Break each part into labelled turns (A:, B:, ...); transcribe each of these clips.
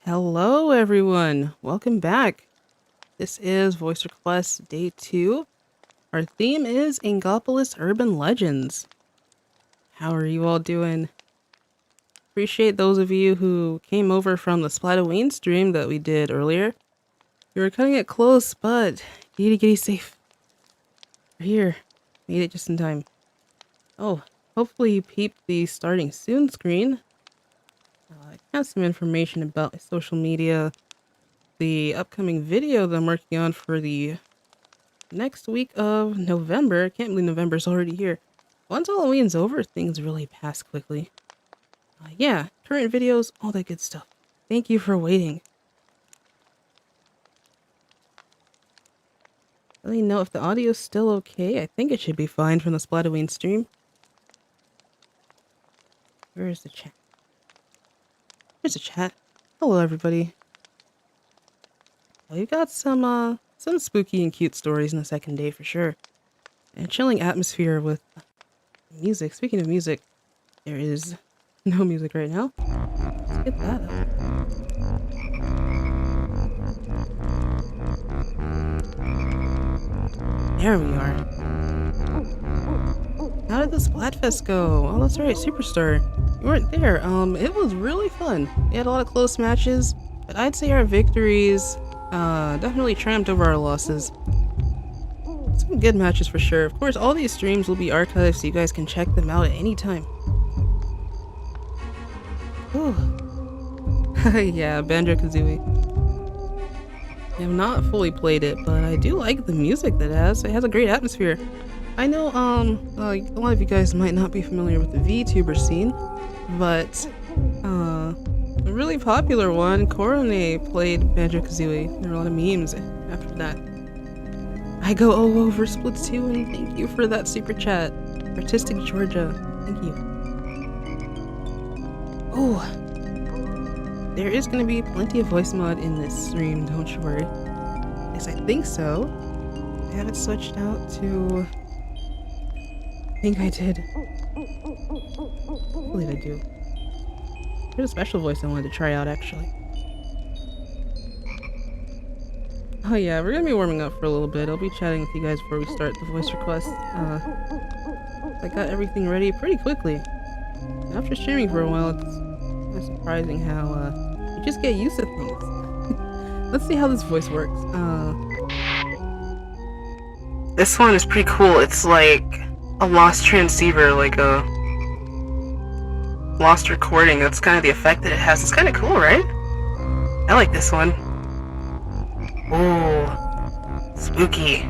A: Hello everyone, welcome back. This is Voice Request Day 2. Our theme is Angopolis Urban Legends. How are you all doing? Appreciate those of you who came over from the SPLATOON stream that we did earlier. We were cutting it close, but giddy safe. We're here. Made it just in time. Oh, hopefully you peeped the starting soon screen. I have some information about my social media. The upcoming video that I'm working on for the next week of November. I can't believe November's already here. Once Halloween's over, things really pass quickly. Yeah, current videos, all that good stuff. Thank you for waiting. Let me know if the audio's still okay. I think it should be fine from the SPLATOON stream. Where is the chat? There's a chat. Hello, everybody. We've got some spooky and cute stories in the second day for sure. And a chilling atmosphere with music. Speaking of music, there is no music right now. Let's get that up. There we are. How did the Splatfest go? Oh, that's right, Superstar. You weren't there. It was really fun. We had a lot of close matches, but I'd say our victories definitely triumphed over our losses. Some good matches for sure. Of course, all these streams will be archived so you guys can check them out at any time. Ooh. Yeah, Banjo-Kazooie. I have not fully played it, but I do like the music that it has. It has a great atmosphere. I know, like, a lot of you guys might not be familiar with the VTuber scene, but, a really popular one, Korone, played Banjo-Kazooie. There were a lot of memes after that. I go over Splatoon, thank you for that super chat. Artistic Georgia, thank you. Oh, there is going to be plenty of voice mod in this stream, don't you worry. Yes, I think so. I have it switched out to... I think I did. I believe I do. There's a special voice I wanted to try out, actually. Oh yeah, we're gonna be warming up for a little bit. I'll be chatting with you guys before we start the voice request. I got everything ready pretty quickly. After streaming for a while, it's kind of surprising how you just get used to things. Let's see how this voice works. This one is pretty cool. It's like a lost transceiver, like a lost recording. That's kind of the effect that it has. It's kind of cool, right? I like this one. Ooh, spooky.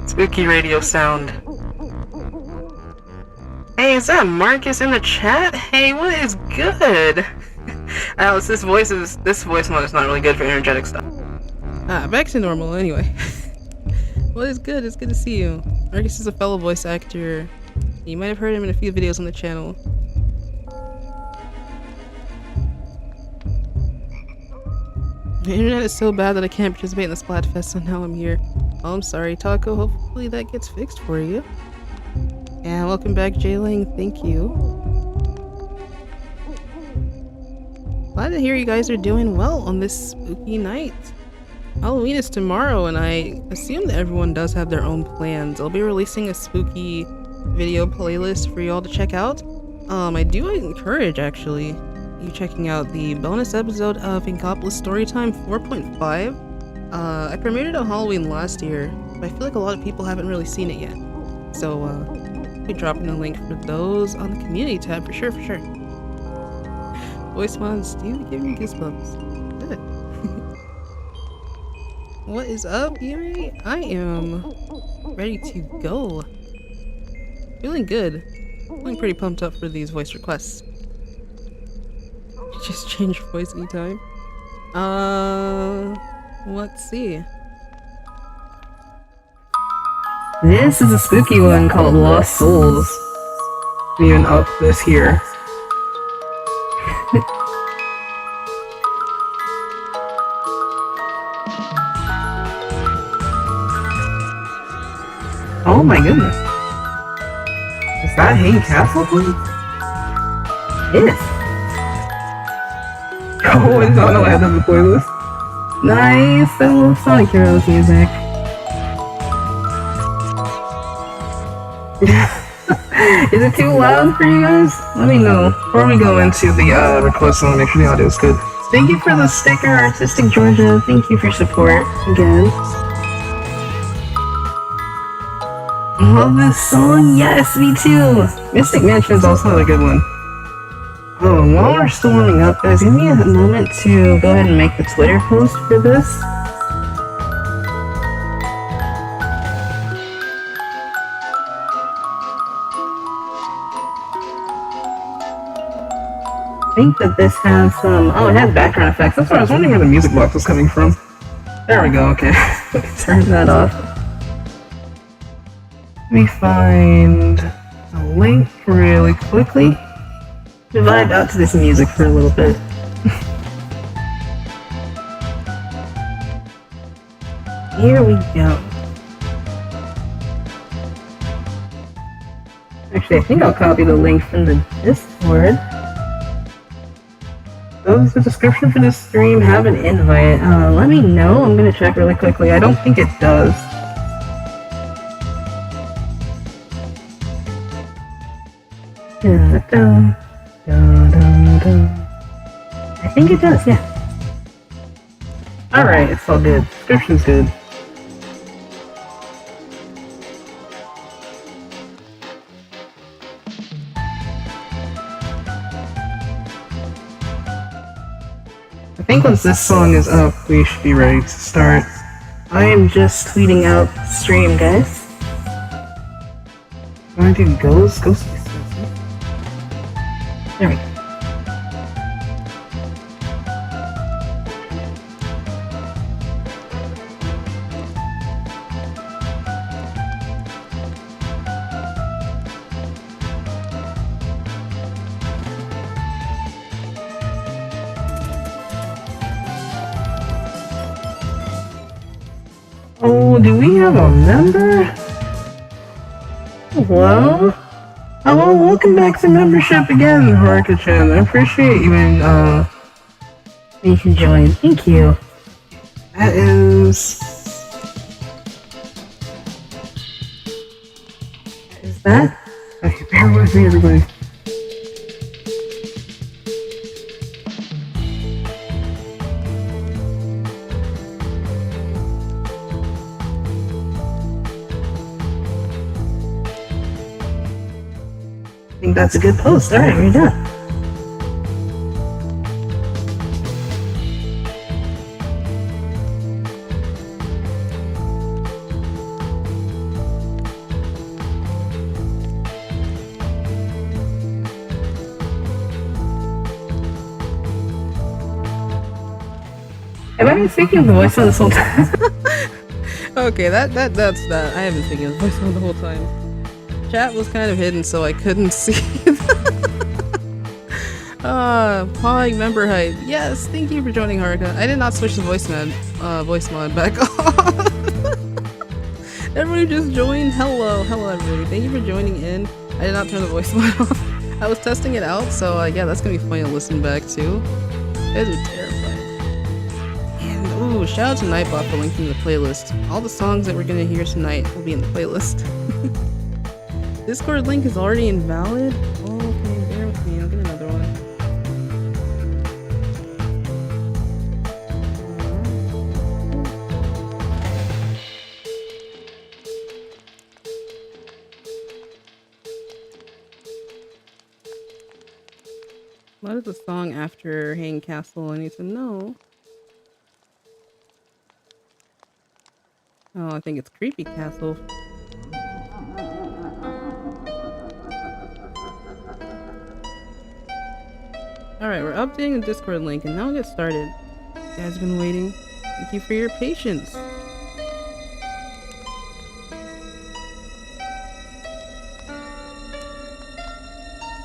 A: Spooky radio sound. Hey, is that Marcus in the chat? Hey, what is good? Alice, this voice mode is not really good for energetic stuff. Back to normal anyway. What is good? It's good to see you. Marcus is a fellow voice actor. You might have heard him in a few videos on the channel. The internet is so bad that I can't participate in the Splatfest, so now I'm here. Oh, I'm sorry, Taco. Hopefully that gets fixed for you. And welcome back, Jayling. Thank you. Glad to hear you guys are doing well on this spooky night. Halloween is tomorrow, and I assume that everyone does have their own plans. I'll be releasing a spooky video playlist for y'all to check out. I do encourage, actually, you checking out the bonus episode of Angopolis Storytime 4.5. I premiered it on Halloween last year, but I feel like a lot of people haven't really seen it yet. So, I'll be dropping a link for those on the community tab for sure, Voice mods do give me goosebumps. Good. What is up, Yume? I am ready to go. Feeling good. Feeling pretty pumped up for these voice requests. Just change your voice anytime. Let's see. This is a spooky one called Lost Souls. Even up this here. Oh my goodness. Is that Hang Castle, please? It is. Oh, it's on the last of the playlist. Nice, that little Sonic Heroes music. Is it too loud for you guys? Let me know. Before we go into the request, I want to make sure the audio is good. Thank you for the sticker, Artistic Georgia. Thank you for your support again. Love this song. Yes, me too. Mystic Mansion is also a good one. Oh, and while we're still warming up, guys, give me a moment to go ahead and make the Twitter post for this. I think that this has some... Oh, it has background effects. That's why I was wondering where the music box was coming from. There we go, okay. Turn that off. Let me find a link really quickly. Vibe out to this music for a little bit. Here we go. Actually, I think I'll copy the link from the Discord. Does the description for this stream have an invite? Let me know. I'm gonna check really quickly. I don't think it does. I think it does, yeah. Alright, it's all good. Description's good. I think once this song is up, we should be ready to start. I am just tweeting out the stream, guys. Want to do Ghost? Ghost? There we go. Oh, do we have a member? Hello? Hello, welcome back to membership again, Haruka-chan. I appreciate you and, you can join. Thank you. That is... Is that? Okay, bear with me, everybody. I think that's a good post. Alright, we're done. Have I been speaking with the voice on this whole time? Okay, that's that. I haven't been speaking with the voice on the whole time. Chat was kind of hidden, so I couldn't see. Pawing member hype. Yes, thank you for joining, Haruka. I did not switch the voice mod back on. Everybody just joined. Hello everybody. Thank you for joining in. I did not turn the voice mod off. I was testing it out, so yeah, that's gonna be funny to listen back to. You guys are terrified. And ooh, shout out to Nightbot for linking the playlist. All the songs that we're gonna hear tonight will be in the playlist. Discord link is already invalid? Oh, okay, bear with me, I'll get another one. What is the song after Hanging Castle? I need to know. Oh, I think it's Creepy Castle. Alright, we're updating the Discord link and now we'll get started. You guys have been waiting. Thank you for your patience.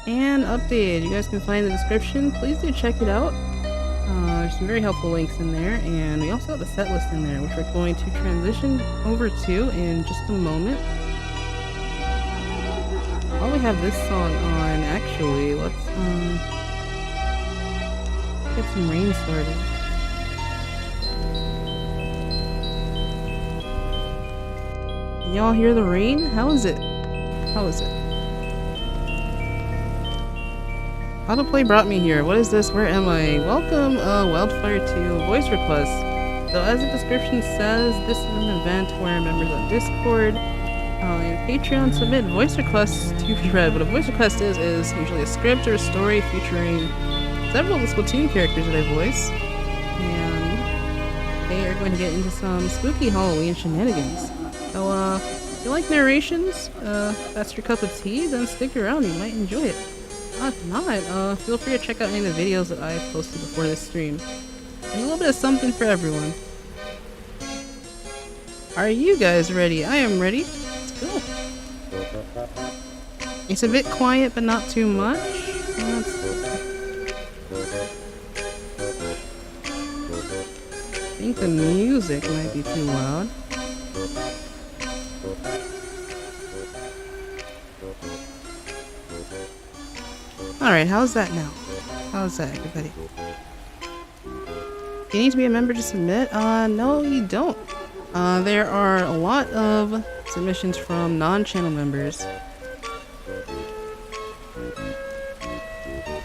A: And updated. You guys can find the description. Please do check it out. There's some very helpful links in there, and we also have the set list in there, which we're going to transition over to in just a moment. While we have this song on, actually, let's get some rain started. Can y'all hear the rain? How is it? How is it? How to play brought me here. What is this? Where am I? Welcome, Wildfire to voice request. So as the description says, this is an event where members of Discord and Patreon submit voice requests to be read. What a voice request is usually a script or a story featuring several of the Splatoon characters that I voice. And they are going to get into some spooky Halloween shenanigans. So, if you like narrations, that's your cup of tea, then stick around, you might enjoy it. If not, feel free to check out any of the videos that I've posted before this stream. And a little bit of something for everyone. Are you guys ready? I am ready. Let's go. It's a bit quiet, but not too much. I think the music might be too loud. Alright, how's that now? How's that, everybody? You need to be a member to submit? No, you don't. There are a lot of submissions from non-channel members.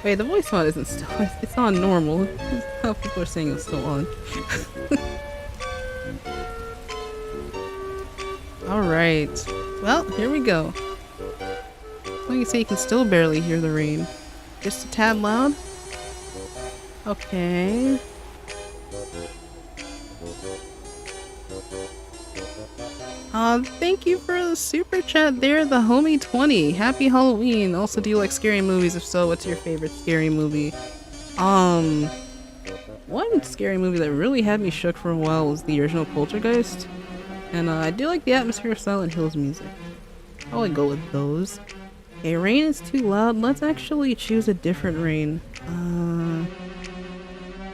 A: Wait, the voice mod isn't still. It's on normal. How people are saying it's still on. Alright. Well, here we go. Like you say, you can still barely hear the rain. Just a tad loud? Okay. Thank you for the super chat there, the homie 20. Happy Halloween. Also, do you like scary movies? If so, what's your favorite scary movie? One scary movie that really had me shook for a while was the original Poltergeist. And I do like the atmosphere of Silent Hill's music. I'll go with those. Okay, rain is too loud. Let's actually choose a different rain.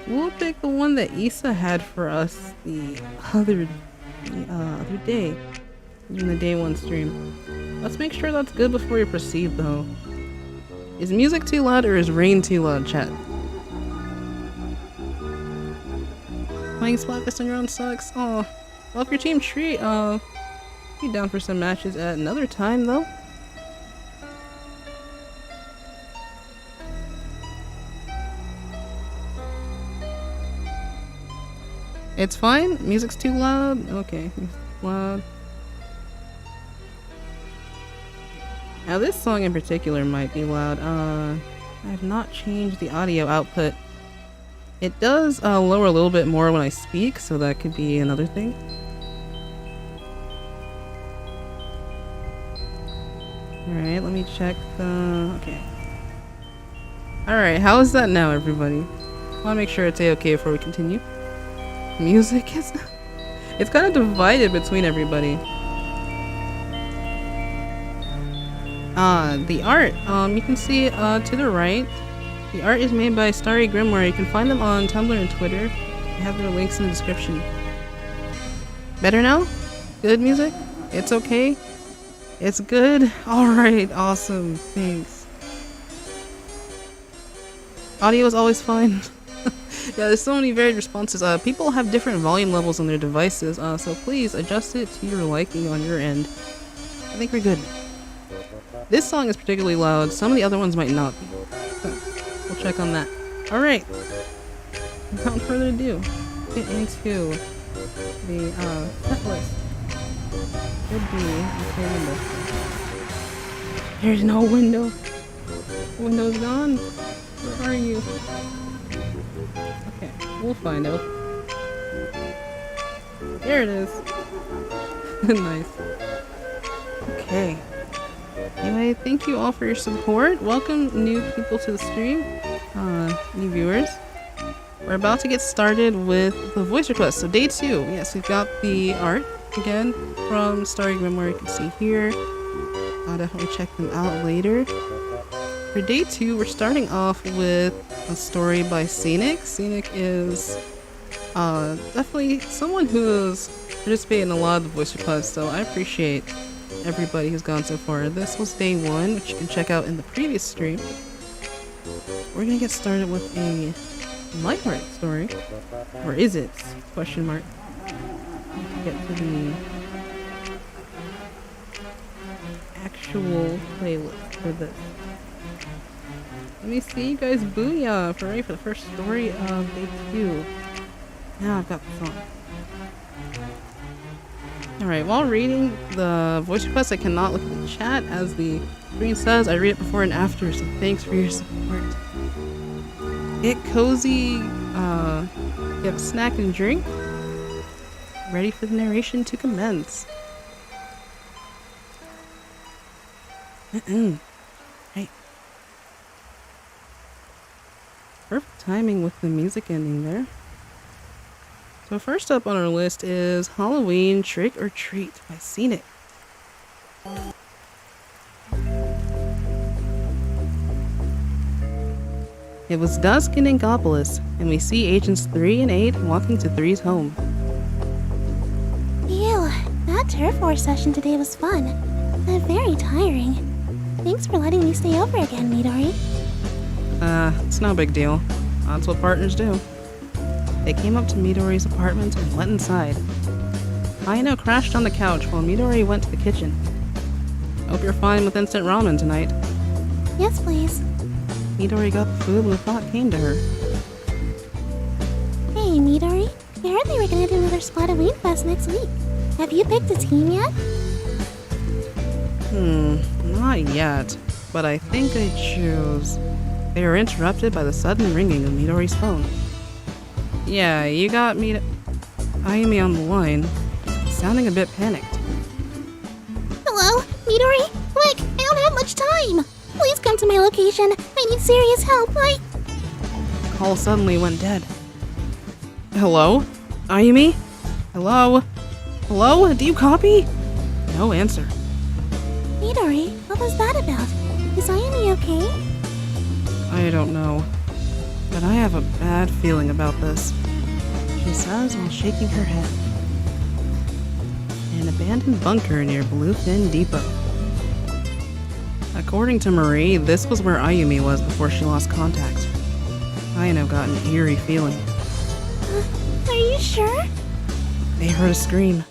A: We'll pick the one that Issa had for us the other day. In the day one stream. Let's make sure that's good before we proceed though. Is music too loud or is rain too loud, chat? Playing Splatfest on your own sucks. Oh, well, if your team treat, be down for some matches at another time though. It's fine? Music's too loud? Okay, loud. Now this song in particular might be loud. I have not changed the audio output. It does lower a little bit more when I speak, so that could be another thing. Alright, let me check the... okay. Alright, how is that now, everybody? I want to make sure it's a-okay before we continue. Music is... it's kind of divided between everybody. The art, you can see to the right. The art is made by Starry Grimoire. You can find them on Tumblr and Twitter. I have their links in the description. Better now? Good music? It's okay? It's good? Alright, awesome. Thanks. Audio is always fine. Yeah, there's so many varied responses. People have different volume levels on their devices, so please adjust it to your liking on your end. I think we're good. This song is particularly loud. Some of the other ones might not be. So we'll check on that. Alright. Without further ado, get into the set list. Could be okay window. There's no window. Window's gone. Where are you? Okay, we'll find out. There it is. Nice. Okay. Anyway, thank you all for your support. Welcome new people to the stream, new viewers. We're about to get started with the voice request. So day 2, yes, we've got the art again from Starry Grimoire. You can see here. I'll definitely check them out later. For day 2, we're starting off with a story by Ceenic. Ceenic is definitely someone who's participated in a lot of the voice requests, so I appreciate everybody who's gone so far. This was day 1, which you can check out in the previous stream. We're gonna get started with a lighthearted story. Or is it? Question mark. Get to the actual playlist for this. Let me see you guys. Booyah! For ready for the first story of day 2. Now I've got the song. Alright, while reading the voice request, I cannot look at the chat. As the screen says, I read it before and after, so thanks for your support. Get cozy, get a snack and drink. Ready for the narration to commence. Right. Perfect timing with the music ending there. So first up on our list is Halloween Trick or Treat by Ceenic. It was dusk in Angopolis, and we see Agents 3 and 8 walking to 3's home.
B: Ew, that turf war session today was fun, but very tiring. Thanks for letting me stay over again, Midori.
A: It's no big deal. That's what partners do. They came up to Midori's apartment and went inside. Ayano crashed on the couch while Midori went to the kitchen. Hope you're fine with instant ramen tonight.
B: Yes, please.
A: Midori got the food when the thought came to her.
B: Hey, Midori. I heard they were gonna do another SPLATOON Fest next week. Have you picked a team yet?
A: Not yet. But I think I choose. They were interrupted by the sudden ringing of Midori's phone. Yeah, you got Ayumi on the line, sounding a bit panicked.
B: Hello, Midori? Quick, I don't have much time. Please come to my location. I need serious help.
A: The call suddenly went dead. Hello? Ayumi? Hello? Hello? Do you copy? No answer.
B: Midori, what was that about? Is Ayumi okay?
A: I don't know. But I have a bad feeling about this, she says while shaking her head. An abandoned bunker near Bluefin Depot. According to Marie, this was where Ayumi was before she lost contact. Ayano got an eerie feeling.
B: Are you sure?
A: They heard a scream.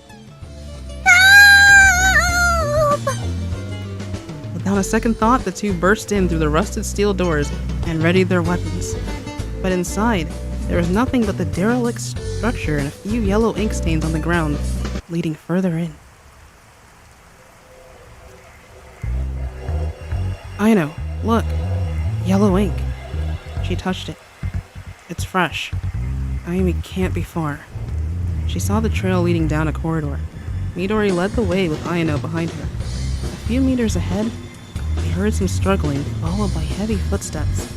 B: Help!
A: Without a second thought, the two burst in through the rusted steel doors and readied their weapons. But inside, there was nothing but the derelict structure and a few yellow ink stains on the ground, leading further in. Ayano, look. Yellow ink. She touched it. It's fresh. Ayumi can't be far. She saw the trail leading down a corridor. Midori led the way with Ayano behind her. A few meters ahead, they heard some struggling, followed by heavy footsteps.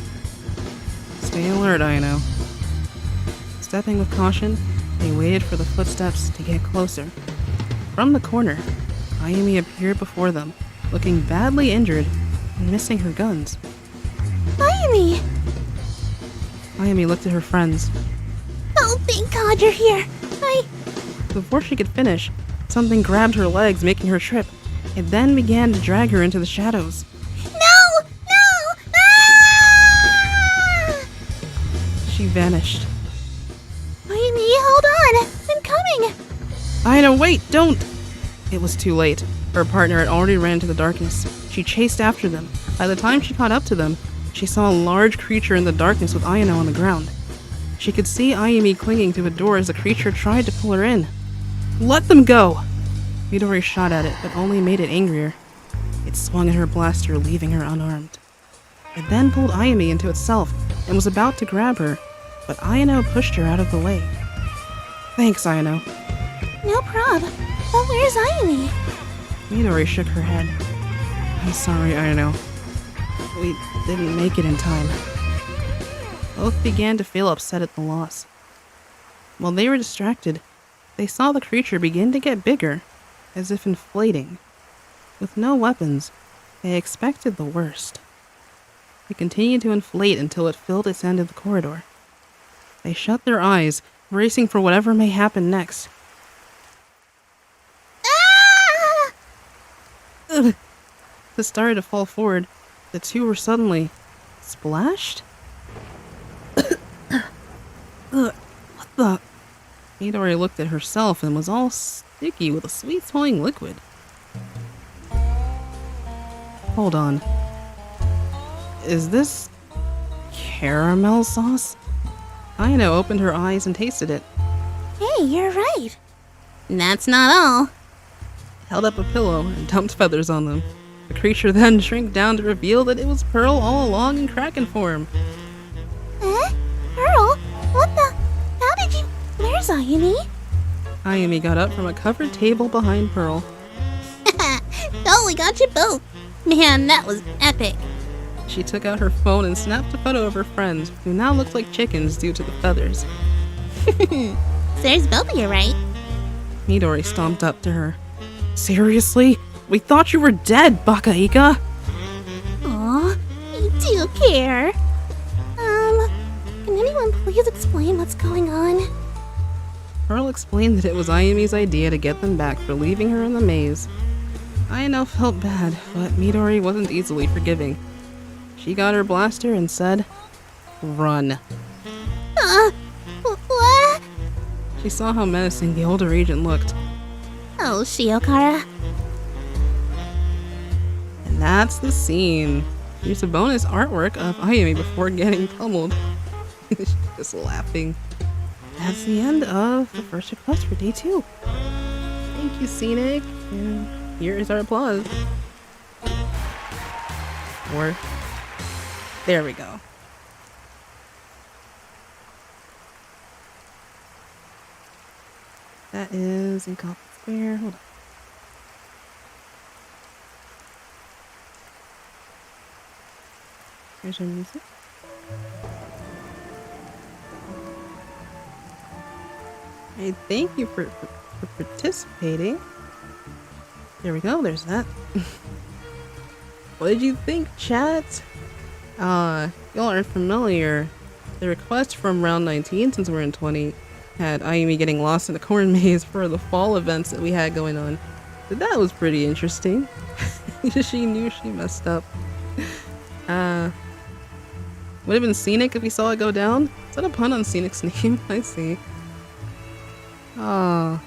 A: Stay alert, Ayano. Stepping with caution, they waited for the footsteps to get closer. From the corner, Ayumi appeared before them, looking badly injured and missing her guns.
B: Ayumi!
A: Ayumi looked at her friends.
B: Oh, thank God you're here.
A: Before she could finish, something grabbed her legs, making her trip. It then began to drag her into the shadows.
B: No! Ah!
A: She vanished.
B: Ayumi, hold on! I'm coming!
A: Ayano, wait, don't! It was too late. Her partner had already ran into the darkness. She chased after them. By the time she caught up to them, she saw a large creature in the darkness with Ayano on the ground. She could see Ayumi clinging to a door as the creature tried to pull her in. Let them go! Midori shot at it, but only made it angrier. It swung at her blaster, leaving her unarmed. It then pulled Ayumi into itself and was about to grab her, but Ayano pushed her out of the way. Thanks, Ayano.
B: No prob. But where's Ayumi?
A: Midori shook her head. I'm sorry, Ayano. We didn't make it in time. Both began to feel upset at the loss. While they were distracted, they saw the creature begin to get bigger, as if inflating. With no weapons, they expected the worst. It continued to inflate until it filled its end of the corridor. They shut their eyes, bracing for whatever may happen next.
B: Ah!
A: Ugh. As it started to fall forward, the two were suddenly splashed? Ugh, what the? Midori looked at herself and was all sticky with a sweet-smelling liquid. Hold on. Is this caramel sauce? Aina opened her eyes and tasted it.
B: Hey, you're right. That's not all.
A: Held up a pillow and dumped feathers on them. The creature then shrank down to reveal that it was Pearl all along in Kraken form.
B: Eh? Pearl? What the? How did you... Where's Ayumi?
A: Ayumi got up from a covered table behind Pearl.
B: Totally got you both. Man, that was epic.
A: She took out her phone and snapped a photo of her friends, who now looked like chickens due to the feathers.
B: There's both of you, right?
A: Midori stomped up to her. Seriously? We thought you were dead, Baka-ika!
B: Aw, you do care. Can anyone please explain what's going on?
A: Pearl explained that it was Ayumi's idea to get them back for leaving her in the maze. Aina felt bad, but Midori wasn't easily forgiving. She got her blaster and said, "Run."
B: What?
A: She saw how menacing the older agent looked.
B: Oh, Shiokara.
A: And that's the scene. Here's a bonus artwork of Ayumi before getting pummeled. She's just laughing. That's the end of the first request for day 2. Thank you, Ceenic. And here is our applause. Or, there we go. That is in Goblin Square. Hold on. Here's our music. Hey, thank you for participating. There we go, there's that. What did you think, chat? Y'all aren't familiar. The request from round 19, since we're in 20, had Ayumi getting lost in a corn maze for the fall events that we had going on. But that was pretty interesting. She knew she messed up. Would have been Ceenic if we saw it go down? Is that a pun on Cenic's name? I see. Ah,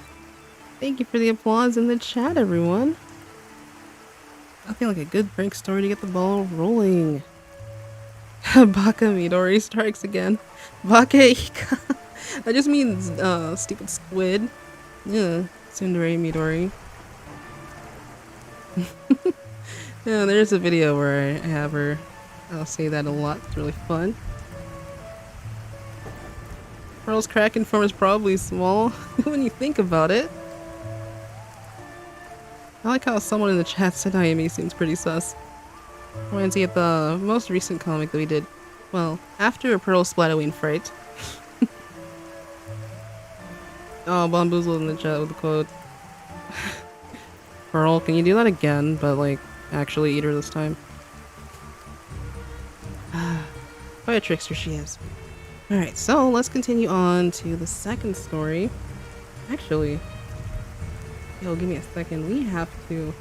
A: thank you for the applause in the chat, everyone. Nothing like a good prank story to get the ball rolling. Baka Midori strikes again. Baka-ika. That just means stupid squid. Yeah, Tsundere Midori. Yeah, there's a video where I have her. I'll say that a lot. It's really fun. Pearl's Kraken form is probably small when you think about it. I like how someone in the chat said Ayumi seems pretty sus. Reminds me of the most recent comic that we did. Well, after Pearl's SPLATOON fright. Oh, Bomboozled in the chat with the quote. Pearl, can you do that again, but like, actually eat her this time? What a trickster she is. Alright, so let's continue on to the second story. Actually, yo, give me a second. We have to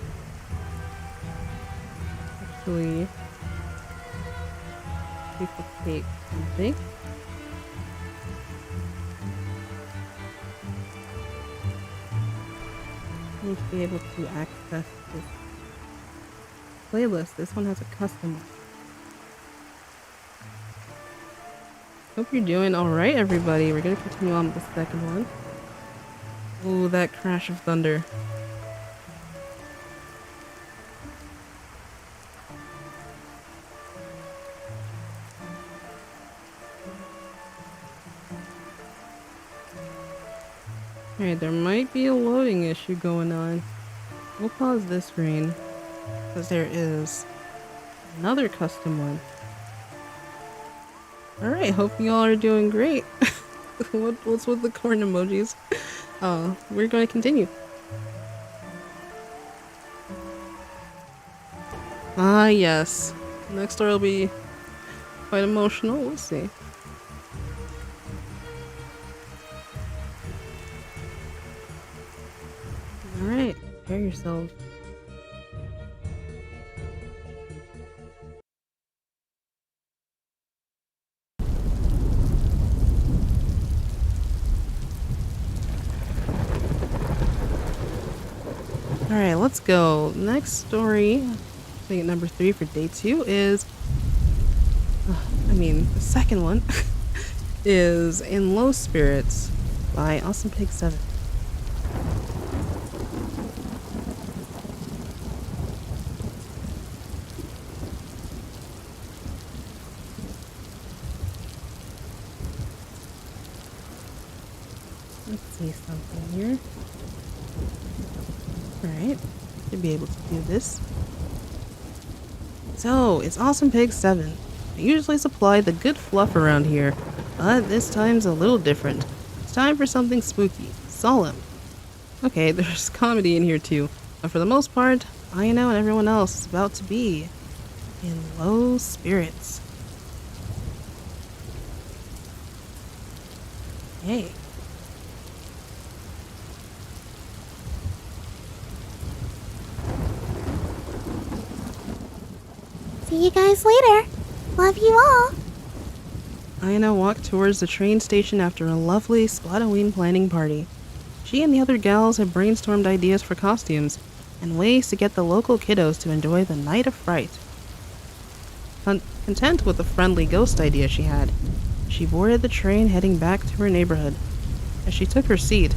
A: actually duplicate something. I need to be able to access this playlist. This one has a custom one. Hope you're doing alright, everybody. We're gonna continue on with the second one. Ooh, that crash of thunder. Alright, there might be a loading issue going on. We'll pause this screen, because there is another custom one. Alright, hope you all are doing great. What's with the corn emojis? We're going to continue. Ah, yes. Next story will be quite emotional. We'll see. Alright, prepare yourselves. Alright, let's go. Next story, I think number 3 for day 2 is... the second one is In Low Spirits by Awesome Pig 7. Let's see something here. Alright, should be able to do this. So, it's Awesome Pig 7. I usually supply the good fluff around here, but this time's a little different. It's time for something spooky, solemn. Okay, there's comedy in here too, but for the most part, I know and everyone else is about to be in low spirits. Hey.
B: See you guys later. Love you all.
A: Ayana walked towards the train station after a lovely SPLATOON planning party. She and the other gals had brainstormed ideas for costumes and ways to get the local kiddos to enjoy the night of fright. Content with the friendly ghost idea she had, she boarded the train heading back to her neighborhood. As she took her seat,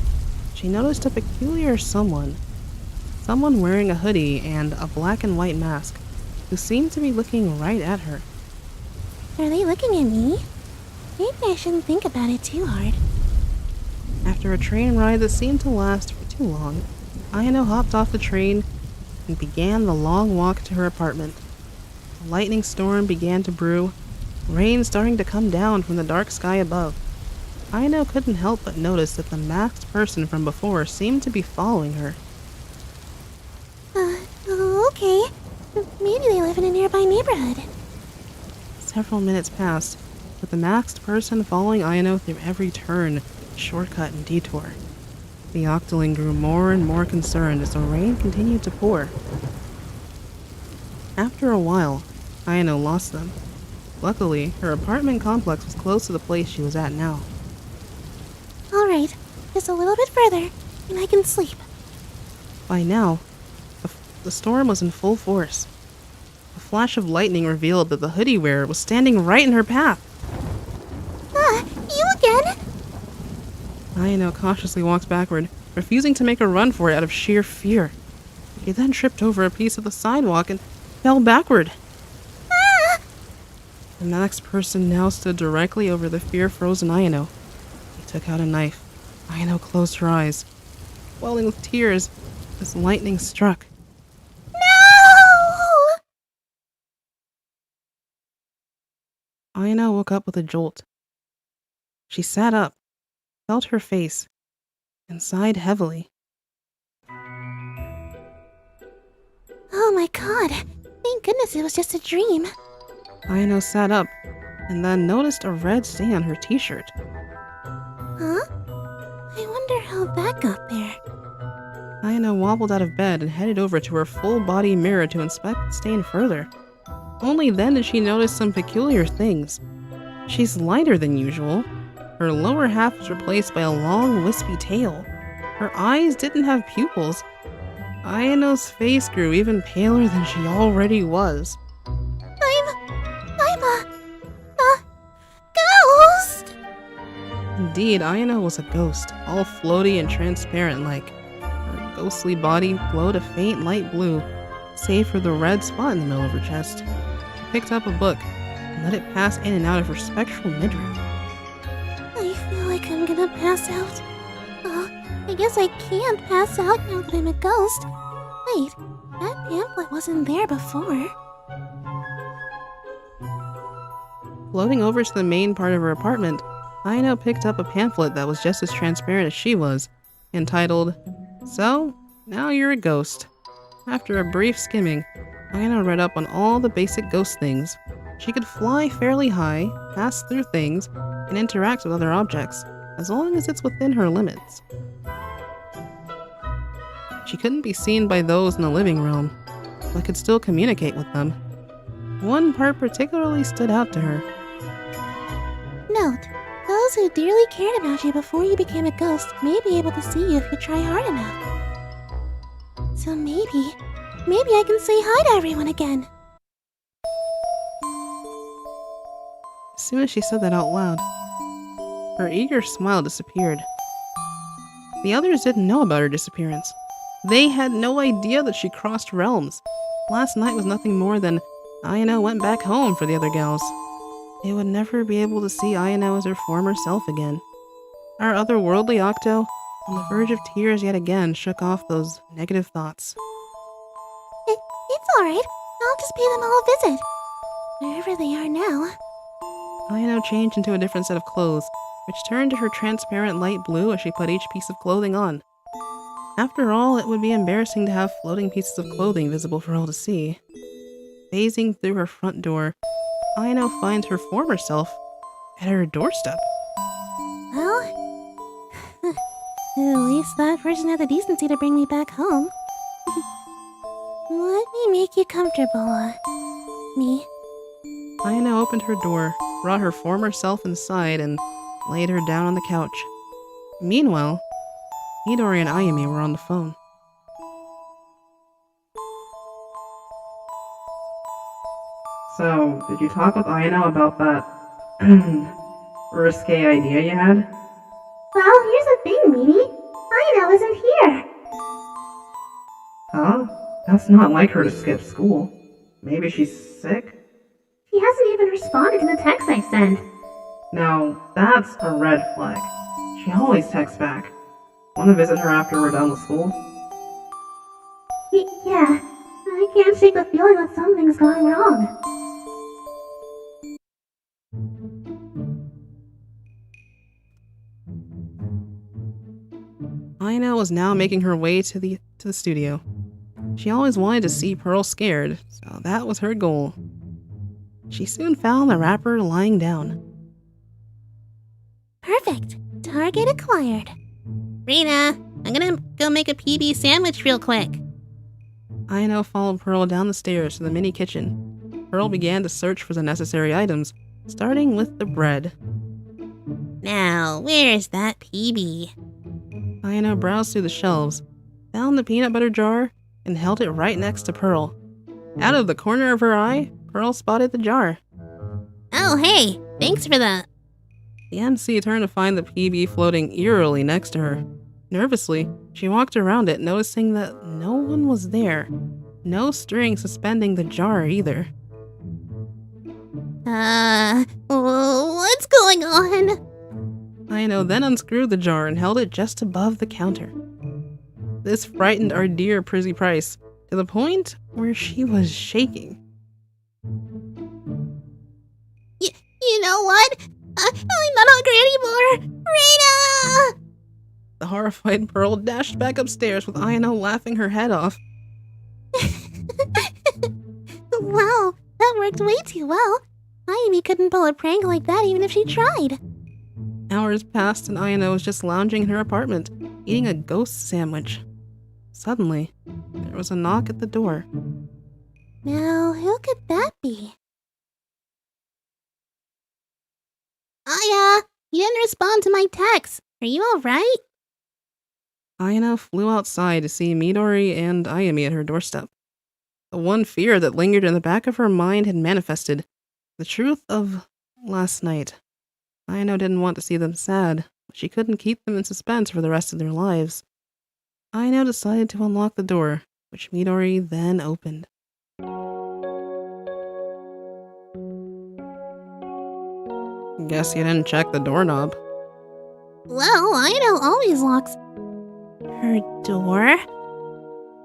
A: she noticed a peculiar someone. Someone wearing a hoodie and a black and white mask, who seemed to be looking right at her.
B: Are they looking at me? Maybe I shouldn't think about it too hard.
A: After a train ride that seemed to last for too long, Ayano hopped off the train and began the long walk to her apartment. A lightning storm began to brew, rain starting to come down from the dark sky above. Ayano couldn't help but notice that the masked person from before seemed to be following her.
B: Okay. Maybe they live in a nearby neighborhood.
A: Several minutes passed, with the masked person following Ayano through every turn, shortcut, and detour. The Octoling grew more and more concerned as the rain continued to pour. After a while, Ayano lost them. Luckily, her apartment complex was close to the place she was at now.
B: Alright, just a little bit further, and I can sleep.
A: By now, the storm was in full force. A flash of lightning revealed that the hoodie wearer was standing right in her path.
B: You again?
A: Ayano cautiously walked backward, refusing to make a run for it out of sheer fear. He then tripped over a piece of the sidewalk and fell backward. The masked person now stood directly over the fear-frozen Ayano. He took out a knife. Ayano closed her eyes, welling with tears as lightning struck.
B: No!
A: Ayano woke up with a jolt. She sat up, felt her face, and sighed heavily.
B: Oh my god. Thank goodness it was just a dream.
A: Ayano sat up, and then noticed a red stain on her t-shirt.
B: Huh? I wonder how that got there.
A: Ayano wobbled out of bed and headed over to her full-body mirror to inspect the stain further. Only then did she notice some peculiar things. She's lighter than usual. Her lower half was replaced by a long, wispy tail. Her eyes didn't have pupils. Ayano's face grew even paler than she already was.
B: I'm a ghost!
A: Indeed, Ayano was a ghost, all floaty and transparent-like. Her ghostly body glowed a faint light blue, save for the red spot in the middle of her chest. She picked up a book and let it pass in and out of her spectral midriff.
B: I feel like I'm gonna pass out. Oh, I guess I can't pass out now that I'm a ghost. Wait, that pamphlet wasn't there before.
A: Floating over to the main part of her apartment, Ayano picked up a pamphlet that was just as transparent as she was, entitled, "So, now you're a ghost." After a brief skimming, Ayano read up on all the basic ghost things. She could fly fairly high, pass through things, and interact with other objects, as long as it's within her limits. She couldn't be seen by those in the living realm, but could still communicate with them. One part particularly stood out to her.
B: Note, those who dearly cared about you before you became a ghost may be able to see you if you try hard enough. So maybe I can say hi to everyone again.
A: As soon as she said that out loud, her eager smile disappeared. The others didn't know about her disappearance. They had no idea that she crossed realms. Last night was nothing more than Ayano went back home for the other gals. They would never be able to see Ayano as her former self again. Our otherworldly Octo, on the verge of tears yet again, shook off those negative thoughts.
B: It's alright. I'll just pay them all a visit. Wherever they are now.
A: Ayano changed into a different set of clothes, which turned to her transparent light blue as she put each piece of clothing on. After all, it would be embarrassing to have floating pieces of clothing visible for all to see. Phasing through her front door, Ayano finds her former self at her doorstep.
B: Well, at least that person had the decency to bring me back home. Let me make you comfortable, me.
A: Ayano opened her door, brought her former self inside, and laid her down on the couch. Meanwhile, Midori and Ayumi were on the phone. So, did you talk with Ayano about that risque idea you had?
B: Well, here's the thing, Mimi. Ayano isn't here.
A: Huh? That's not like her to skip school. Maybe she's sick?
B: She hasn't even responded to the text I sent.
A: Now, that's a red flag. She always texts back. Want to visit her after we're done with school?
B: Yeah, I can't shake the feeling that something's gone wrong.
A: Ayano was now making her way to the studio. She always wanted to see Pearl scared, so that was her goal. She soon found the rapper lying down.
B: Perfect. Target acquired. Rena, I'm gonna go make a PB sandwich real quick.
A: Ayano followed Pearl down the stairs to the mini kitchen. Pearl began to search for the necessary items, starting with the bread.
B: Now, where's that PB?
A: Ayano browsed through the shelves, found the peanut butter jar, and held it right next to Pearl. Out of the corner of her eye, Pearl spotted the jar.
B: Oh, hey, thanks for that.
A: The MC turned to find the PB floating eerily next to her. Nervously, she walked around it, noticing that no one was there. No string suspending the jar either.
B: What's going on?
A: Ayano then unscrewed the jar and held it just above the counter. This frightened our dear Prizzy Price to the point where she was shaking.
B: You know what? I'm not hungry anymore! Rena!
A: The horrified Pearl dashed back upstairs with Ayano laughing her head off.
B: Wow, that worked way too well. Ayumi couldn't pull a prank like that even if she tried.
A: Hours passed and Ayano was just lounging in her apartment, eating a ghost sandwich. Suddenly, there was a knock at the door.
B: Now, who could that be? Aya, you didn't respond to my text. Are you alright?
A: Ayano flew outside to see Midori and Ayumi at her doorstep. The one fear that lingered in the back of her mind had manifested. The truth of last night. Ayano didn't want to see them sad, but she couldn't keep them in suspense for the rest of their lives. Ayano decided to unlock the door, which Midori then opened. Guess you didn't check the doorknob.
B: Well, Ayano always locks her door.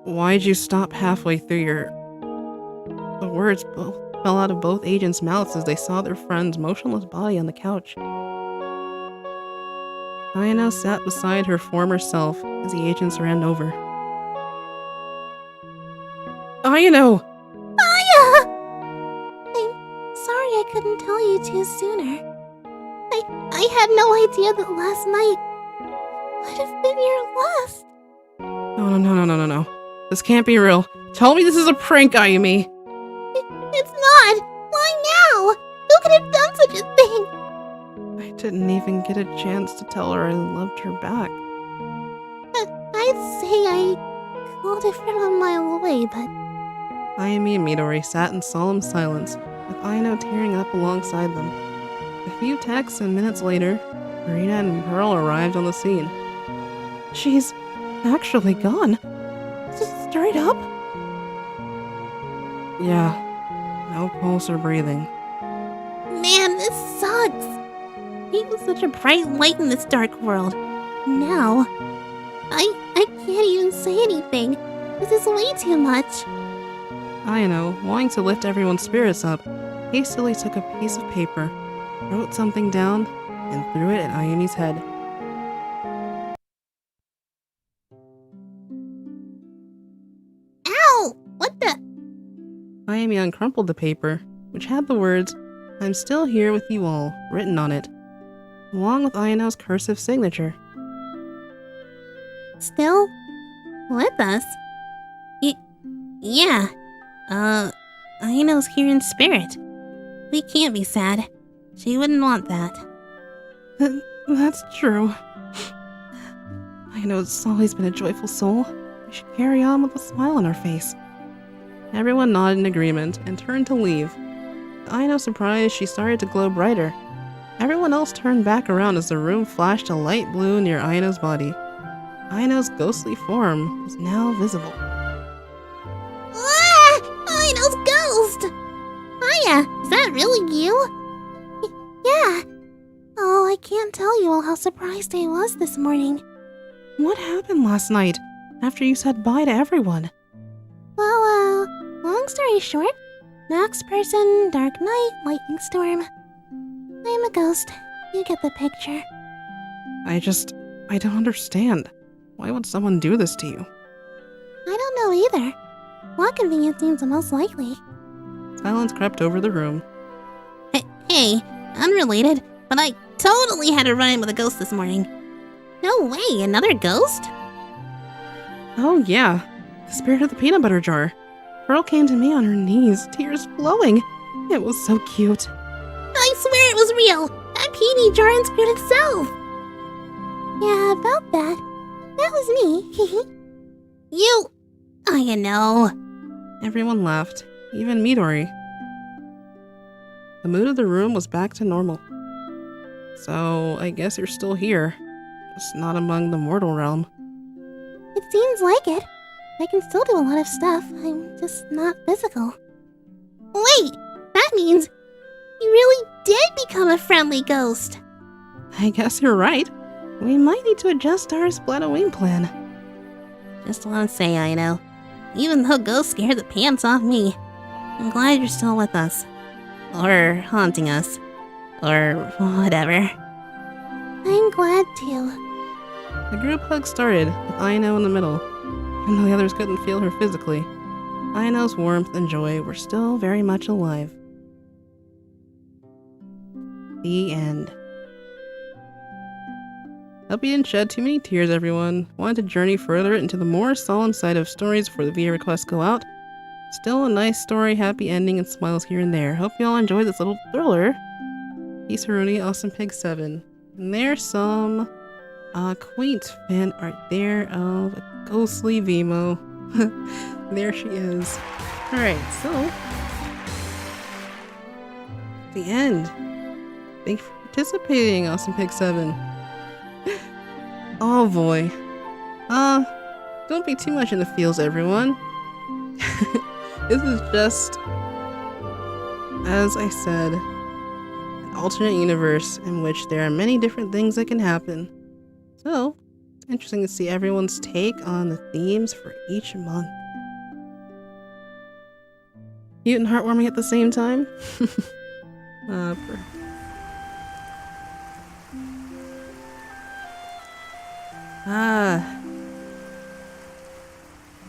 A: Why'd you stop halfway through your... The words fell out of both agents' mouths as they saw their friend's motionless body on the couch. Ayano sat beside her former self as the agents ran over. Ayano!
B: Aya! I'm sorry I couldn't tell you two sooner. I had no idea that last night would have been your last.
A: No. This can't be real. Tell me this is a prank, Ayumi!
B: It's not! Why now? Who could have done such a thing?
A: I didn't even get a chance to tell her I loved her back.
B: I'd say I hold it from a mile away, but
A: Ayumi and Midori sat in solemn silence, with Aino tearing up alongside them. A few texts and minutes later, Marina and Pearl arrived on the scene. She's actually gone. Straight up? Yeah. No pulse or breathing.
B: man, this sucks. He was such a bright light in this dark world. Now, I can't even say anything. This is way too much.
A: Aino, wanting to lift everyone's spirits up, hastily took a piece of paper, wrote something down, and threw it at Ayumi's head.
B: Ow! What the?
A: Ayumi uncrumpled the paper, which had the words, "I'm still here with you all," written on it, along with Aino's cursive signature.
B: Still with us? Yeah. Aino's here in spirit. We can't be sad. She wouldn't want that.
A: That's true. Aino's always been a joyful soul. We should carry on with a smile on our face. Everyone nodded in agreement and turned to leave. To Aino's surprise, she started to glow brighter. Everyone else turned back around as the room flashed a light blue near Aino's body. Aino's ghostly form was now visible.
B: Ah! Aino's ghost! Aya, is that really you? Yeah. Oh, I can't tell you all how surprised I was this morning.
A: What happened last night, after you said bye to everyone?
B: Well, long story short, Max person, dark night, lightning storm. I'm a ghost. You get the picture.
A: I don't understand. Why would someone do this to you?
B: I don't know either. What convenience seems the most likely?
A: Silence crept over the room.
B: Hey, unrelated, but I totally had a run-in with a ghost this morning. No way, another ghost?
A: Oh yeah, the spirit of the peanut butter jar. Pearl came to me on her knees, tears flowing. It was so cute.
B: I swear it was real! That peony jar unscrewed itself! Yeah, about that. That was me. You... I know.
A: Everyone laughed, even Midori. The mood of the room was back to normal. So, I guess you're still here. Just not among the mortal realm.
B: It seems like it. I can still do a lot of stuff. I'm just not physical. Wait! That means you really did become a friendly ghost!
A: I guess you're right. We might need to adjust our SPLATOON plan.
B: Just want to say, I know. Even though ghosts scared the pants off me, I'm glad you're still with us. Or haunting us. Or whatever. I'm glad too.
A: The group hug started, with Aino in the middle. Even though the others couldn't feel her physically, Aino's warmth and joy were still very much alive. The end. Hope you didn't shed too many tears, everyone. Wanted to journey further into the more solemn side of stories before the via requests go out. Still a nice story, happy ending, and smiles here and there. Hope you all enjoyed this little thriller. Peace, Haruni, Awesome Pig 7. And there's some quaint fan art there of a ghostly Vimo. There she is. Alright, so the end. Thank you for participating, Awesome Pig 7. Oh boy. Don't be too much in the feels, everyone. This is just, as I said, an alternate universe in which there are many different things that can happen. So, it's interesting to see everyone's take on the themes for each month. Cute and heartwarming at the same time.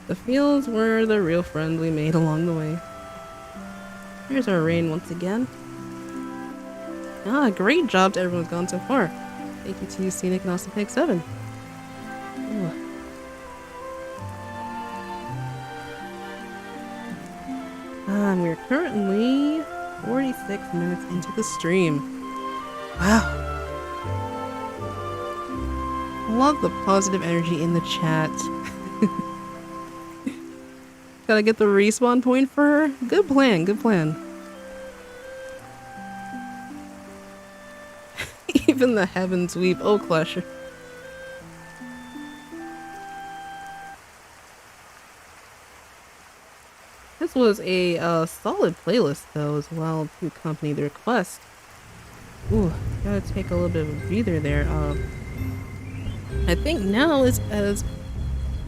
A: The fields were the real friend we made along the way. Here's our rain once again. Great job to everyone's gone so far. Thank you to you, Ceenic and Awesome Pig 7. Ooh. We're currently 46 minutes into the stream. Wow. Love the positive energy in the chat. Gotta get the respawn point for her. Good plan, good plan. Even the heavens weep. Oh, Clush. This was a solid playlist, though, as well, to accompany the request. Ooh, gotta take a little bit of a breather there. I think now is as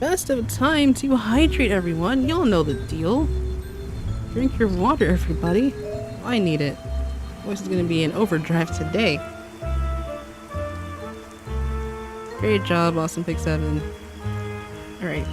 A: best of a time to hydrate everyone. Y'all know the deal. Drink your water, everybody. I need it. Voice is gonna be in overdrive today. Great job, Awesome Pick 7. Alright.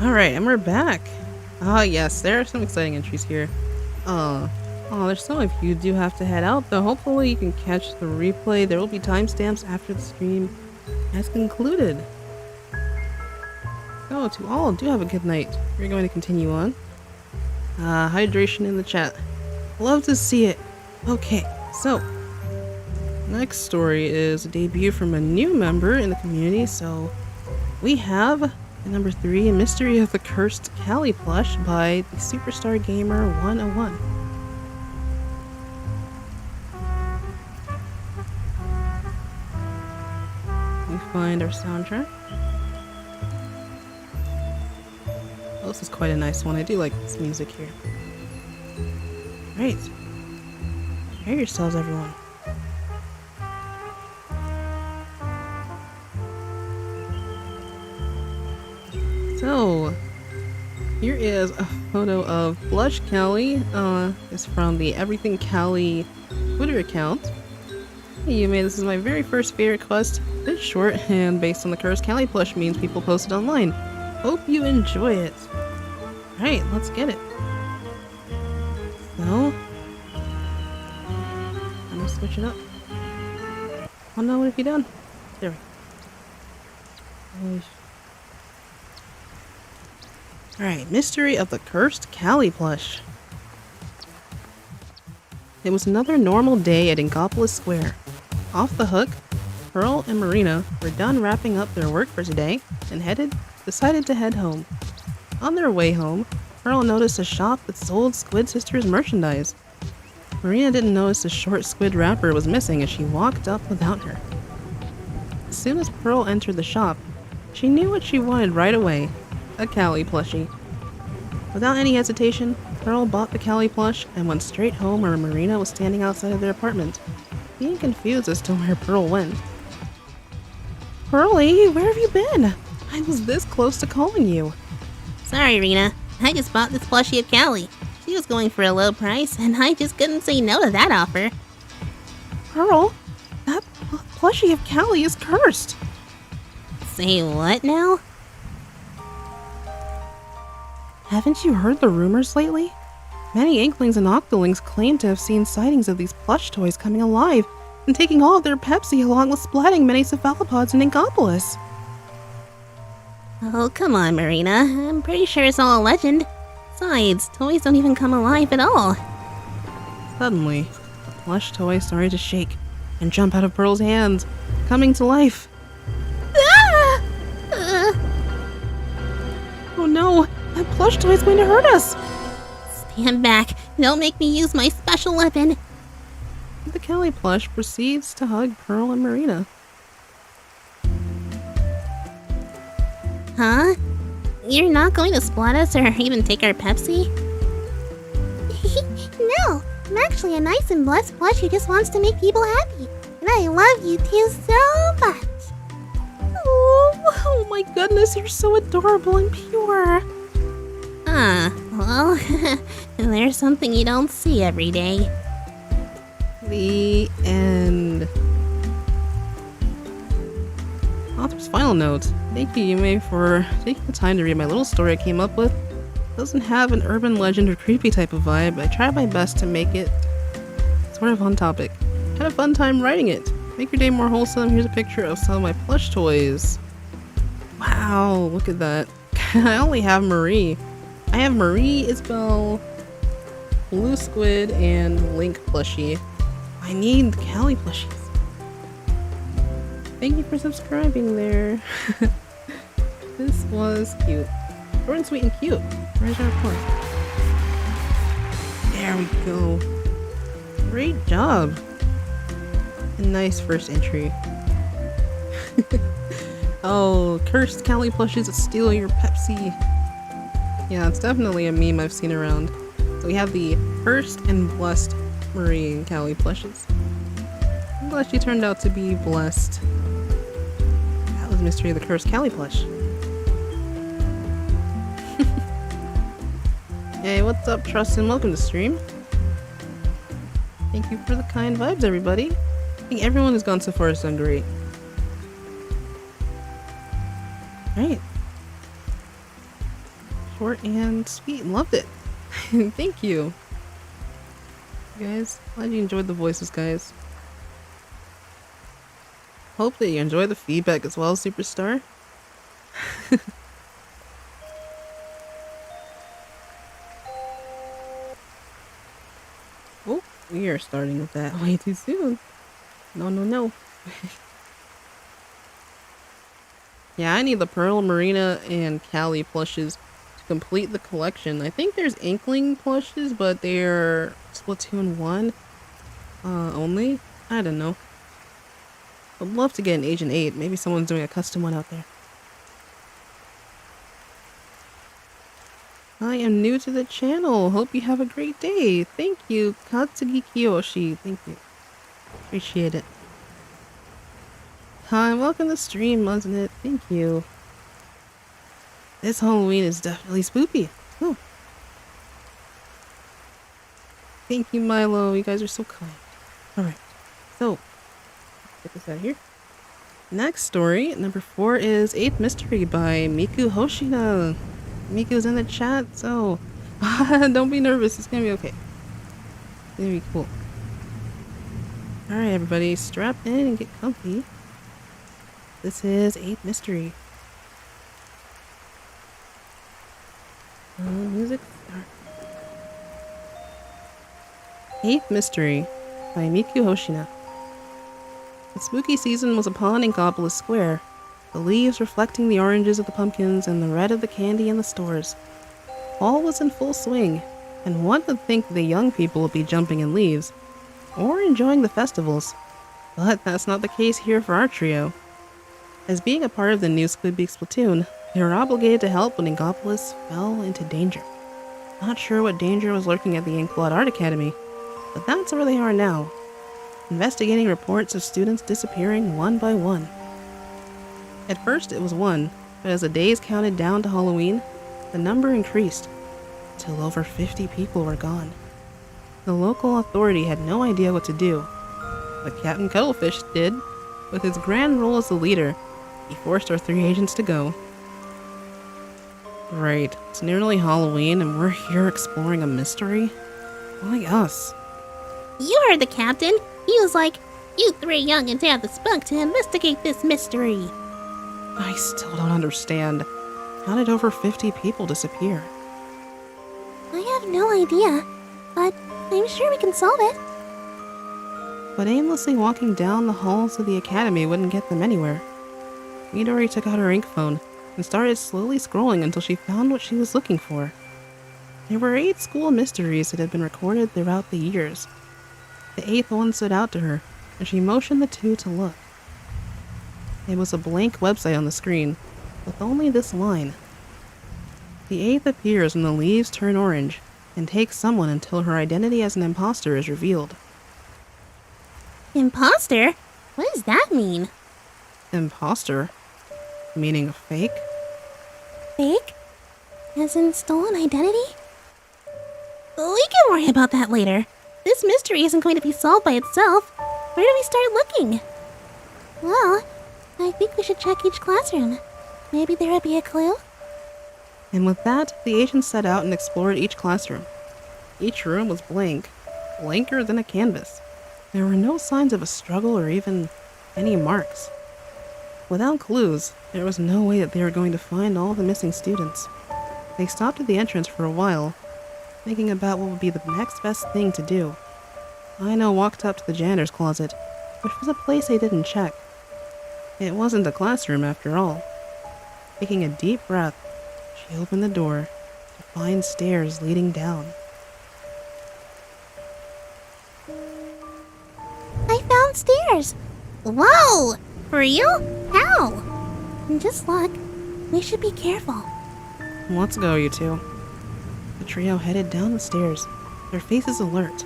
A: Alright, and we're back. Ah, yes, there are some exciting entries here. There's some of you do have to head out, though hopefully you can catch the replay. There will be timestamps after the stream has concluded. So, to all, do have a good night. We're going to continue on. Hydration in the chat. Love to see it. Okay, so, next story is a debut from a new member in the community, so we have number 3, Mystery of the Cursed Callie plush by the Superstar Gamer 101. We find our soundtrack. Oh, this is quite a nice one. I do like this music here. Right. Prepare yourselves, everyone. So, here is a photo of Plush Callie. It's from the Everything Callie Twitter account. Hey Yume, this is my very first favorite quest. It's short and based on the cursed Callie plush means people post it online. Hope you enjoy it. Alright, let's get it. So, I'm gonna switch it up. Oh no, what have you done? There we go. Alright, Mystery of the Cursed Callie plush. It was another normal day at Ingopolis Square. Off the hook, Pearl and Marina were done wrapping up their work for today and decided to head home. On their way home, Pearl noticed a shop that sold Squid Sisters merchandise. Marina didn't notice the short squid wrapper was missing as she walked up without her. As soon as Pearl entered the shop, she knew what she wanted right away. A Callie plushie. Without any hesitation, Pearl bought the Callie plush and went straight home where Marina was standing outside of their apartment, being confused as to where Pearl went. Pearlie, where have you been? I was this close to calling you.
B: Sorry, Rena. I just bought this plushie of Callie. She was going for a low price, and I just couldn't say no to that offer.
A: Pearl, that plushie of Callie is cursed.
B: Say what now?
A: Haven't you heard the rumors lately? Many Inklings and Octolings claim to have seen sightings of these plush toys coming alive and taking all of their Pepsi along with splatting many cephalopods in Ingopolis.
B: Oh, come on, Marina. I'm pretty sure it's all a legend. Besides, toys don't even come alive at all.
A: Suddenly, the plush toy started to shake and jump out of Pearl's hands, coming to life.
B: Ah!
A: Oh no! That plush toy is going to hurt us!
B: Stand back. Don't make me use my special weapon.
A: The Callie plush proceeds to hug Pearl and Marina.
B: Huh? You're not going to splat us or even take our Pepsi? No, I'm actually a nice and blessed plush who just wants to make people happy. And I love you two so much.
A: Oh my goodness, you're so adorable and pure.
B: Well, there's something you don't see every day.
A: The end. final note. Thank you, Yume, for taking the time to read my little story I came up with. It doesn't have an urban legend or creepy type of vibe, but I tried my best to make it sort of on topic. Had a fun time writing it. Make your day more wholesome. Here's a picture of some of my plush toys. Wow, look at that. I only have Marie. I have Marie, Isabel, Blue Squid, and Link plushie. I need Callie plushies. Thank you for subscribing there. This was cute. Short and sweet and cute. Where's our plus? There we go. Great job. A nice first entry. Oh, cursed Callie plushies that steal your Pepsi. Yeah, it's definitely a meme I've seen around. So we have the cursed and blessed Marie and Callie plushes. I'm glad she turned out to be blessed. That was Mystery of the Cursed Callie plush. Hey, what's up, Trustin? Welcome to stream. Thank you for the kind vibes, everybody. I think everyone who's gone so far has done great. Right. Short and sweet. Loved it. Thank you. Guys, glad you enjoyed the voices, guys. Hope that you enjoy the feedback as well, Superstar. Oh, we are starting with that way too soon. No, no, no. Yeah, I need the Pearl, Marina, and Callie plushes to complete the collection. I think there's Inkling plushes, but they're Splatoon 1 only. I don't know. I'd love to get an Agent 8. Maybe someone's doing a custom one out there. I am new to the channel. Hope you have a great day. Thank you, Katsugi Kiyoshi. Thank you. Appreciate it. Hi, welcome to stream, wasn't it? Thank you. This Halloween is definitely spooky. Oh. Thank you, Milo. You guys are so kind. Alright. So, get this out of here. Next story, number 4, is 8th Mystery by Miku Hoshina. Miku's in the chat, so don't be nervous. It's gonna be okay. It's gonna be cool. Alright, everybody, strap in and get comfy. This is 8th Mystery. Music start. 8th Mystery by Miku Hoshina. The spooky season was upon Inkopolis Square, the leaves reflecting the oranges of the pumpkins and the red of the candy in the stores. Fall was in full swing, and one would think the young people would be jumping in leaves, or enjoying the festivals. But that's not the case here for our trio. As being a part of the new Squid platoon, they were obligated to help when Inkopolis fell into danger. Not sure what danger was lurking at the Inkblot Art Academy, but that's where they are now, investigating reports of students disappearing one by one. At first it was 1, but as the days counted down to Halloween, the number increased, till over 50 people were gone. The local authority had no idea what to do, but Captain Cuttlefish did. With his grand role as the leader, he forced our 3 agents to go. Right, it's nearly Halloween and we're here exploring a mystery? Why us?
B: You heard the captain. He was like, "You 3 youngins have the spunk to investigate this mystery."
A: I still don't understand. How did over 50 people disappear?
B: I have no idea, but I'm sure we can solve it.
A: But aimlessly walking down the halls of the academy wouldn't get them anywhere. Midori took out her ink phone and started slowly scrolling until she found what she was looking for. There were 8 school mysteries that had been recorded throughout the years. The 8th one stood out to her, and she motioned the 2 to look. It was a blank website on the screen, with only this line. The 8th appears when the leaves turn orange, and takes someone until her identity as an imposter is revealed.
B: Imposter? What does that mean?
A: Imposter? Meaning fake?
B: Fake? As in stolen identity? We can worry about that later. This mystery isn't going to be solved by itself. Where do we start looking? Well, I think we should check each classroom. Maybe there would be a clue?
A: And with that, the agents set out and explored each classroom. Each room was blank, blanker than a canvas. There were no signs of a struggle or even any marks. Without clues, there was no way that they were going to find all the missing students. They stopped at the entrance for a while, thinking about what would be the next best thing to do. Aino walked up to the janitor's closet, which was a place they didn't check. It wasn't a classroom after all. Taking a deep breath, she opened the door to find stairs leading down.
B: I found stairs! Whoa! For real? How? And just luck. We should be careful.
A: Let's go, you two. The trio headed down the stairs, their faces alert.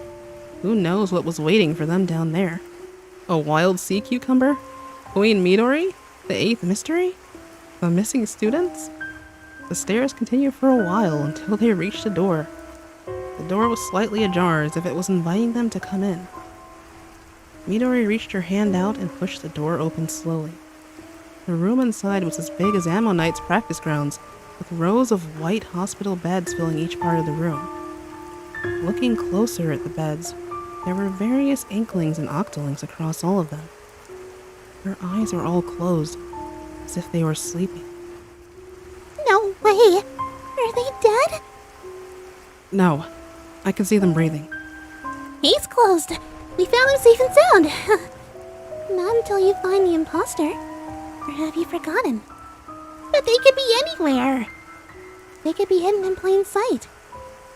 A: Who knows what was waiting for them down there? A wild sea cucumber? Queen Midori? The 8th mystery? The missing students? The stairs continued for a while until they reached a door. The door was slightly ajar as if it was inviting them to come in. Midori reached her hand out and pushed the door open slowly. The room inside was as big as Ammonite's practice grounds, with rows of white hospital beds filling each part of the room. Looking closer at the beds, there were various inklings and octolinks across all of them. Her eyes were all closed, as if they were sleeping.
B: No way! Are they dead?
A: No, I can see them breathing.
B: He's closed. We found them safe and sound. Not until you find the imposter. Or have you forgotten? But they could be anywhere. They could be hidden in plain sight.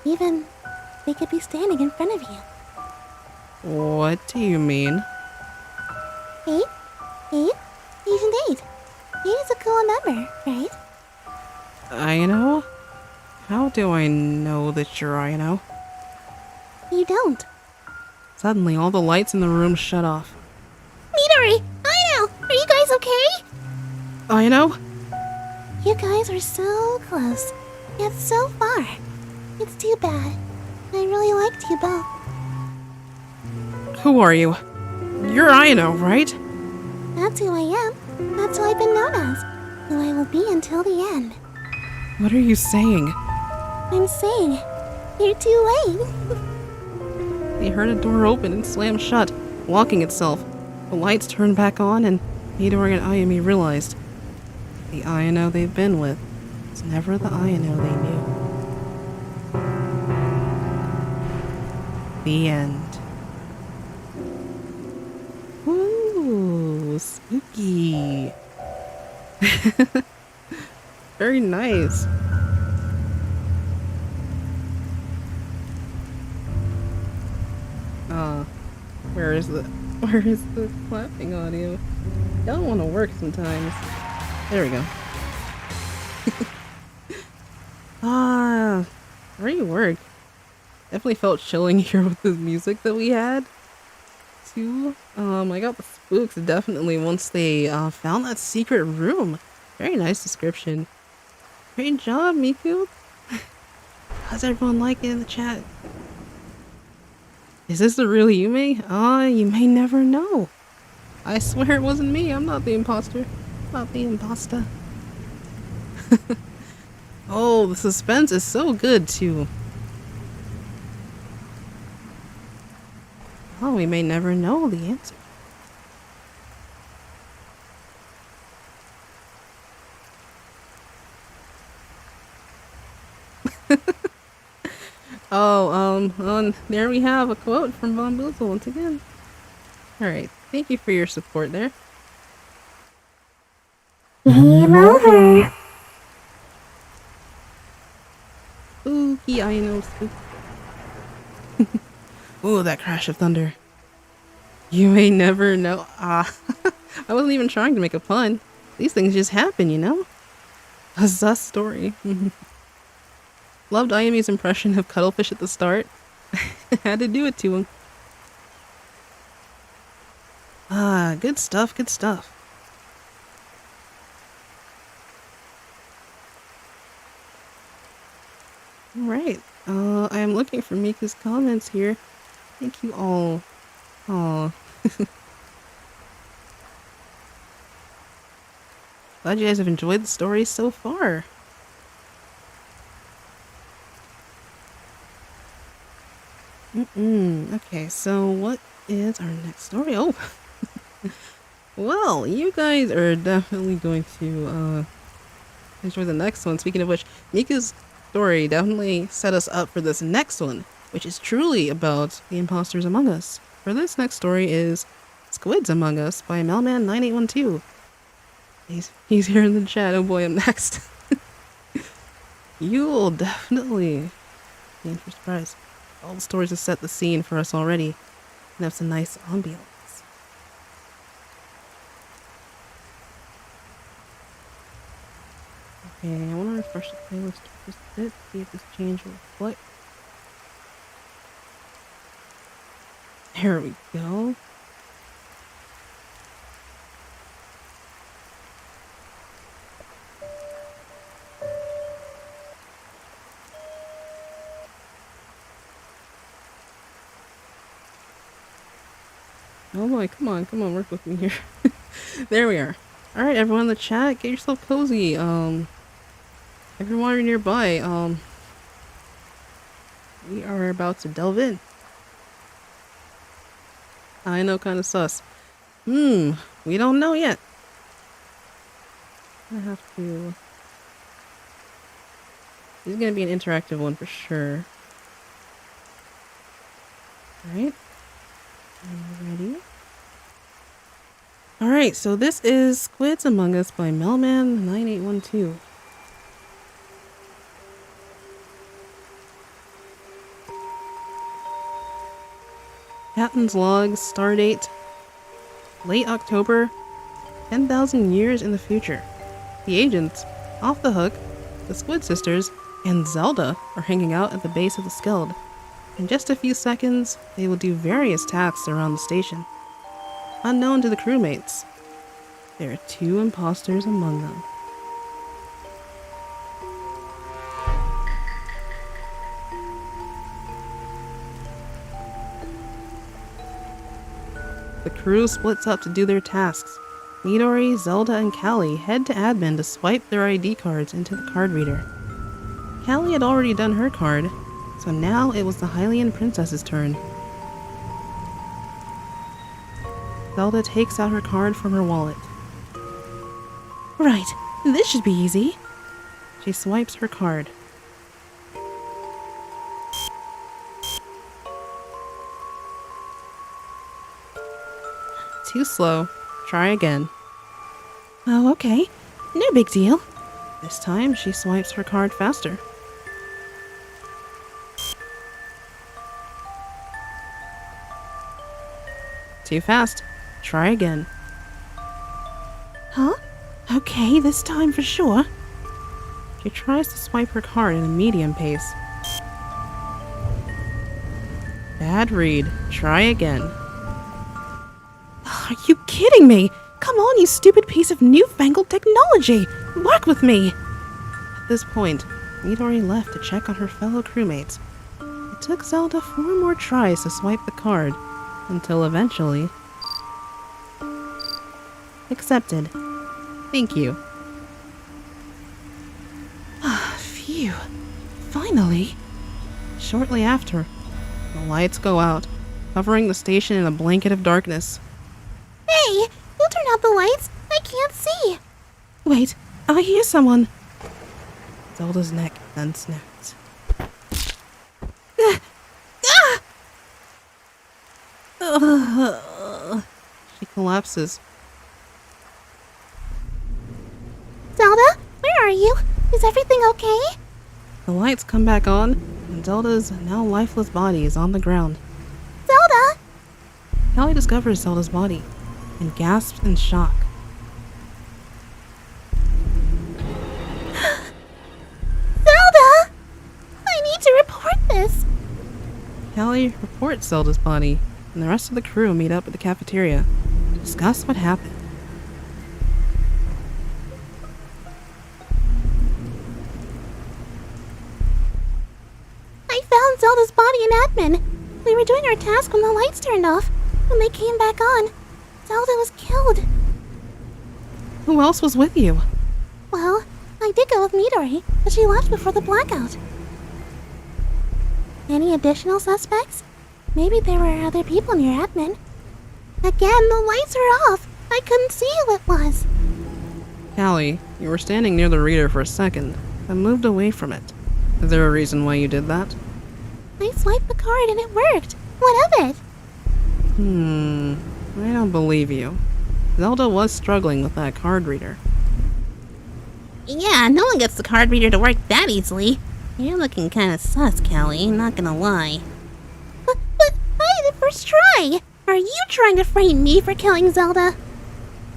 B: Even, they could be standing in front of you.
A: What do you mean?
B: 8? 8? Agent 8. 8 is a cool number, right?
A: Aino? How do I know that you're Aino?
B: You don't.
A: Suddenly, all the lights in the room shut off.
B: Midori! Aino! Are you guys okay?
A: Aino?
B: You guys were so close, yet so far. It's too bad. I really liked you both.
A: Who are you? You're Aino, right?
B: That's who I am. That's who I've been known as. Who I will be until the end.
A: What are you saying?
B: I'm saying, you're too late.
A: They heard a door open and slam shut, locking itself. The lights turned back on, and Midori and Ayumi realized the Aino they've been with was never the Aino they knew. The end. Ooh, spooky. Very nice. Where is the clapping audio? Y'all want to work sometimes. There we go. Great work. Definitely felt chilling here with the music that we had. Too. I got the spooks definitely once they found that secret room. Very nice description. Great job, Miku. How's everyone like it in the chat? Is this the real Yume? You may never know. I swear it wasn't me. I'm not the imposter. Not the imposter. Oh, the suspense is so good too. Oh, we may never know the answer. There we have a quote from Bomboozled once again. Alright, thank you for your support there.
B: Game over.
A: Spooky, I know, spooky. Ooh, that crash of thunder. You may never know. I wasn't even trying to make a pun. These things just happen, you know? A sus story. Loved Ayumi's impression of Cuttlefish at the start. Had to do it to him. Good stuff, good stuff. Alright, I am looking for Miku's comments here. Thank you all. Aw. Glad you guys have enjoyed the story so far. Okay, so what is our next story? Oh, well, you guys are definitely going to enjoy the next one. Speaking of which, Miku's story definitely set us up for this next one, which is truly about the imposters among us. For this next story is Squids Among Us by Mailman9812. He's here in the chat. Oh boy, I'm next. You will definitely be in for a surprise. All the stories have set the scene for us already and have some nice ambiance. Okay, I want to refresh the playlist just a bit, see if this change will reflect. There we go. Oh boy, come on, work with me here. There we are. Alright, everyone in the chat, get yourself cozy. Everyone nearby, we are about to delve in. I know, kinda sus. We don't know yet. I have to... This is gonna be an interactive one for sure. Alright. Are you ready? Alright, so this is Squids Among Us by Mailman9812. Captain's log, stardate, late October, 10,000 years in the future. The agents, Off the Hook, the Squid Sisters, and Zelda are hanging out at the base of the Skeld. In just a few seconds, they will do various tasks around the station. Unknown to the crewmates, there are 2 imposters among them. The crew splits up to do their tasks. Midori, Zelda, and Callie head to admin to swipe their ID cards into the card reader. Callie had already done her card, so now it was the Hylian princess's turn. Zelda takes out her card from her wallet. Right, this should be easy. She swipes her card. Too slow. Try again. Oh, okay. No big deal. This time, she swipes her card faster. Too fast. Try again. Huh? Okay, this time for sure. She tries to swipe her card in a medium pace. Bad read. Try again. Are you kidding me? Come on, you stupid piece of newfangled technology! Work with me! At this point, Midori left to check on her fellow crewmates. It took Zelda 4 more tries to swipe the card, until eventually... Accepted. Thank you. Phew. Finally. Shortly after, the lights go out, covering the station in a blanket of darkness.
B: Hey, who turned out the lights? I can't see.
A: Wait, I hear someone. Zelda's neck then snaps. She collapses.
B: Zelda, where are you? Is everything okay?
A: The lights come back on, and Zelda's now lifeless body is on the ground.
B: Zelda!
A: Callie discovers Zelda's body and gasps in shock.
B: Zelda! I need to report this.
A: Callie reports Zelda's body, and the rest of the crew meet up at the cafeteria to discuss what happened.
B: I found Zelda's body in admin. We were doing our task when the lights turned off. When they came back on, Zelda was killed.
A: Who else was with you?
B: Well, I did go with Midori, but she left before the blackout. Any additional suspects? Maybe there were other people near admin. Again, the lights are off. I couldn't see who it was.
A: Callie, you were standing near the reader for a second, then moved away from it. Is there a reason why you did that?
B: I swiped the card and it worked. What of it?
A: I don't believe you. Zelda was struggling with that card reader.
B: Yeah, no one gets the card reader to work that easily. You're looking kinda sus, Callie, not gonna lie. But I did the first try! Are you trying to frame me for killing Zelda?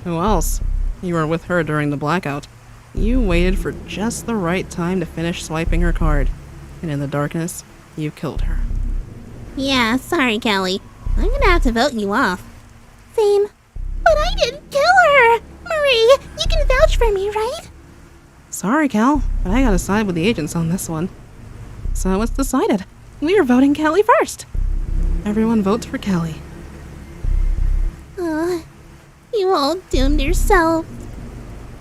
A: Who else? You were with her during the blackout. You waited for just the right time to finish swiping her card, and in the darkness, you killed her.
B: Yeah, sorry, Callie. I'm gonna have to vote you off. Same. But I didn't kill her! Marie, you can vouch for me, right?
A: Sorry, Cal, but I gotta side with the agents on this one. So it's decided. We are voting Callie first. Everyone votes for Callie.
B: You all doomed yourself.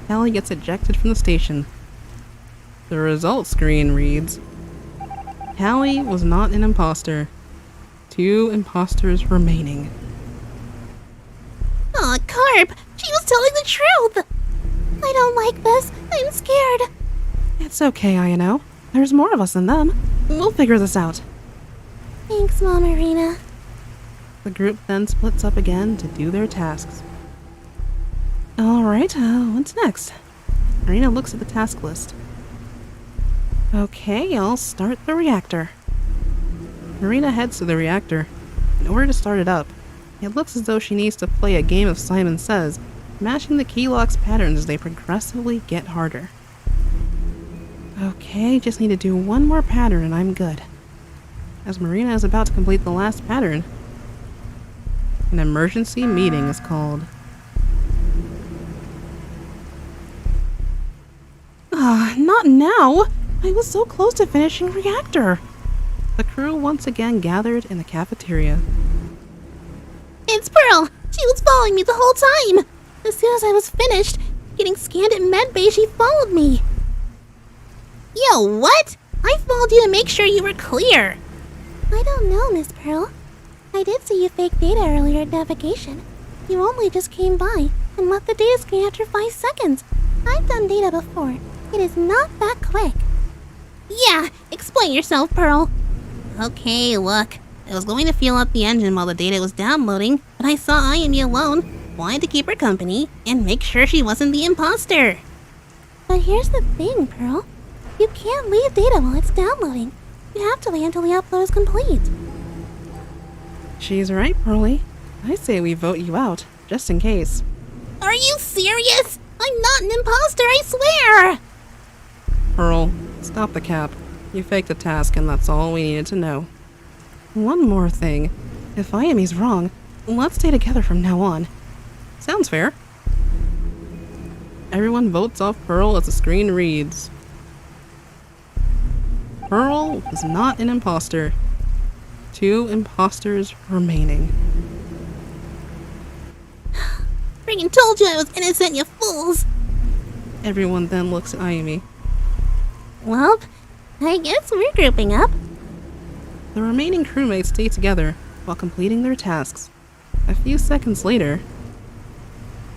A: Callie gets ejected from the station. The results screen reads, Callie was not an imposter. 2 imposters remaining.
B: Aw, Carp! She was telling the truth! I don't like this. I'm scared.
A: It's okay, Ayano. There's more of us than them. We'll figure this out.
B: Thanks, Mom Arena.
A: The group then splits up again to do their tasks. Alright, what's next? Marina looks at the task list. Okay, I'll start the reactor. Marina heads to the reactor. In order to start it up, it looks as though she needs to play a game of Simon Says, mashing the key lock's patterns as they progressively get harder. Okay, just need to do one more pattern and I'm good. As Marina is about to complete the last pattern, an emergency meeting is called. Not now! I was so close to finishing reactor! The crew once again gathered in the cafeteria.
B: It's Pearl! She was following me the whole time! As soon as I was finished, getting scanned at medbay, she followed me. Yo, what? I followed you to make sure you were clear. I don't know, Miss Pearl. I did see you fake data earlier at navigation. You only just came by and left the data screen after 5 seconds. I've done data before. It is not that quick. Yeah, explain yourself, Pearl. Okay, look. I was going to fuel up the engine while the data was downloading, but I saw Ayumi alone, wanted to keep her company, and make sure she wasn't the imposter. But here's the thing, Pearl. You can't leave data while it's downloading. You have to wait until the upload is complete.
A: She's right, Pearlie. I say we vote you out, just in case.
B: Are you serious? I'm not an imposter, I swear!
A: Pearl, stop the cap. You faked the task and that's all we needed to know. One more thing. If Ayumi's wrong, let's stay together from now on. Sounds fair. Everyone votes off Pearl as the screen reads. Pearl was not an imposter. 2 imposters remaining.
B: Friggin' told you I was innocent, you fools!
A: Everyone then looks at Ayumi.
B: Well, I guess we're grouping up.
A: The remaining crewmates stay together while completing their tasks. A few seconds later,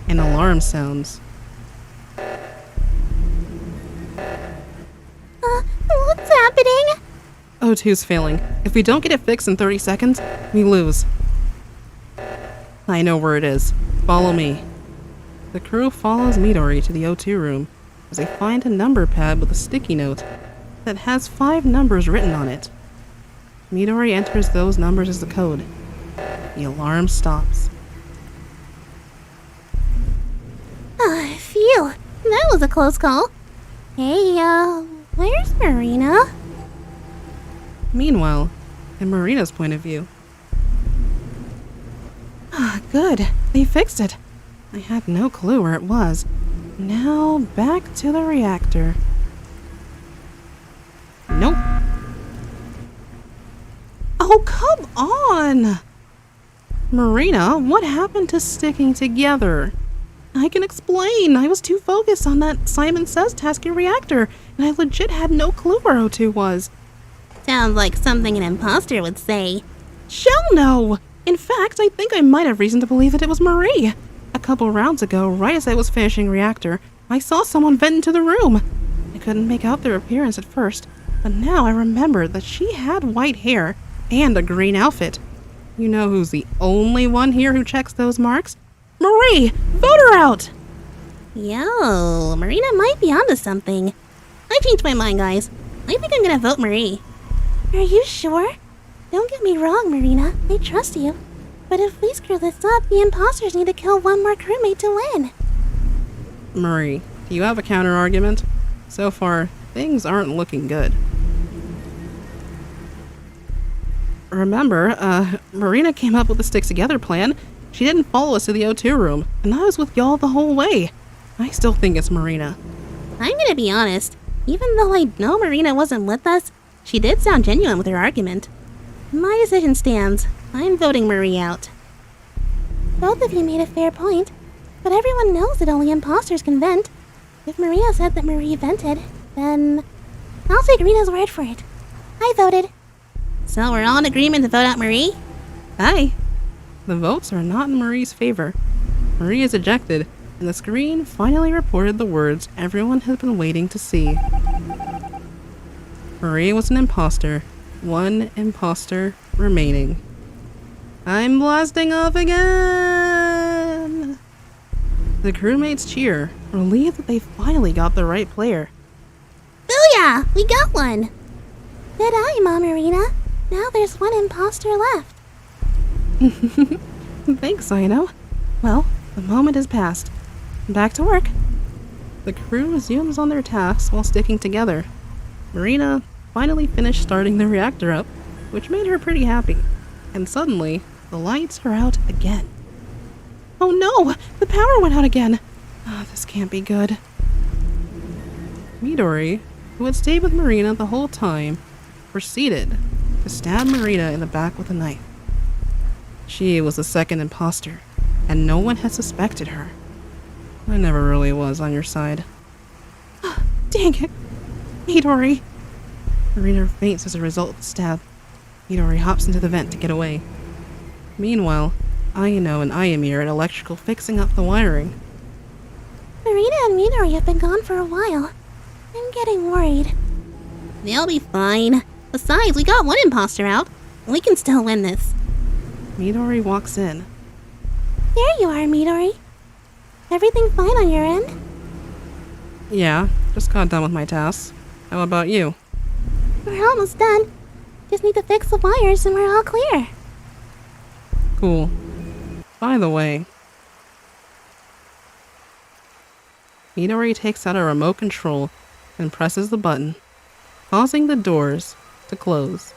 A: an alarm sounds.
B: What's happening?
A: O2's failing. If we don't get it fixed in 30 seconds, we lose. I know where it is. Follow me. The crew follows Midori to the O2 room as they find a number pad with a sticky note that has 5 numbers written on it. Midori enters those numbers as the code. The alarm stops.
B: Phew. That was a close call. Hey, where's Marina?
A: Meanwhile, in Marina's point of view. Good. They fixed it. I had no clue where it was. Now, back to the reactor. Nope. Oh, come on! Marina, what happened to sticking together? I can explain. I was too focused on that Simon Says task in reactor, and I legit had no clue where O2 was.
B: Sounds like something an imposter would say.
A: Shell no! In fact, I think I might have reason to believe that it was Marie. A couple rounds ago, right as I was finishing reactor, I saw someone vent into the room. I couldn't make out their appearance at first, but now I remembered that she had white hair and a green outfit. You know who's the only one here who checks those marks? Marie! Vote her out!
B: Yo, Marina might be onto something. I changed my mind, guys. I think I'm gonna vote Marie. Are you sure? Don't get me wrong, Marina. I trust you. But if we screw this up, the imposters need to kill one more crewmate to win.
A: Marie, do you have a counter-argument? So far, things aren't looking good. Remember, Marina came up with the Sticks Together plan. She didn't follow us to the O2 room, and I was with y'all the whole way. I still think it's Marina. I'm gonna be honest. Even though I know Marina wasn't with us, she did sound genuine with her argument. My decision stands. I'm voting Marie out.
B: Both of you made a fair point, but everyone knows that only imposters can vent. If Maria said that Marie vented, then I'll take Rita's word for it. I voted. So we're all in agreement to vote out Marie?
A: Aye. The votes are not in Marie's favor. Marie is ejected, and the screen finally reported the words everyone had been waiting to see. Marie was an imposter. One imposter remaining. I'm blasting off again! The crewmates cheer, relieved that they finally got the right player.
B: Booyah! We got one! Good eye, Mom Marina. Now there's one imposter left.
A: Thanks, Ino. Well, the moment has passed. Back to work. The crew resumes on their tasks while sticking together. Marina finally finished starting the reactor up, which made her pretty happy. And suddenly, the lights are out again. Oh no! The power went out again! This can't be good. Midori, who had stayed with Marina the whole time, proceeded to stab Marina in the back with a knife. She was the second imposter, and no one had suspected her. I never really was on your side. Dang it! Midori! Marina faints as a result of the stab. Midori hops into the vent to get away. Meanwhile, Ayano and Ayami are at electrical fixing up the wiring.
B: Marina and Midori have been gone for a while. I'm getting worried. They'll be fine. Besides, we got one imposter out. We can still win this.
A: Midori walks in.
B: There you are, Midori. Everything fine on your end?
A: Yeah, just got done with my tasks. How about you?
B: We're almost done. Just need to fix the wires and we're all clear.
A: Cool. By the way, Midori takes out a remote control and presses the button, causing the doors to close.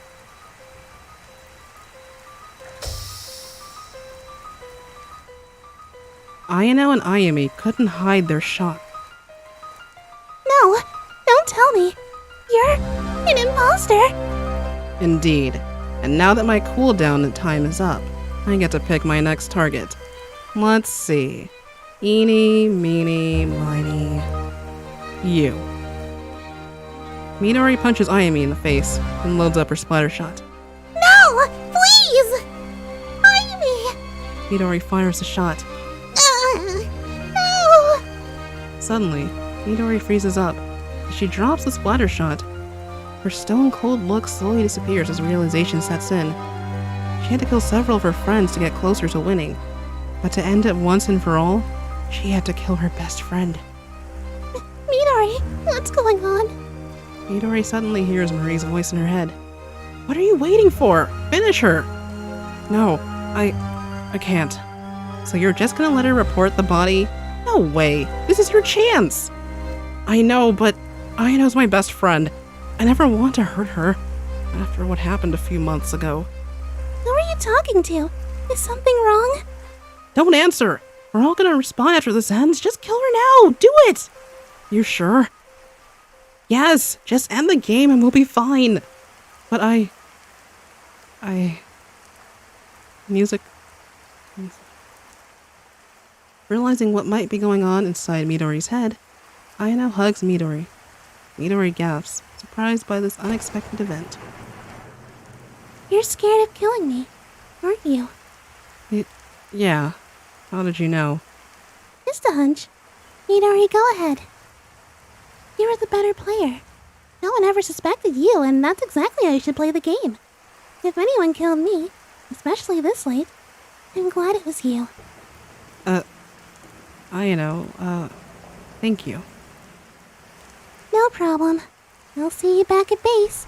A: Ayano and Ayami couldn't hide their shock.
B: No, don't tell me. You're an imposter.
A: Indeed. And now that my cooldown time is up, I get to pick my next target. Let's see. Eeny, meeny, miny. You. Midori punches Ayami in the face and loads up her splatter shot.
B: No! Please! Ayami!
A: Midori fires the shot.
B: No!
A: Suddenly, Midori freezes up. As she drops the splatter shot, her stone-cold look slowly disappears as realization sets in. She had to kill several of her friends to get closer to winning. But to end it once and for all, she had to kill her best friend.
B: Midori, what's going on?
A: Midori suddenly hears Marie's voice in her head. What are you waiting for? Finish her! No, I can't. So you're just gonna let her report the body? No way! This is your chance! I know, but Ayano's my best friend. I never want to hurt her. After what happened a few months ago.
B: Who are you talking to? Is something wrong?
A: Don't answer! We're all gonna respond after this ends. Just kill her now! Do it! You sure? Yes! Just end the game and we'll be fine! But Music. Realizing what might be going on inside Midori's head, Ayano hugs Midori. Midori gasps, surprised by this unexpected event.
B: You're scared of killing me, aren't you?
A: Yeah. How did you know?
B: Just a hunch. Midori, go ahead. You're the better player. No one ever suspected you, and that's exactly how you should play the game. If anyone killed me, especially this late, I'm glad it was you.
A: Thank you.
B: No problem. I'll see you back at base.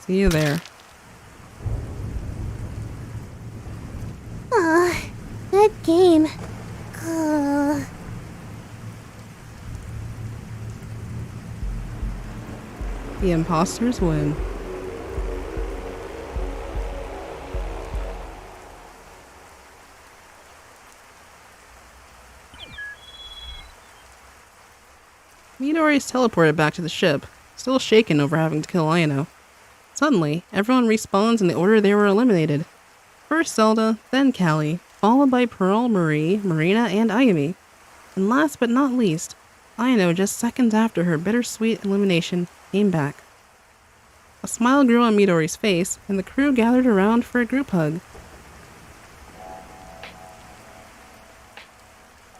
A: See you there.
B: Aw, good game. Ugh.
A: The imposters win. Midori's teleported back to the ship, still shaken over having to kill Ayano. Suddenly, everyone respawns in the order they were eliminated. First Zelda, then Callie, followed by Pearl, Marie, Marina, and Ayumi. And last but not least, Ayano just seconds after her bittersweet elimination came back. A smile grew on Midori's face, and the crew gathered around for a group hug.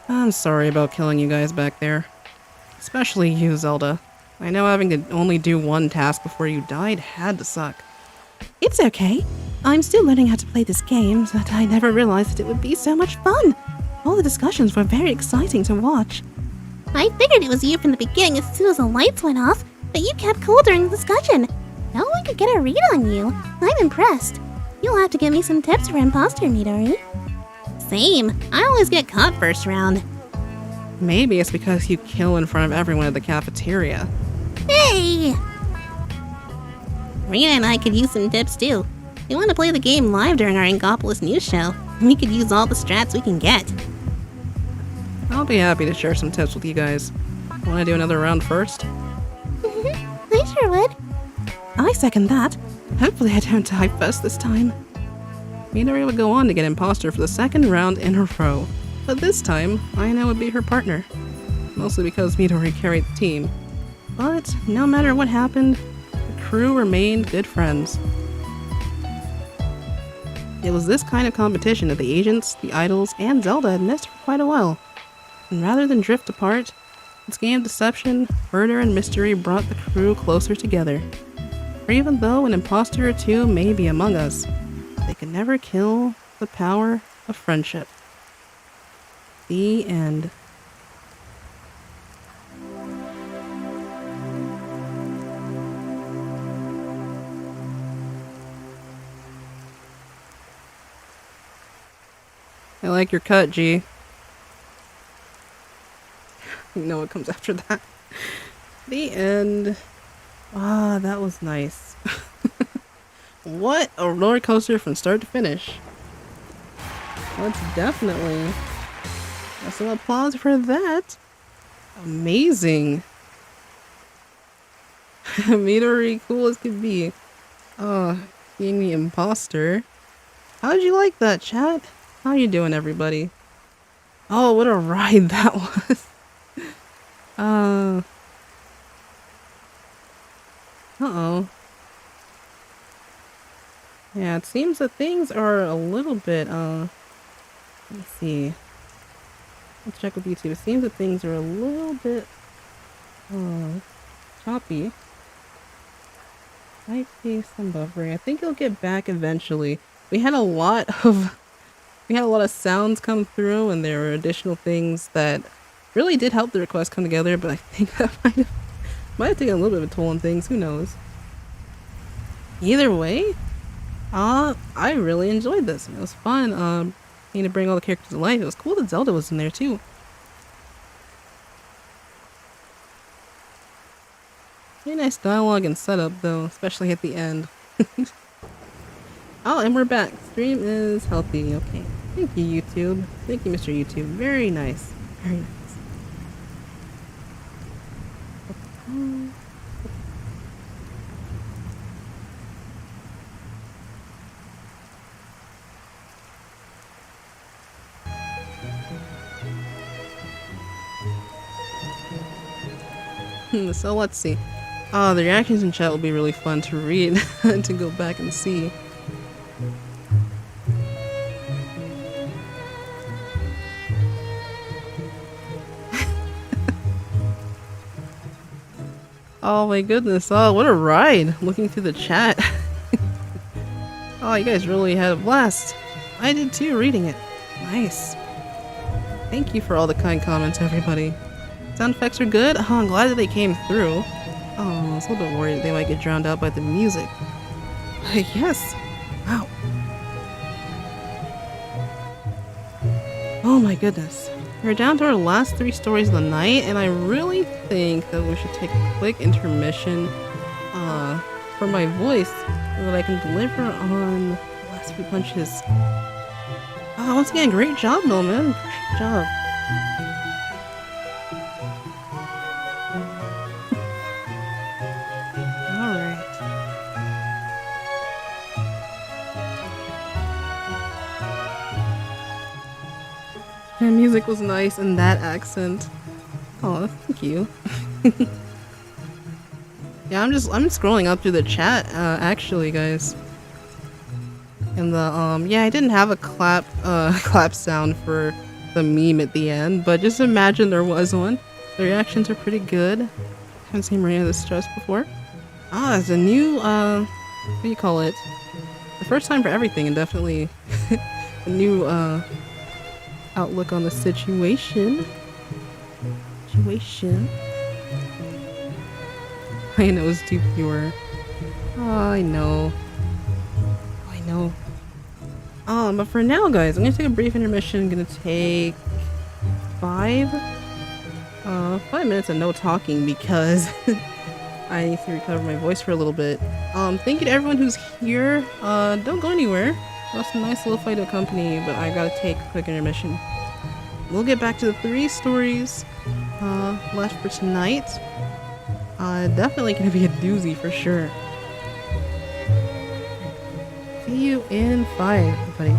A: I'm sorry about killing you guys back there. Especially you, Zelda. I know having to only do one task before you died had to suck.
B: It's okay. I'm still learning how to play this game, but I never realized that it would be so much fun. All the discussions were very exciting to watch. I figured it was you from the beginning as soon as the lights went off, but you kept cool during the discussion. No one could get a read on you. I'm impressed. You'll have to give me some tips for imposter, Midori. Same. I always get caught first round.
A: Maybe it's because you kill in front of everyone at the cafeteria.
B: Hey! Rena and I could use some tips too. We want to play the game live during our Angopolis news show. We could use all the strats we can get.
A: I'll be happy to share some tips with you guys. Want to do another round first?
B: I sure would. I second that. Hopefully I don't die first this time.
A: Midori would go on to get imposter for the second round in a row. But this time, Ayano would be her partner. Mostly because Midori carried the team. But no matter what happened, the crew remained good friends. It was this kind of competition that the agents, the idols, and Zelda had missed for quite a while. And rather than drift apart, this game of deception, murder, and mystery brought the crew closer together. For even though an imposter or two may be among us, they can never kill the power of friendship. The end. I like your cut, G. You know what comes after that. The end. Ah, that was nice. What a roller coaster from start to finish. Let's definitely have some applause for that. Amazing. Midori, cool as could be. Oh, being the imposter. How did you like that, chat? How you doing, everybody? Oh, what a ride that was. Uh-oh. Yeah, it seems that things are a little bit, let me see. Let's check with YouTube. It seems that things are a little bit, choppy. Might be some buffering. I think it'll get back eventually. We had a lot of sounds come through, and there were additional things that really did help the request come together, but I think that might have taken a little bit of a toll on things. Who knows? Either way, I really enjoyed this. It was fun. Getting to bring all the characters to life. It was cool that Zelda was in there too. Very nice dialogue and setup, though, especially at the end. Oh, and we're back. Stream is healthy. Okay. Thank you, YouTube. Thank you, Mr. YouTube. Very nice. Very nice. So let's see. Oh, the reactions in chat will be really fun to read to go back and see. Oh my goodness. Oh, what a ride looking through the chat. Oh, you guys really had a blast. I did too reading it. Nice. Thank you for all the kind comments, everybody. Sound effects are good? Oh, I'm glad that they came through. Oh, I was a little bit worried they might get drowned out by the music. Yes. Wow. Oh my goodness. We're down to our last 3 stories of the night, and I really think that we should take a quick intermission for my voice so that I can deliver on the last few punches. Oh, once again, great job, Millman. Great job. The music was nice in that accent. Oh, thank you. Yeah, I'm scrolling up through the chat, actually, guys. And the yeah, I didn't have a clap sound for the meme at the end, but just imagine there was one. The reactions are pretty good. Haven't seen Marina this stressed before. Ah, it's a new what do you call it? The first time for everything, and definitely a new outlook on the situation. I know it's too pure. Oh, I know. But for now, guys, I'm gonna take a brief intermission. I'm gonna take 5 minutes of no talking because I need to recover my voice for a little bit. Thank you to everyone who's here. Don't go anywhere. That's a nice little fight to accompany, but I gotta take a quick intermission. We'll get back to the 3 stories left for tonight. Definitely gonna be a doozy for sure. See you in 5, everybody.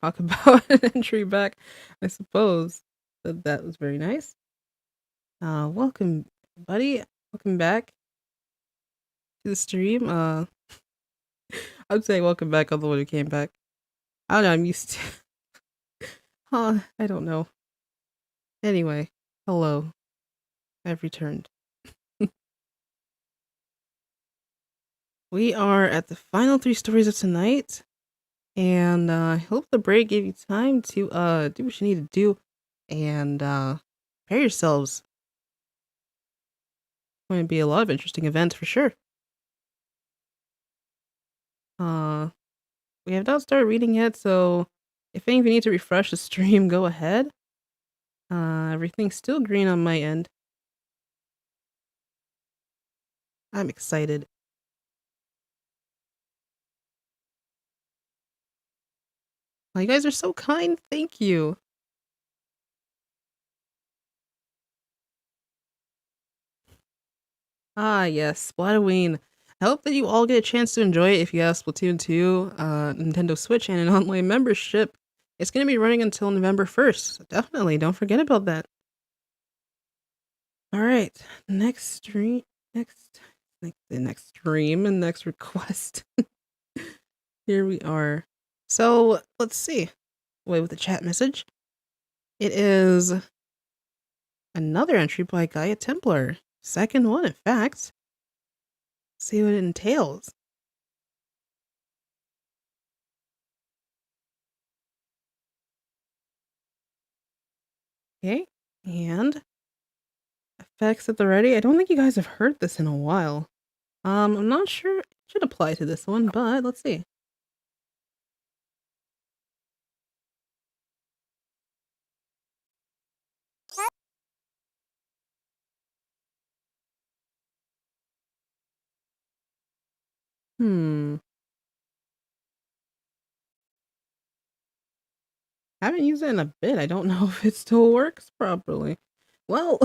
A: talk about an entry back, I suppose. That was very nice. Welcome, buddy. Welcome back to the stream. I'd say welcome back on the one who came back. I don't know, I'm used to I don't know. Anyway, hello. I've returned. We are at the final 3 stories of tonight. And I hope the break gave you time to do what you need to do and prepare yourselves. It's going to be a lot of interesting events for sure. We have not started reading yet, so if any of you need to refresh the stream, go ahead. Everything's still green on my end. I'm excited. Oh, you guys are so kind. Thank you. Ah, yes, Splatooon. I hope that you all get a chance to enjoy it if you have Splatoon 2, Nintendo Switch, and an online membership. It's going to be running until November 1st. So definitely don't forget about that. All right, next stream and next request. Here we are. So let's see. Away with the chat message. It is another entry by Gaia Templar. Second one, in fact. See what it entails. Okay, and effects at the ready. I don't think you guys have heard this in a while. I'm not sure it should apply to this one, but let's see. Haven't used it in a bit. I don't know if it still works properly. Well,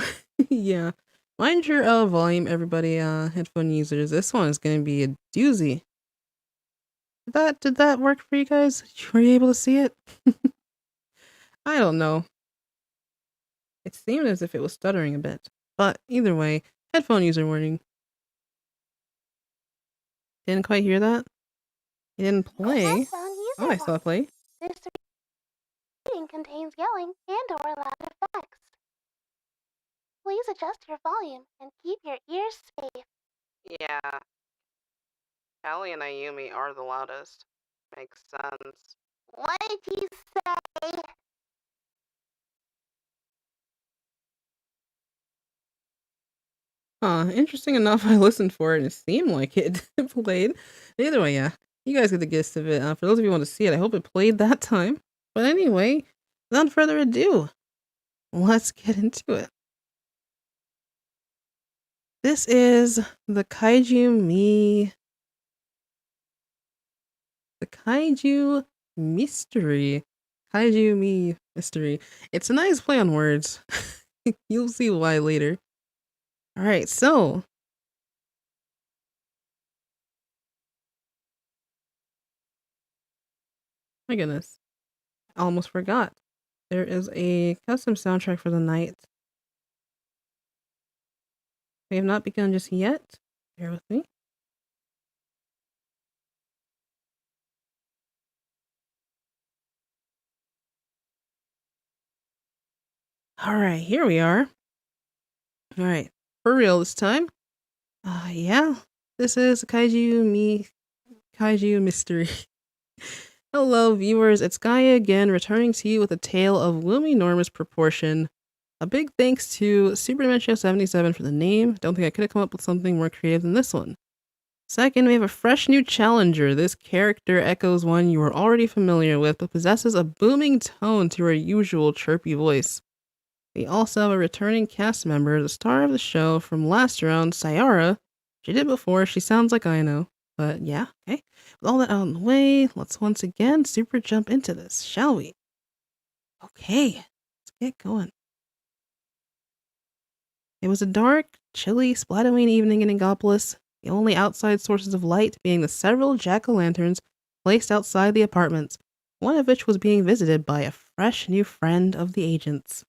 A: yeah. Mind your volume, everybody, headphone users. This one is gonna be a doozy. Did that work for you guys? Were you able to see it? I don't know. It seemed as if it was stuttering a bit. But either way, headphone user warning. Didn't quite hear that? It didn't play. Oh, I saw it play.
C: This reading contains yelling and/or loud effects. Please adjust your volume and keep your ears safe.
A: Yeah. Callie and Yume are the loudest. Makes sense.
C: What did you say?
A: Interesting enough, I listened for it and it seemed like it played. Either way, yeah. You guys get the gist of it. For those of you who want to see it, I hope it played that time. But anyway, without further ado, let's get into it. This is the Kaiju-Mi Mystery. Kaiju-Mi Mystery. It's a nice play on words. You'll see why later. Alright, so my goodness. I almost forgot. There is a custom soundtrack for the night. We have not begun just yet. Bear with me. Alright, here we are. Alright, for real this time. Yeah. This is Kaiju-Mi Mystery. Hello, viewers. It's Gaia again, returning to you with a tale of luminormous proportion. A big thanks to Super Dementia 77 for the name. Don't think I could have come up with something more creative than this one. Second, we have a fresh new challenger. This character echoes one you are already familiar with, but possesses a booming tone to her usual chirpy voice. We also have a returning cast member, the star of the show from last round, Sayara. She did before, she sounds like I know. But yeah, okay. With all that out of the way, let's once again super jump into this, shall we? Okay, let's get going. It was a dark, chilly, Splatooon evening in Ingopolis, the only outside sources of light being the several jack-o'-lanterns placed outside the apartments, one of which was being visited by a fresh new friend of the agents.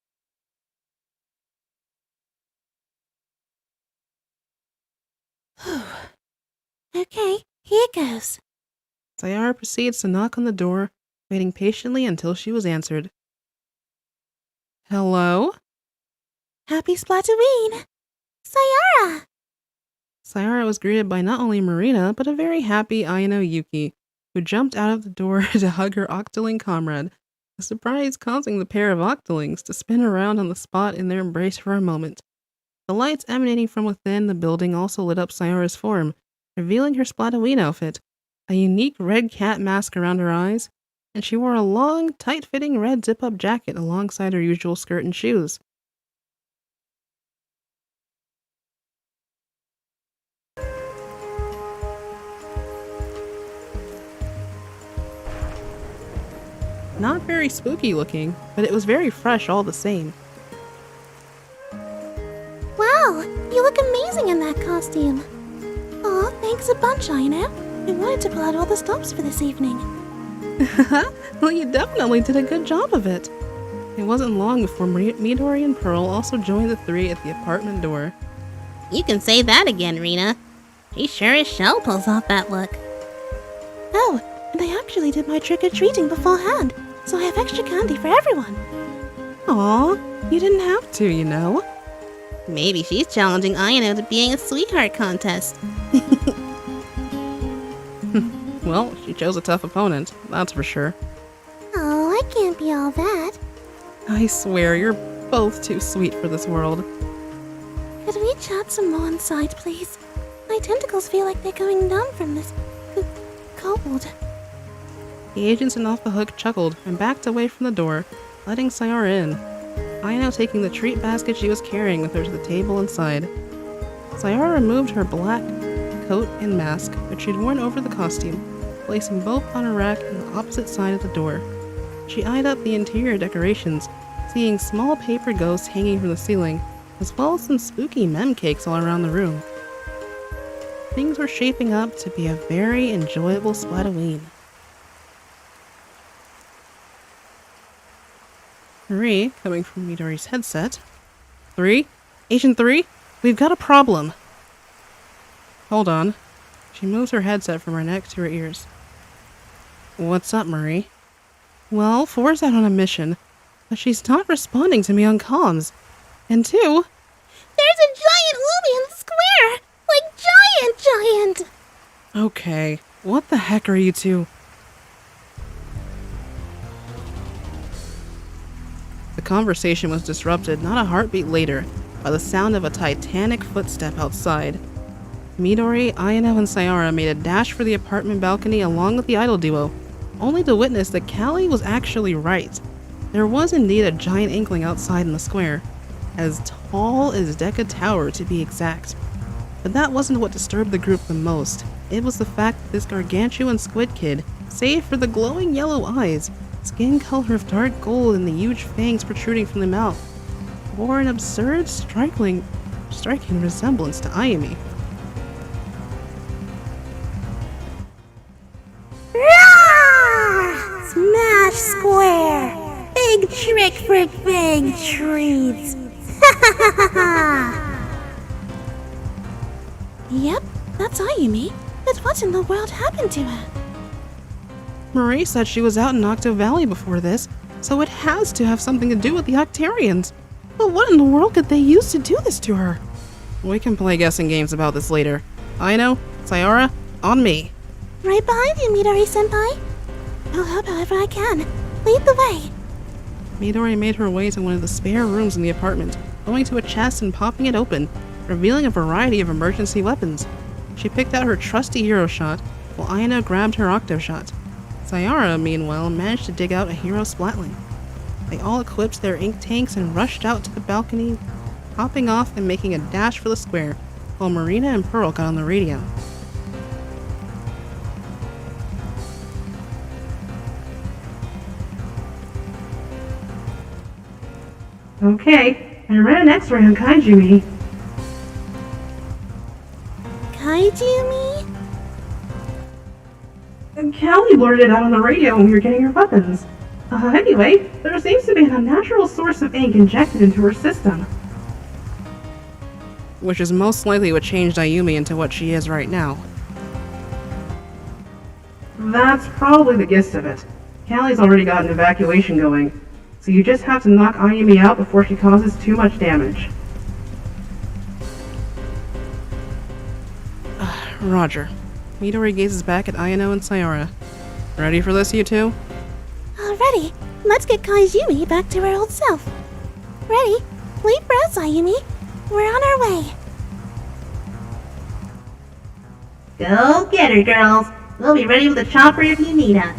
B: Okay, here goes.
A: Sayara proceeds to knock on the door, waiting patiently until she was answered. Hello?
B: Happy Splatoon! Sayara!
A: Sayara was greeted by not only Marina, but a very happy Ayano Yuki, who jumped out of the door to hug her Octoling comrade, a surprise causing the pair of Octolings to spin around on the spot in their embrace for a moment. The lights emanating from within the building also lit up Sayara's form, revealing her Splatoon outfit, a unique red cat mask around her eyes, and she wore a long, tight-fitting red zip-up jacket alongside her usual skirt and shoes. Not very spooky looking, but it was very fresh all the same.
B: Wow, you look amazing in that costume. Aw, thanks a bunch, Ayano. I wanted to pull out all the stops for this evening.
A: Well, you definitely did a good job of it. It wasn't long before Midori and Pearl also joined the three at the apartment door.
B: You can say that again, Rena. She sure as shell pulls off that look. Oh, and I actually did my trick-or-treating beforehand, so I have extra candy for everyone.
A: Aw, you didn't have to, you know.
B: Maybe she's challenging Ayano to being a sweetheart contest.
A: Well, she chose a tough opponent, that's for sure.
B: Oh, I can't be all that.
A: I swear, you're both too sweet for this world.
B: Could we chat some more inside, please? My tentacles feel like they're going numb from this cold.
A: The agents in Off the Hook chuckled and backed away from the door, letting Sayara in. Ayano taking the treat basket she was carrying with her to the table inside. Sayara removed her black coat and mask, which she'd worn over the costume, placing both on a rack on the opposite side of the door. She eyed up the interior decorations, seeing small paper ghosts hanging from the ceiling, as well as some spooky mem cakes all around the room. Things were shaping up to be a very enjoyable Splatoon. Marie, coming from Midori's headset. 3? Agent 3? We've got a problem. Hold on. She moves her headset from her neck to her ears. What's up, Marie? Well, 4's out on a mission, but she's not responding to me on comms. And 2...
B: There's a giant Ubi in the square! Like giant!
A: Okay, what the heck are you two? The conversation was disrupted not a heartbeat later by the sound of a titanic footstep outside. Midori, Ayano, and Sayara made a dash for the apartment balcony along with the idol duo, only to witness that Callie was actually right. There was indeed a giant inkling outside in the square, as tall as Deca Tower to be exact. But that wasn't what disturbed the group the most. It was the fact that this gargantuan squid kid, save for the glowing yellow eyes, skin color of dark gold and the huge fangs protruding from the mouth, bore an absurd, striking resemblance to Ayumi.
B: Smash square! Big trick for big treats! Yep, that's Ayumi. But what in the world happened to her?
A: Marie said she was out in Octo Valley before this, so it has to have something to do with the Octarians. But what in the world could they use to do this to her? We can play guessing games about this later. Ayano, Sayara, on me.
B: Right behind you, Midori-senpai. I'll help however I can. Lead the way.
A: Midori made her way to one of the spare rooms in the apartment, going to a chest and popping it open, revealing a variety of emergency weapons. She picked out her trusty Hero Shot, while Ayano grabbed her Octo Shot. Sayara, meanwhile, managed to dig out a Hero Splatling. They all equipped their ink tanks and rushed out to the balcony, hopping off and making a dash for the square, while Marina and Pearl got on the radio. Okay, I ran an X-ray on Kaiju-Mi.
B: Kaiju-Mi?
A: Callie blurted it out on the radio when we were getting her weapons. Anyway, there seems to be an unnatural source of ink injected into her system. Which is most likely what changed Yume into what she is right now. That's probably the gist of it. Callie's already got an evacuation going, so you just have to knock Yume out before she causes too much damage. Roger. Midori gazes back at Ayano and Sayara. Ready for this, you two?
B: Already. Let's get Kaiju-Mi back to her old self. Ready? Leave breaths, Ayumi. We're on our way.
D: Go get her, girls. We'll be ready with a chopper if you need us.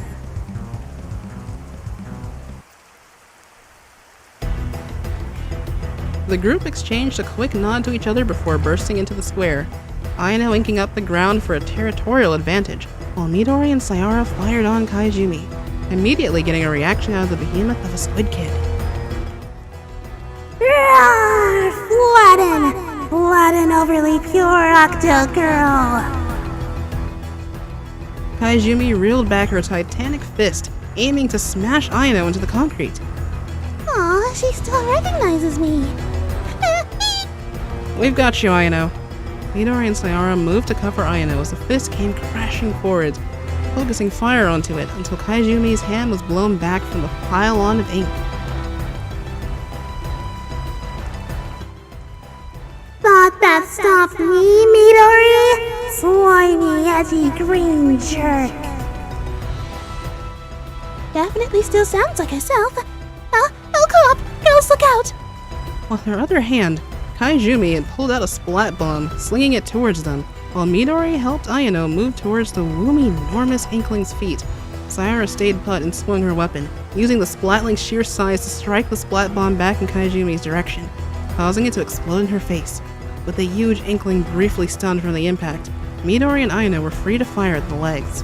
A: The group exchanged a quick nod to each other before bursting into the square, Ayano inking up the ground for a territorial advantage, while Midori and Sayara fired on Kaiju-Mi, immediately getting a reaction out of the behemoth of a squid kid.
B: Roar! What an overly pure Octo girl!
A: Kaiju-Mi reeled back her titanic fist, aiming to smash Ayano into the concrete.
B: Aw, she still recognizes me.
A: We've got you, Ayano. Midori and Sayara moved to cover Ayano as the fist came crashing forward, focusing fire onto it until Kaiju-Mi's hand was blown back from the pile-on of ink.
B: Thought that stopped me, Midori? Slimy, edgy green jerk. Definitely still sounds like herself. Oh, co-op! Girls, look out!
A: With her other hand, Kaiju-Mi had pulled out a splat bomb, slinging it towards them, while Midori helped Ayano move towards the woomy, enormous Inkling's feet. Sayara stayed put and swung her weapon, using the Splatling's sheer size to strike the splat bomb back in Kaiju-Mi's direction, causing it to explode in her face. With the huge Inkling briefly stunned from the impact, Midori and Ayano were free to fire at the legs.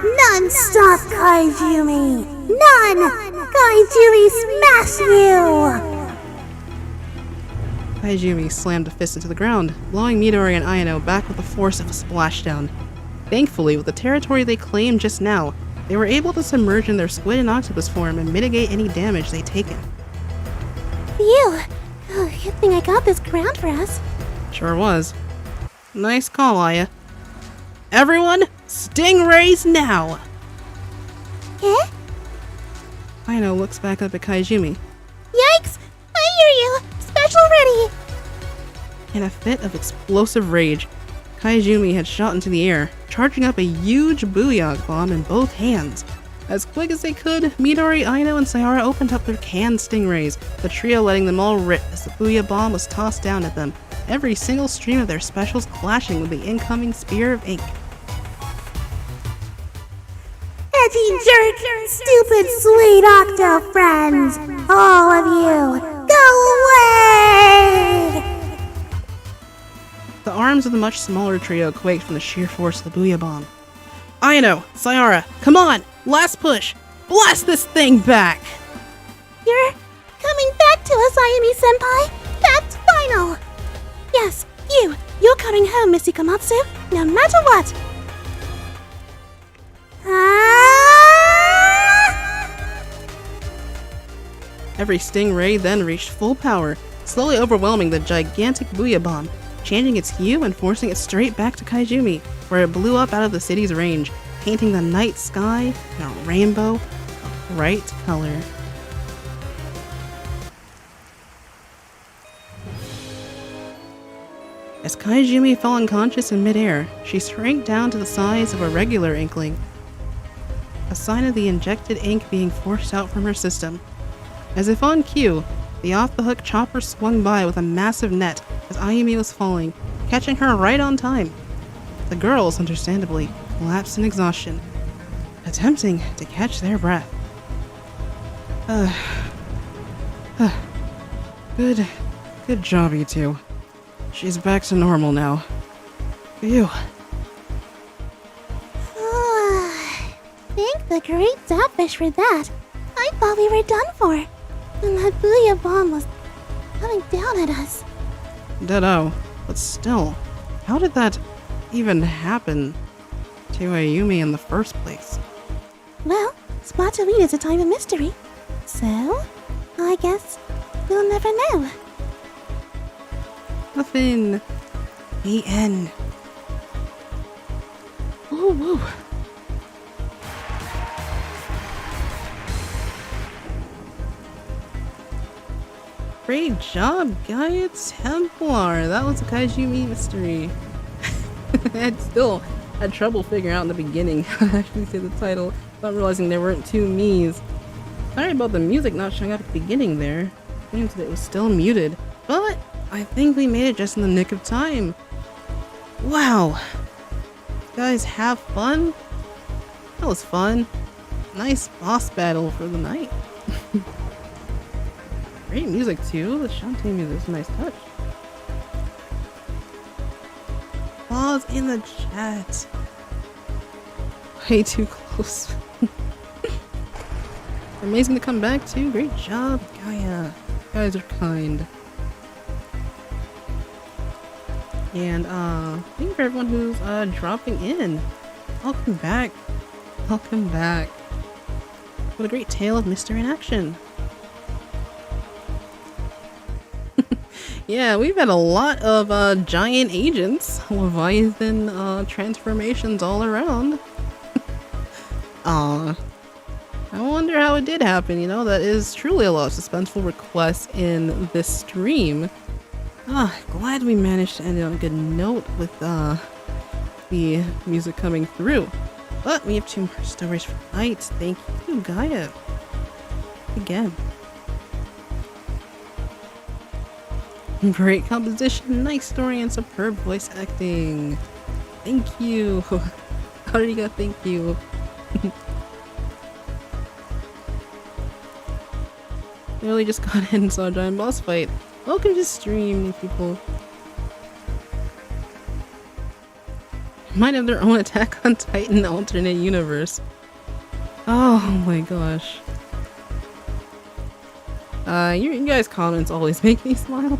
B: Non-stop Kaiju-Mi! None! Kaiju-Mi smash you!
A: Kaiju-Mi slammed a fist into the ground, blowing Midori and Ayano back with the force of a splashdown. Thankfully, with the territory they claimed just now, they were able to submerge in their squid and octopus form and mitigate any damage they'd taken.
B: Phew! Oh, good thing I got this ground for us.
A: Sure was. Nice call, Aya. Everyone, stingrays now!
B: Eh?
A: Ayano looks back up at Kaiju-Mi.
B: Yikes! I hear you! Special ready!
A: In a fit of explosive rage, Kaiju-Mi had shot into the air, charging up a huge booyah bomb in both hands. As quick as they could, Midori, Ayano, and Sayara opened up their canned stingrays, the trio letting them all rip as the booyah bomb was tossed down at them, every single stream of their specials clashing with the incoming spear of ink.
B: Edgy jerk! Stupid sweet Octo friends! All of you! Go away!
A: The arms of the much smaller trio quaked from the sheer force of the booyah bomb. Ayano, Sayara, come on! Last push! Blast this thing back!
B: You're coming back to us, Ayumi-senpai! That's final! Yes, you're coming home, Missy Komatsu, no matter what!
A: Every stingray then reached full power, slowly overwhelming the gigantic booyah bomb, changing its hue and forcing it straight back to Kaiju-Mi, where it blew up out of the city's range, painting the night sky in a rainbow of bright color. As Kaiju-Mi fell unconscious in midair, she shrank down to the size of a regular Inkling, a sign of the injected ink being forced out from her system. As if on cue, the off-the-hook chopper swung by with a massive net as Ayumi was falling, catching her right on time. The girls, understandably, collapsed in exhaustion, attempting to catch their breath. Good job, you two. She's back to normal now. Phew.
B: Thank the great Zapfish for that. I thought we were done for. And that booyah bomb was coming down at us.
A: Ditto. But still, How did that even happen to Yume in the first place?
B: Well, SPLATOON is a time of mystery. So, I guess we'll never know.
A: Nothing. The end. Woo woo. Great job, Gaia Templar. That was a Kaiju-Mi Mystery. I still had trouble figuring out in the beginning how to actually say the title, not realizing there weren't two me's. Sorry about the music not showing up at the beginning there. It seems that it was still muted, but I think we made it just in the nick of time. Wow. Guys, have fun? That was fun. Nice boss battle for the night. Great music too. The Shantae music is a nice touch. Pause in the chat. Way too close. Amazing to come back too. Great job, Gaia. You guys are kind. And thank you for everyone who's dropping in. Welcome back. Welcome back. What a great tale of mystery in action. Yeah, we've had a lot of giant agents, Leviathan transformations all around. I wonder how it did happen, you know, that is truly a lot of suspenseful requests in this stream. Glad we managed to end it on a good note with the music coming through. But we have 2 more stories for tonight. Thank you, Gaia. Again. Great composition, nice story, and superb voice acting. Thank you. Ariga, thank you. Really just got in and saw a giant boss fight. Welcome to stream, you people. Might have their own Attack on Titan alternate universe. Oh my gosh. You guys' comments always make me smile.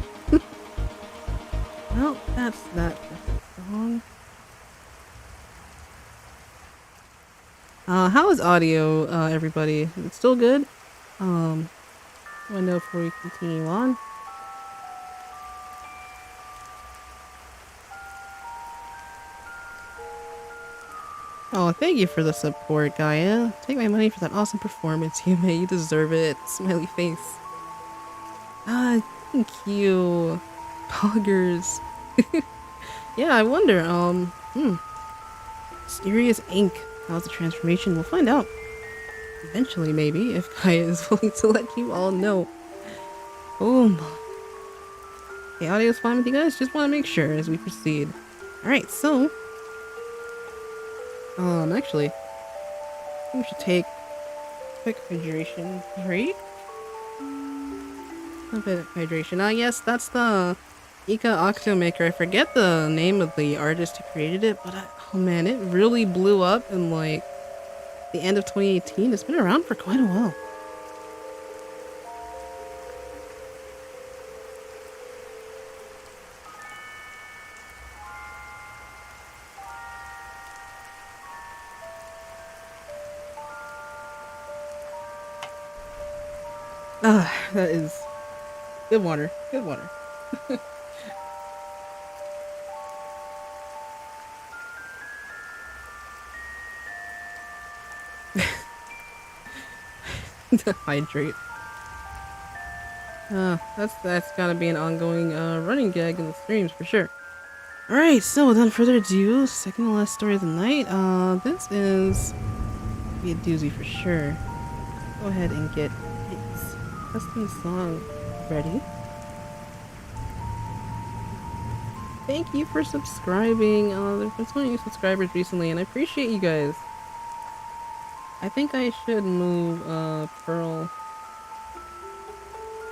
A: Well, that's that for the song. How is audio, everybody? Is it still good? I know before we continue on. Oh, thank you for the support, Gaia. Take my money for that awesome performance, Yume. You deserve it. Smiley face. Thank you. Poggers. Yeah, I wonder, Mysterious Ink. How's the transformation? We'll find out. Eventually, maybe, if Gaia is willing to let you all know. Boom. Okay, audio's fine with you guys? Just want to make sure as we proceed. Alright, so... actually, I think we should take a quick hydration break. A bit of hydration. Yes, that's the Octo maker. I forget the name of the artist who created it, but oh man, it really blew up in like the end of 2018. It's been around for quite a while. That is good water. Good water. To hydrate. That's gotta be an ongoing running gag in the streams for sure. Alright, so without further ado, second to last story of the night. This is be a doozy for sure. Go ahead and get its custom song ready. Thank you for subscribing. There's been so many new subscribers recently, and I appreciate you guys. I think I should move Pearl.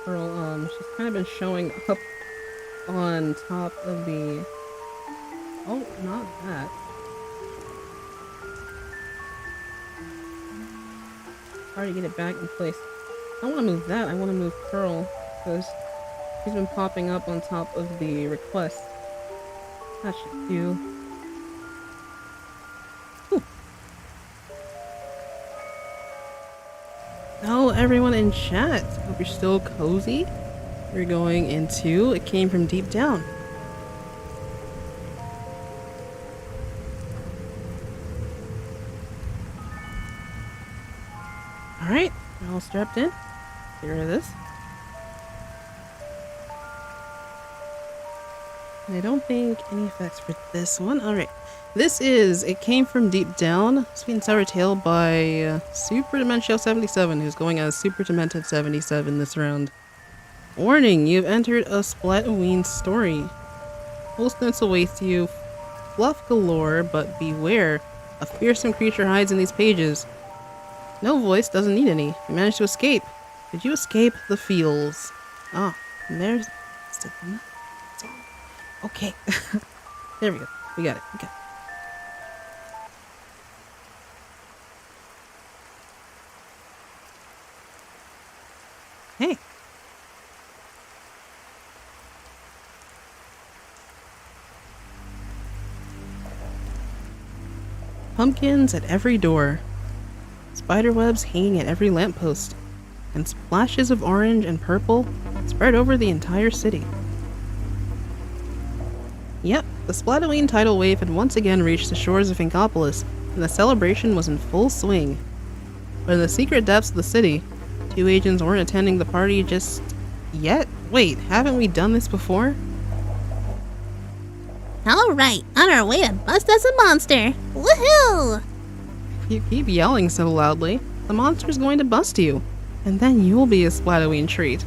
A: She's kind of been showing up on top of the... Oh, not that. Hard to get it back in place. I don't want to move that. I want to move Pearl because she's been popping up on top of the request. That should do. Ooh. Oh, everyone in chat. Hope you're still cozy. We're going into It Came From Deep Down. Alright, we're all strapped in. Get rid of this. And I don't think any effects for this one. Alright. This is It Came From Deep Down, Sweet and Sour Tale by Super Dementio 77, who's going as Super Demented 77 this round. Warning, you've entered a SPLATOON story. Wholesomeness awaits you, fluff galore, but beware, a fearsome creature hides in these pages. No voice, doesn't need any. You managed to escape. Did you escape the feels? Ah, and there's... Okay. There we go. We got it. Okay. Hey. Pumpkins at every door. Spiderwebs hanging at every lamppost. And splashes of orange and purple spread over the entire city. Yep, the SPLATOON tidal wave had once again reached the shores of Inkopolis, and the celebration was in full swing. But in the secret depths of the city, two agents weren't attending the party just yet? Wait, haven't we done this before?
B: Alright, on our way to bust us a monster! Woohoo!
A: If you keep yelling so loudly, the monster's going to bust you, and then you'll be a SPLATOON treat.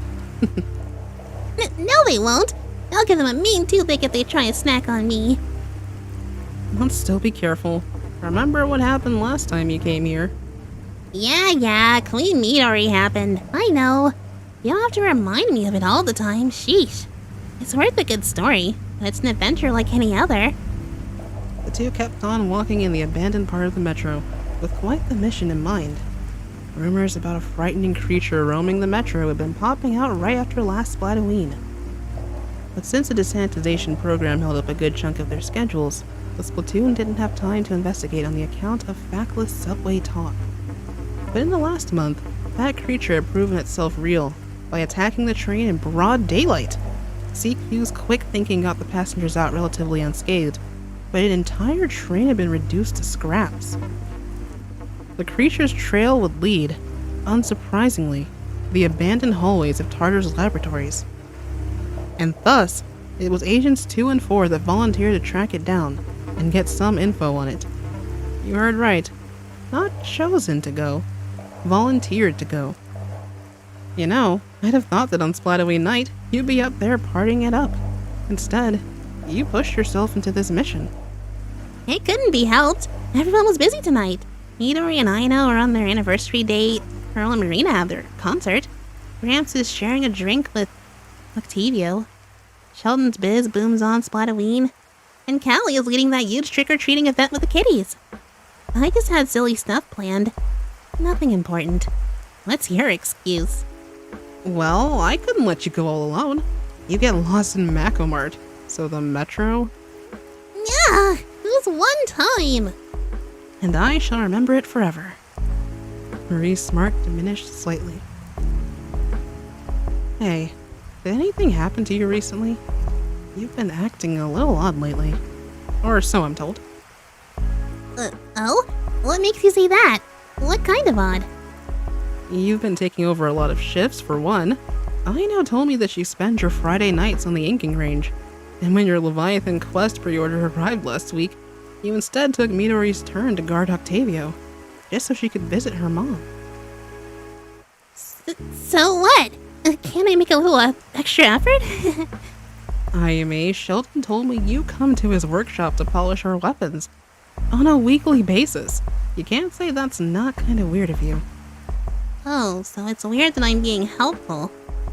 B: No they won't! I'll give them a mean toothache if they try and snack on me.
A: Let's still be careful. Remember what happened last time you came here.
B: Yeah, clean meat already happened. I know. You don't have to remind me of it all the time, sheesh. It's worth a good story, but it's an adventure like any other.
A: The two kept on walking in the abandoned part of the metro, with quite the mission in mind. Rumors about a frightening creature roaming the metro had been popping out right after last SPLATOON. But since the desensitization program held up a good chunk of their schedules, the SPLATOON didn't have time to investigate on the account of factless subway talk. But in the last month, that creature had proven itself real by attacking the train in broad daylight. CQ's quick thinking got the passengers out relatively unscathed, but an entire train had been reduced to scraps. The creature's trail would lead, unsurprisingly, the abandoned hallways of Tartar's laboratories. And thus, it was Agents 2 and 4 that volunteered to track it down and get some info on it. You heard right. Not chosen to go. Volunteered to go. You know, I'd have thought that on SPLATOON night, you'd be up there partying it up. Instead, you pushed yourself into this mission.
B: It couldn't be helped. Everyone was busy tonight. Midori and Aino are on their anniversary date. Pearl and Marina have their concert. Gramps is sharing a drink with Octavio. Sheldon's biz booms on SPLATOON. And Callie is leading that huge trick-or-treating event with the kiddies. I just had silly stuff planned. Nothing important. What's your excuse?
A: Well, I couldn't let you go all alone. You get lost in Macomart, so the metro...
B: Yeah, it was one time.
A: And I shall remember it forever. Marie's smirk diminished slightly. Hey, did anything happen to you recently? You've been acting a little odd lately. Or so I'm told.
B: Oh? What makes you say that? What kind of odd?
A: You've been taking over a lot of shifts, for one. Aino told me that you spend your Friday nights on the inking range. And when your Leviathan Quest pre-order arrived last week, you instead took Midori's turn to guard Octavio, just so she could visit her mom.
B: So what? Can't I make a little extra effort?
A: Yume, Sheldon told me you come to his workshop to polish our weapons. On a weekly basis. You can't say that's not kind of weird of you.
B: Oh, so it's weird that I'm being helpful.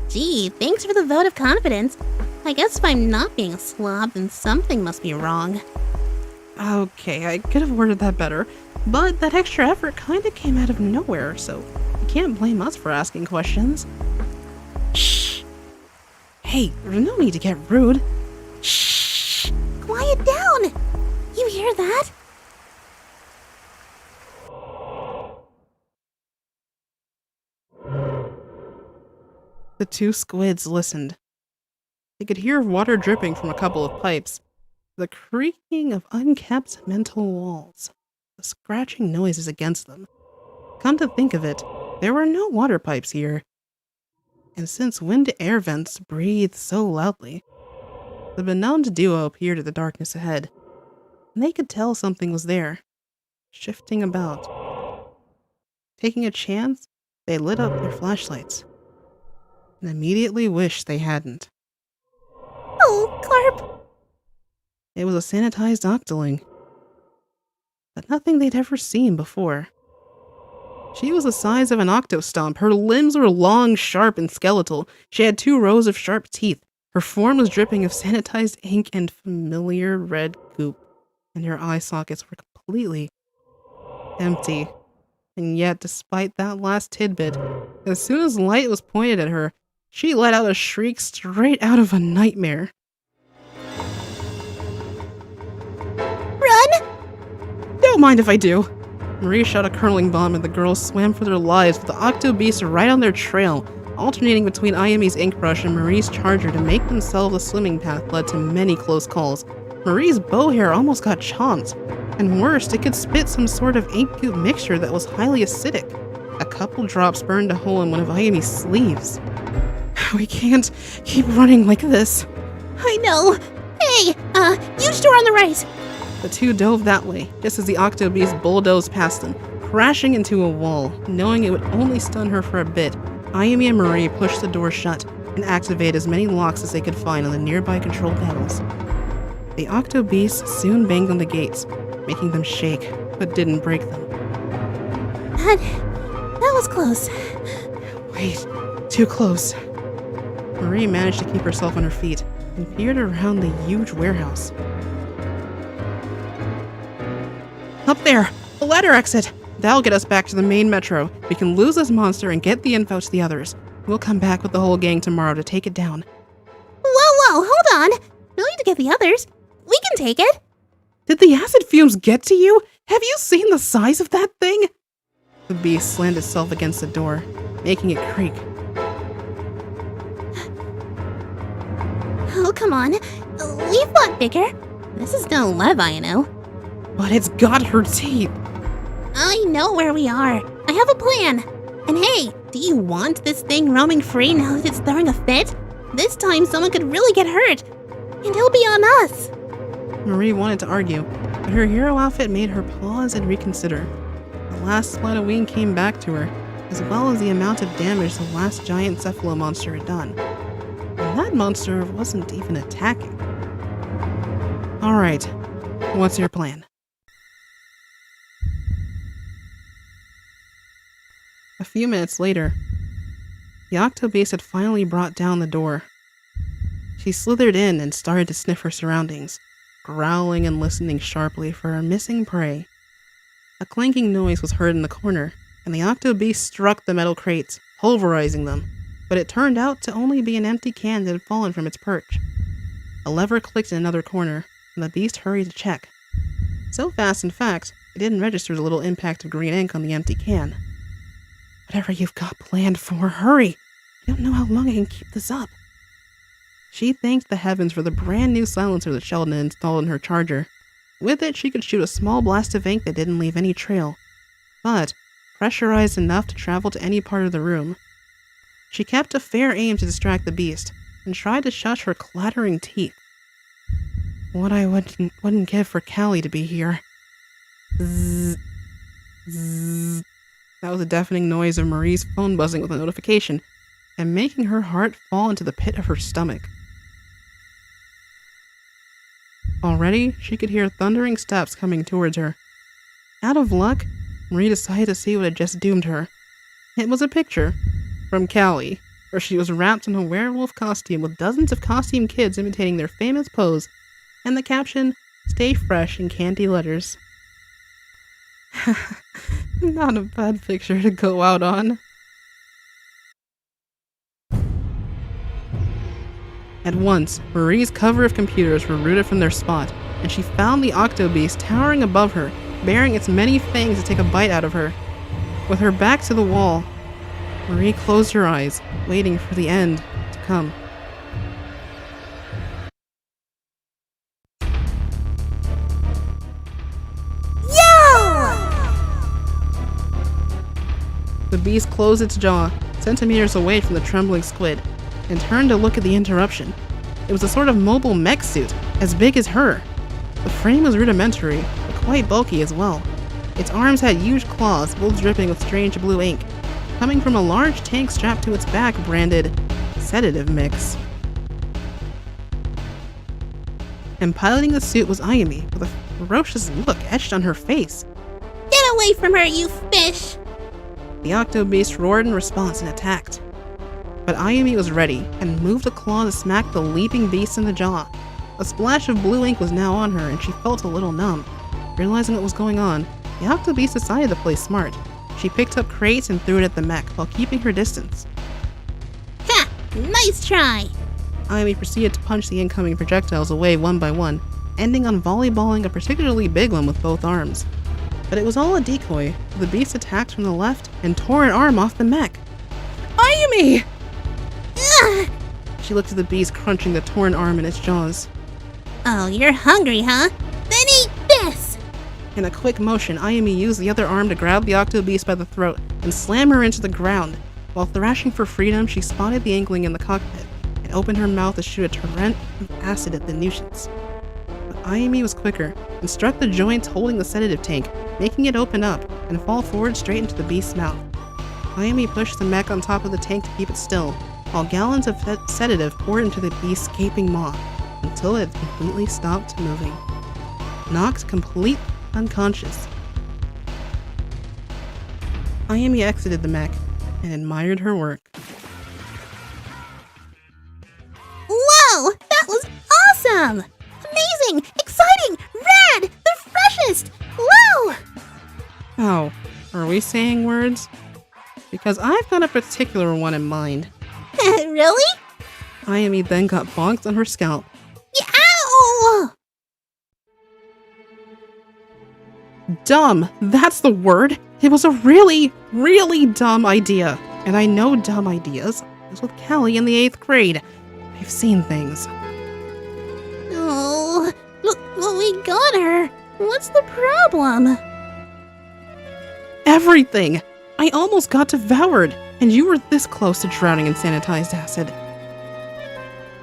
B: Gee, thanks for the vote of confidence. I guess if I'm not being a slob, then something must be wrong.
A: Okay, I could have worded that better, but that extra effort kinda came out of nowhere, so you can't blame us for asking questions. Shh! Hey, there's no need to get rude.
B: Shh! Quiet hear that?
A: The two squids listened. They could hear water dripping from a couple of pipes, the creaking of unkept metal walls, the scratching noises against them. Come to think of it, there were no water pipes here. And since wind-air vents breathed so loudly, the benumbed duo appeared at the darkness ahead, and they could tell something was there, shifting about. Taking a chance, they lit up their flashlights, and immediately wished they hadn't.
B: Oh, Clarp!
A: It was a sanitized octoling, but nothing they'd ever seen before. She was the size of an octostomp. Her limbs were long, sharp, and skeletal. She had 2 rows of sharp teeth. Her form was dripping of sanitized ink and familiar red goop, and her eye sockets were completely empty. And yet, despite that last tidbit, as soon as light was pointed at her, she let out a shriek straight out of a nightmare.
B: Run!
A: Don't mind if I do. Marie shot a curling bomb and the girls swam for their lives with the Octo Beast right on their trail, alternating between Ayami's ink brush and Marie's charger to make themselves a swimming path led to many close calls. Marie's bow hair almost got chomped, and worst, it could spit some sort of ink goop mixture that was highly acidic. A couple drops burned a hole in one of Ayami's sleeves. We can't keep running like this.
B: I know. Hey, huge door on the right.
A: The two dove that way, just as the Octo Beast bulldozed past them, crashing into a wall. Knowing it would only stun her for a bit, Ayami and Marie pushed the door shut and activated as many locks as they could find on the nearby control panels. The Octo Beast soon banged on the gates, making them shake, but didn't break them.
B: That was close.
A: Wait, too close. Marie managed to keep herself on her feet and peered around the huge warehouse. Up there! The ladder exit! That'll get us back to the main metro. We can lose this monster and get the info to the others. We'll come back with the whole gang tomorrow to take it down.
B: Whoa, hold on! No need to get the others. We can take it!
A: Did the acid fumes get to you? Have you seen the size of that thing? The beast slammed itself against the door, making it creak.
B: Oh, come on. We've fought bigger. This is no Levi, you know.
A: But it's got her teeth!
B: I know where we are. I have a plan. And hey, do you want this thing roaming free now that it's throwing a fit? This time someone could really get hurt. And it'll be on us.
A: Marie wanted to argue, but her hero outfit made her pause and reconsider. The last SPLATOON came back to her, as well as the amount of damage the last giant cephalo monster had done. And that monster wasn't even attacking. Alright, what's your plan? A few minutes later, the Octo Beast had finally brought down the door. She slithered in and started to sniff her surroundings, growling and listening sharply for her missing prey. A clanking noise was heard in the corner, and the Octo Beast struck the metal crates, pulverizing them, but it turned out to only be an empty can that had fallen from its perch. A lever clicked in another corner, and the beast hurried to check. So fast, in fact, it didn't register the little impact of green ink on the empty can. Whatever you've got planned for, hurry! I don't know how long I can keep this up. She thanked the heavens for the brand new silencer that Sheldon had installed in her charger. With it, she could shoot a small blast of ink that didn't leave any trail, but pressurized enough to travel to any part of the room. She kept a fair aim to distract the beast, and tried to shush her clattering teeth. What I wouldn't give for Callie to be here. Zzz. Zzz. That was a deafening noise of Marie's phone buzzing with a notification, and making her heart fall into the pit of her stomach. Already, she could hear thundering steps coming towards her. Out of luck, Marie decided to see what had just doomed her. It was a picture from Callie, where she was wrapped in a werewolf costume with dozens of costume kids imitating their famous pose, and the caption, "Stay fresh" in candy letters. Not a bad picture to go out on. At once, Marie's cover of computers were rooted from their spot, and she found the Octo Beast towering above her, baring its many fangs to take a bite out of her. With her back to the wall, Marie closed her eyes, waiting for the end to come. The beast closed its jaw, centimeters away from the trembling squid, and turned to look at the interruption. It was a sort of mobile mech suit, as big as her. The frame was rudimentary, but quite bulky as well. Its arms had huge claws, both dripping with strange blue ink, coming from a large tank strapped to its back branded sedative mix. And piloting the suit was Yume, with a ferocious look etched on her face.
B: Get away from her, you fish!
A: The Octo Beast roared in response and attacked. But Yume was ready and moved a claw to smack the leaping beast in the jaw. A splash of blue ink was now on her and she felt a little numb. Realizing what was going on, the Octo Beast decided to play smart. She picked up crates and threw it at the mech while keeping her distance.
B: Ha! Nice try!
A: Yume proceeded to punch the incoming projectiles away one by one, ending on volleyballing a particularly big one with both arms. But it was all a decoy. The beast attacked from the left and tore an arm off the mech. Yume!
B: Ugh!
A: She looked at the beast crunching the torn arm in its jaws.
B: Oh, you're hungry, huh? Then eat this!
A: In a quick motion, Yume used the other arm to grab the Octo Beast by the throat and slam her into the ground. While thrashing for freedom, she spotted the Inkling in the cockpit and opened her mouth to shoot a torrent of acid at the nuisance. But Yume was quicker and struck the joints holding the sedative tank, making it open up and fall forward straight into the beast's mouth. Yume pushed the mech on top of the tank to keep it still, while gallons of sedative poured into the beast's gaping maw until it completely stopped moving. Knocked complete unconscious, Yume exited the mech and admired her work.
B: Whoa! That was awesome! Amazing! Exciting! Rad! The freshest! Whoa!
A: Oh, are we saying words? Because I've got a particular one in mind.
B: Really?
A: Yume then got bonked on her scalp.
B: Ow!
A: Dumb! That's the word! It was a really, really dumb idea. And I know dumb ideas. I was with Callie in the 8th grade. I've seen things.
B: Oh, but we got her. What's the problem?
A: Everything! I almost got devoured, and you were this close to drowning in sanitized acid.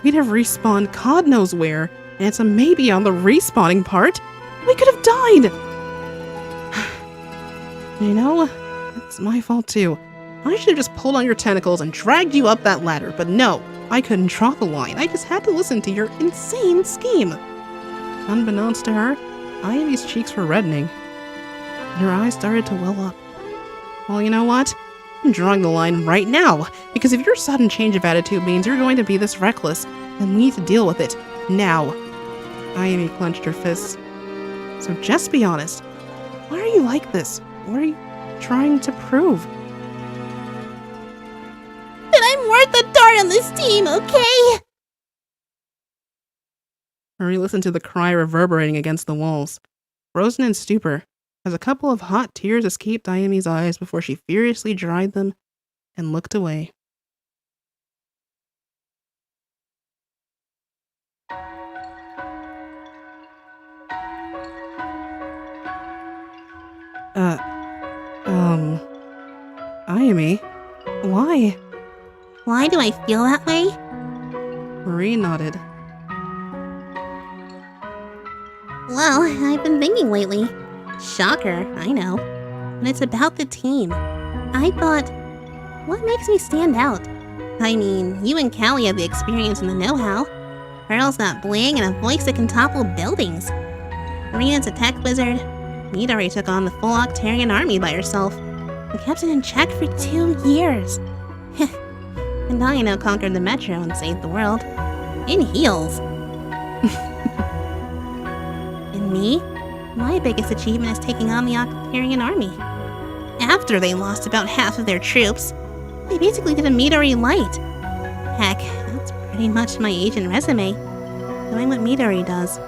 A: We'd have respawned God knows where, and it's a maybe on the respawning part. We could have died! You know, it's my fault too. I should have just pulled on your tentacles and dragged you up that ladder, but no, I couldn't draw the line. I just had to listen to your insane scheme. Unbeknownst to her, Yume's cheeks were reddening, and her eyes started to well up. Well, you know what? I'm drawing the line right now, because if your sudden change of attitude means you're going to be this reckless, then we need to deal with it, now. Yume clenched her fists. So just be honest. Why are you like this? What are you trying to prove?
B: That I'm worth the dart on this team, okay?
A: Marie listened to the cry reverberating against the walls, frozen in stupor, as a couple of hot tears escaped Yume's eyes before she furiously dried them and looked away. Yume, why?
B: Why do I feel that way?
A: Marie nodded.
B: Well, I've been thinking lately. Shocker, I know. But it's about the team. I thought, what makes me stand out? I mean, you and Callie have the experience and the know-how. Pearl's got bling and a voice that can topple buildings. Marina's a tech wizard. Midori took on the full Octarian army by herself and kept it in check for 2 years. And Diana conquered the metro and saved the world. In heels. And me? My biggest achievement is taking on the Octarian army. After they lost about half of their troops, they basically did a Midori light. Heck, that's pretty much my agent resume. Doing what Midori does,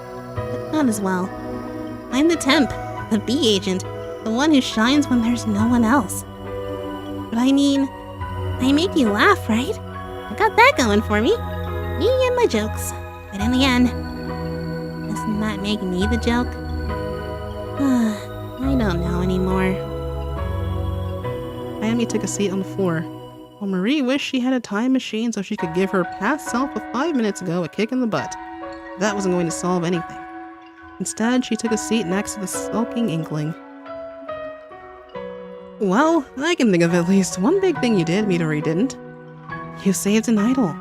B: but Not as well. I'm the temp, the B agent, the one who shines when there's no one else. But I mean, I make you laugh, right? I got that going for me. Me and my jokes. But in the end, doesn't that make me the joke? I don't know anymore.
A: Ayumi took a seat on the floor, while Marie wished she had a time machine so she could give her past self of 5 minutes ago a kick in the butt. That wasn't going to solve anything. Instead, she took a seat next to the sulking Inkling. Well, I can think of at least one big thing you did Midori didn't. You saved an idol.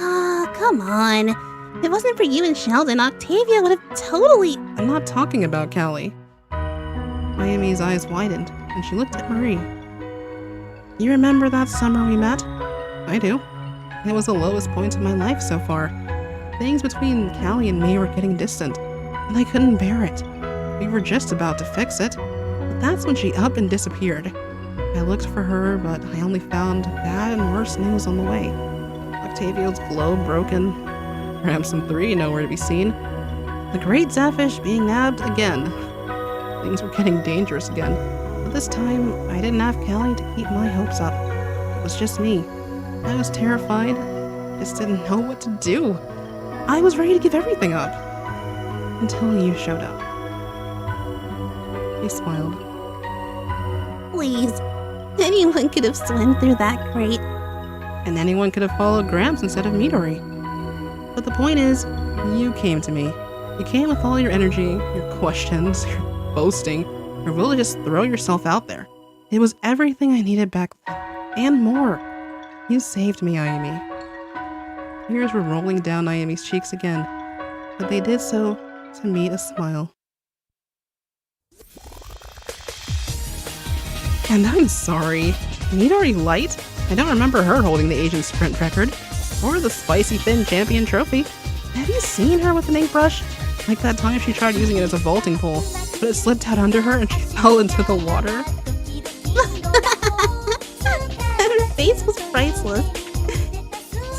B: Ah, come on. If it wasn't for you and Sheldon, Octavia would have totally...
A: I'm not talking about Callie. Ayumi's eyes widened, and she looked at Marie. You remember that summer we met? I do. It was the lowest point of my life so far. Things between Callie and me were getting distant, and I couldn't bear it. We were just about to fix it, but that's when she up and disappeared. I looked for her, but I only found bad and worse news on the way. Octavia's globe broken, Ramson 3 nowhere to be seen, the great Zafish being nabbed again. Things were getting dangerous again, but this time I didn't have Callie to keep my hopes up. It was just me. I was terrified, just didn't know what to do. I was ready to give everything up. Until you showed up. He smiled.
B: Please. Anyone could have swum through that crate.
A: And anyone could have followed Gramps instead of Midori. But the point is, you came to me. You came with all your energy, your questions, your boasting, your will to just throw yourself out there. It was everything I needed back then, and more. You saved me, Ayumi. Tears were rolling down Ayumi's cheeks again, but they did so to meet a smile. And I'm sorry. Midori Light? I don't remember her holding the Asian sprint record. Or the Spicy Thin Champion trophy. Have you seen her with an ink brush? Like that time she tried using it as a vaulting pole, but it slipped out under her and she fell into the water.
B: Her face was priceless.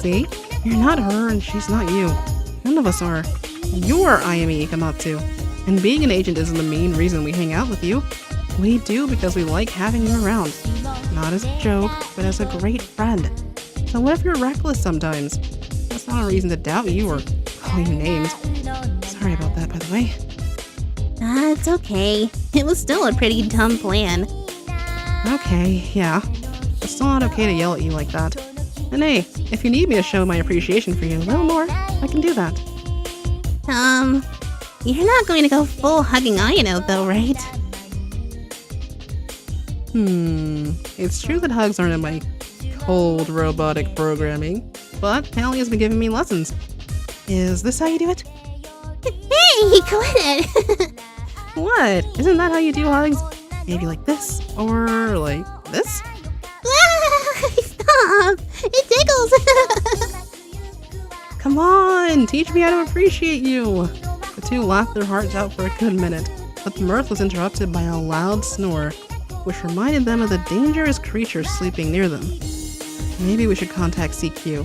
A: See? You're not her and she's not you. None of us are. You're Ayumi Ikamatsu. And being an agent isn't the main reason we hang out with you. We do because we like having you around. Not as a joke, but as a great friend. So what if you're reckless sometimes? That's not a reason to doubt you or call you names. Sorry about that, by the way.
B: It's okay. It was still a pretty dumb plan.
A: Okay, yeah. It's still not okay to yell at you like that. And hey, if you need me to show my appreciation for you a little more, I can do that.
B: You're not going to go full hugging Ayano though, right?
A: It's true that hugs aren't in my cold robotic programming, but Callie has been giving me lessons. Is this how you do it?
B: Hey, quit it!
A: What? Isn't that how you do hugs? Maybe like this, or like this?
B: Stop! It tickles!
A: Come on, teach me how to appreciate you. The two laughed their hearts out for a good minute, but the mirth was interrupted by a loud snore, which reminded them of the dangerous creature sleeping near them. Maybe we should contact CQ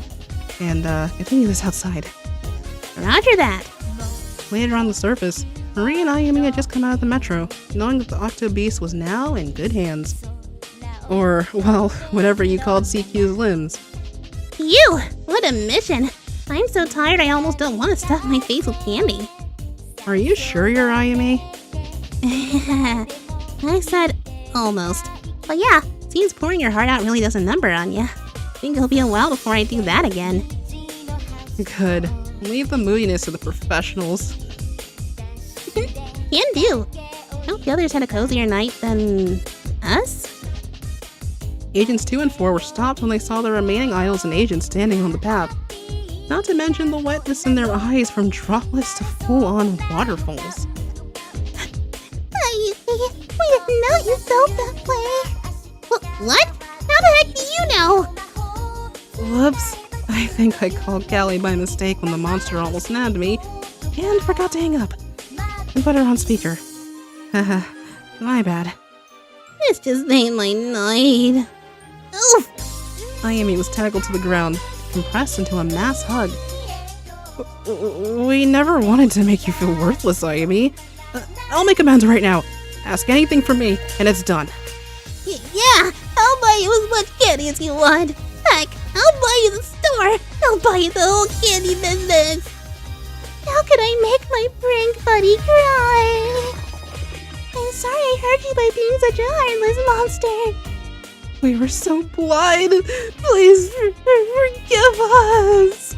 A: and continue this outside.
B: Roger that.
A: Later on the surface, Marie and Ayumi had just come out of the metro, knowing that the Octo Beast was now in good hands. Or, well, whatever you called CQ's limbs.
B: You! What a mission! I'm so tired I almost don't want to stuff my face with candy.
A: Are you sure you're Ayumi?
B: I said almost. But yeah, seems pouring your heart out really does a number on ya. Think it'll be a while before I do that again.
A: Good. Leave the moodiness to the professionals.
B: Can do. Hope the others had a cozier night than us?
A: Agents 2 and 4 were stopped when they saw the remaining idols and agents standing on the path. Not to mention the wetness in their eyes from droplets to full-on waterfalls.
B: We didn't know you felt that way. What? How the heck do you know?
A: Whoops. I think I called Callie by mistake when the monster almost nabbed me, and forgot to hang up. And put her on speaker. Haha, my bad.
B: This just made my night. Oof!
A: Ayumi was tackled to the ground, compressed into a mass hug. We never wanted to make you feel worthless, Ayumi. I'll make amends right now. Ask anything from me, and it's done.
B: Yeah, I'll buy you as much candy as you want. Heck, I'll buy you the store. I'll buy you the whole candy business. How could I make my prank buddy cry? I'm sorry I hurt you by being such a heartless monster.
A: We were so blind. Please forgive us.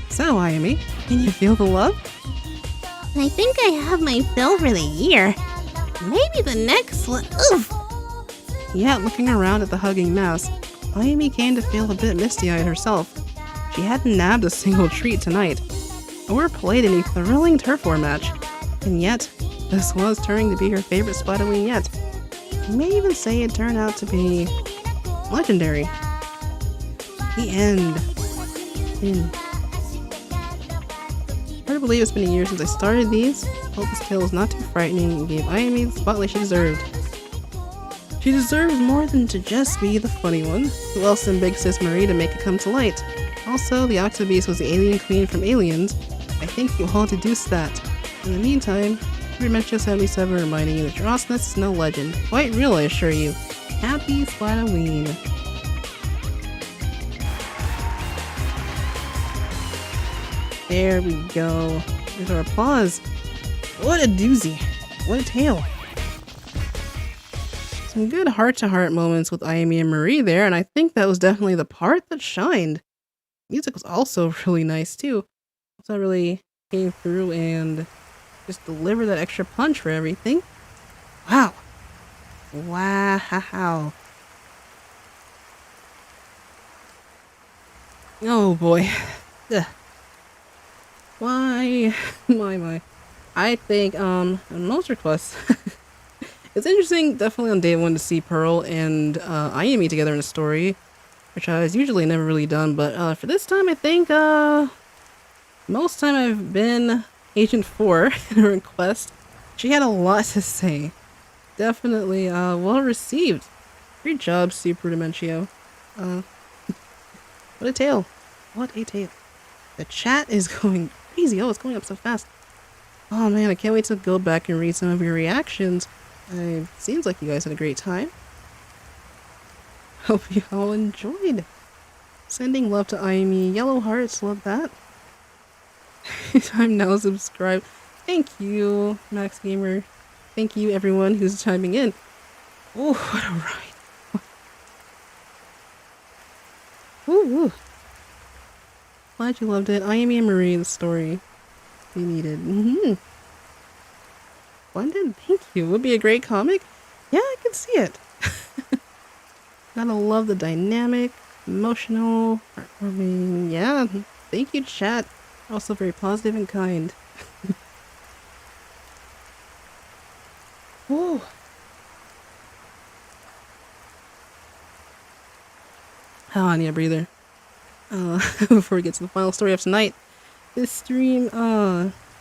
A: So, Ayumi, can you feel the love?
B: I think I have my fill for the year. Maybe the next one. Oof.
A: Yet, looking around at the hugging mess, Ayumi came to feel a bit misty-eyed herself. She hadn't nabbed a single treat tonight, or played any thrilling turf war match, and yet, this was turning to be her favorite SPLATOON yet. You may even say it turned out to be legendary. The end. Hard to believe it's been a year since I started these. Hope this tale was not too frightening and gave Ayumi the spotlight she deserved. She deserves more than to just be the funny one. Who else than Big Sis Marie to make it come to light? Also, the Octo Beast was the alien queen from Aliens. I think you all deduced that. In the meantime, Intermission 77 reminding you that your awesomeness is no legend. Quite real, I assure you. Happy SPLATOON. There we go. There's our applause. What a doozy. What a tale. Some good heart-to-heart moments with Ayumi and Marie there, and I think that was definitely the part that shined. Music was also really nice too. So that really came through and just delivered that extra punch for everything. Wow. Wow. Oh boy. Ugh. Why? My. I think, in most requests, it's interesting, definitely on day one, to see Pearl and Ayumi together in a story, which is usually never really done, but for this time, I think, most time I've been Agent 4 in a request. She had a lot to say. Definitely, well received. Great job, Super Dementio. What a tale. What a tale. The chat is going crazy. Oh, it's going up so fast. Oh man, I can't wait to go back and read some of your reactions. It seems like you guys had a great time. Hope you all enjoyed. Sending love to Ayumi. Yellow hearts, love that. I'm now subscribed. Thank you, Max Gamer. Thank you, everyone who's chiming in. Oh, what a ride. Ooh. Glad you loved it. Ayumi and Marie, the story you needed. Splendid, thank you. Would be a great comic. Yeah, I can see it. Gotta love the dynamic, emotional, heartwarming. Yeah, thank you, chat. Also very positive and kind. Whoa. Oh, I need a breather. Before we get to the final story of tonight. This stream,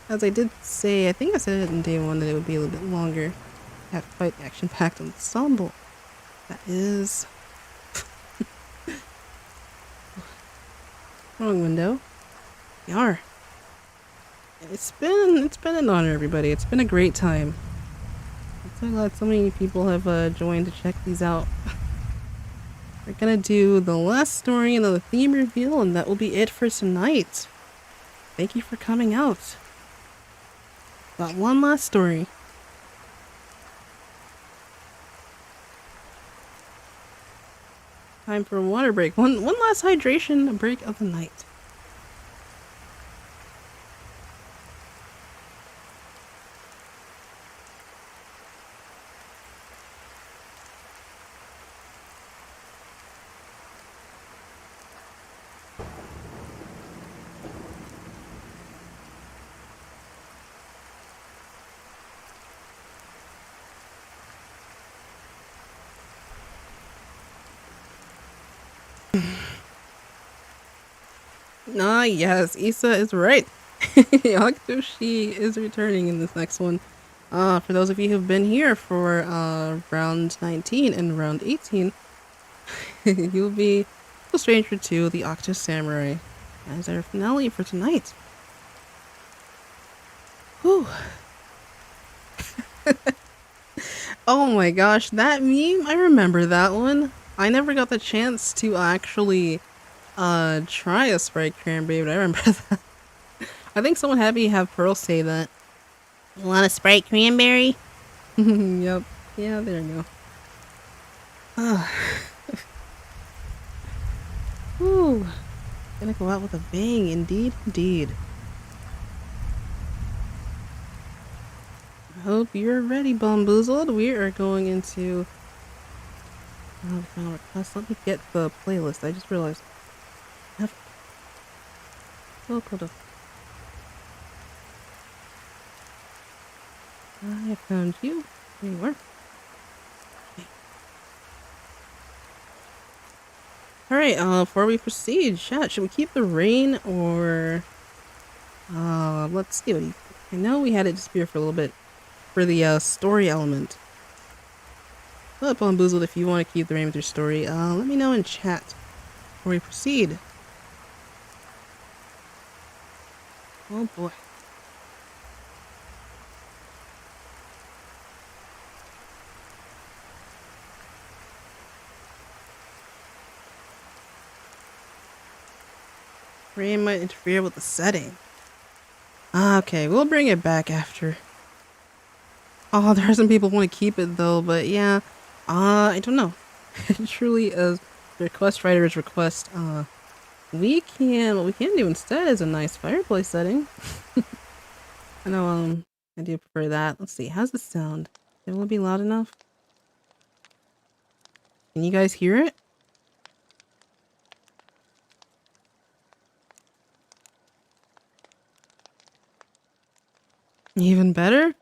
A: as I did say, I think I said it in day one that it would be a little bit longer. Have quite action-packed ensemble. That is... Wrong window. Yar. It's been an honor, everybody. It's been a great time. I'm so glad so many people have joined to check these out. We're gonna do the last story and then the theme reveal, and that will be it for tonight. Thank you for coming out. Got one last story. Time for a water break. One last hydration break of the night. Ah, yes, Issa is right. Octo, she is returning in this next one. For those of you who've been here for round 19 and round 18, you'll be a stranger to the Octo Samurai as our finale for tonight. Whew. Oh my gosh, that meme, I remember that one. I never got the chance to actually try a Sprite Cranberry, but I remember that. I think someone had me have Pearl say that.
B: You want a Sprite cranberry?
A: Yep. Yeah, there you go. Ah. Whew. Gonna go out with a bang, indeed, indeed. I hope you're ready, Bomboozled. We are going into final request. Let me get the playlist. I just realized I have to. I found you. There you are. Okay. Alright, before we proceed, chat, should we keep the rain or let's see what you I know we had it disappear for a little bit for the story element. But Bomboozled, if you want to keep the rain with your story, let me know in chat before we proceed. Oh boy. Rain might interfere with the setting. Okay, we'll bring it back after. Oh, there are some people who want to keep it though, but yeah. I don't know. Truly, as request writer's request, what we can do instead is a nice fireplace setting. I know, I do prefer that. Let's see, how's the sound? Will it be loud enough? Can you guys hear it? Even better?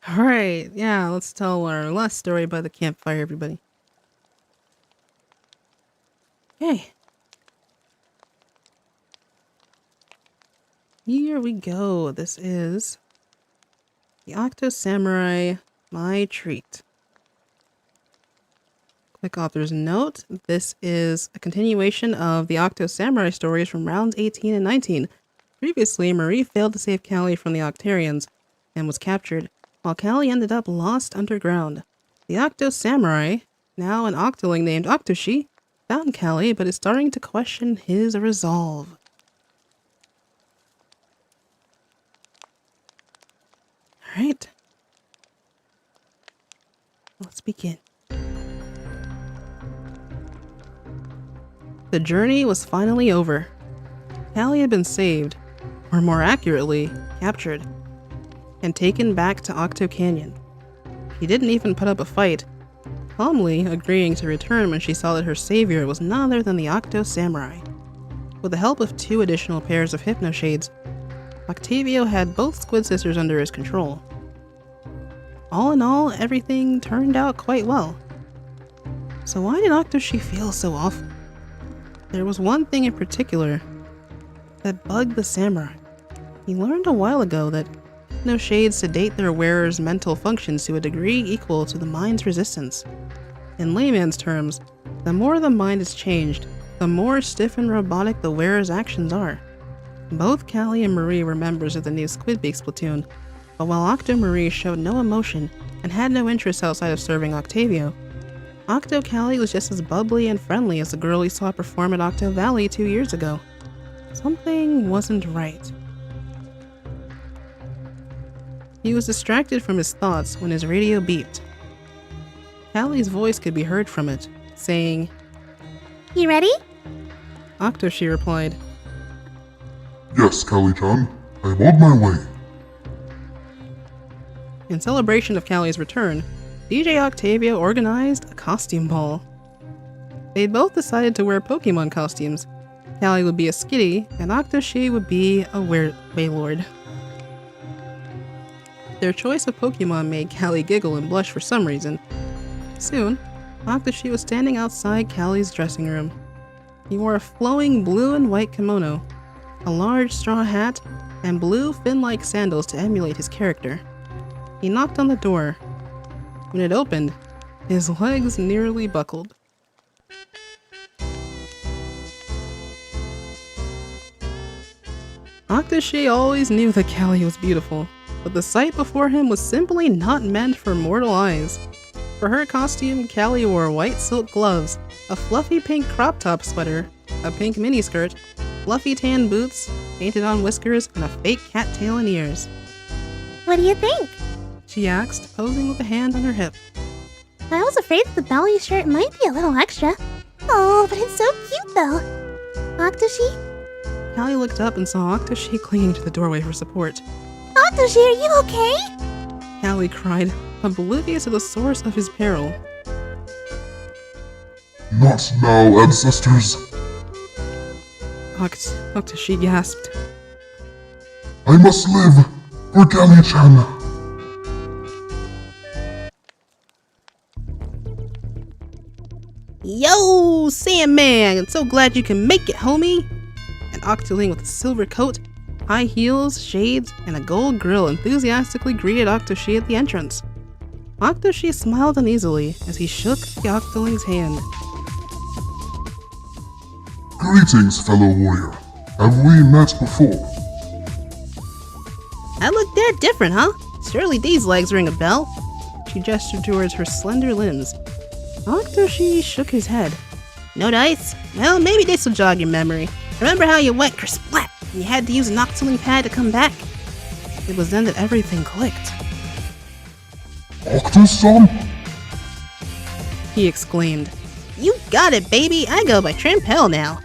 A: Alright, yeah, let's tell our last story by the campfire, everybody. Okay. Here we go. This is the Octo Samurai, My Treat. Quick author's note. This is a continuation of the Octo Samurai stories from rounds 18 and 19. Previously, Marie failed to save Callie from the Octarians and was captured, while Callie ended up lost underground. The Octo Samurai, now an Octoling named Octoshi, found Callie but is starting to question his resolve. Alright. Let's begin. The journey was finally over. Callie had been saved, or more accurately, captured, and taken back to Octo Canyon. She didn't even put up a fight, calmly agreeing to return when she saw that her savior was none other than the Octo Samurai. With the help of 2 additional pairs of hypnoshades, Octavio had both Squid sisters under his control. All in all, everything turned out quite well. So why did Octoshi feel so awful? There was one thing in particular that bugged the samurai. He learned a while ago that hypnoshades sedate their wearer's mental functions to a degree equal to the mind's resistance. In layman's terms, the more the mind is changed, the more stiff and robotic the wearer's actions are. Both Callie and Marie were members of the new Squidbeaks platoon, but while Octo Marie showed no emotion and had no interest outside of serving Octavio, Octo Callie was just as bubbly and friendly as the girl he saw perform at Octo Valley 2 years ago. Something wasn't right. He was distracted from his thoughts when his radio beeped. Callie's voice could be heard from it, saying,
B: You ready?
A: Octoshi replied,
E: Yes, Callie-chan, I am on my way.
A: In celebration of Callie's return, DJ Octavio organized a costume ball. They'd both decided to wear Pokemon costumes. Callie would be a Skitty, and Octoshi would be a Wailord. Their choice of Pokemon made Callie giggle and blush for some reason. Soon, Octoshi was standing outside Callie's dressing room. He wore a flowing blue and white kimono, a large straw hat, and blue fin-like sandals to emulate his character. He knocked on the door. When it opened, his legs nearly buckled. Octoshi always knew that Callie was beautiful, but the sight before him was simply not meant for mortal eyes. For her costume, Callie wore white silk gloves, a fluffy pink crop top sweater, a pink miniskirt, fluffy tan boots, painted on whiskers, and a fake cat tail and ears.
C: What do you think?
A: She asked, posing with a hand on her hip.
C: I was afraid that the belly shirt might be a little extra. Oh, but it's so cute though. Octoshi?
A: Callie looked up and saw Octoshi clinging to the doorway for support.
C: Octoshi, are you okay?
A: Callie cried, oblivious of the source of his peril.
E: Not now, ancestors.
A: Octoshi gasped.
E: I must live for Callie-chan.
A: Yo, Sandman! So glad you can make it, homie! An Octoling with a silver coat, high heels, shades, and a gold grill enthusiastically greeted Octoshi at the entrance. Octoshi smiled uneasily as he shook the Octoling's hand.
E: Greetings, fellow warrior. Have we met before?
A: I look there different, huh? Surely these legs ring a bell. She gestured towards her slender limbs. Octoshi shook his head. No dice? Well, maybe this'll jog your memory. Remember how you went kersplat and you had to use an Octoling pad to come back? It was then that everything clicked.
E: Octo-san?
A: He exclaimed. You got it, baby! I go by Trampel now.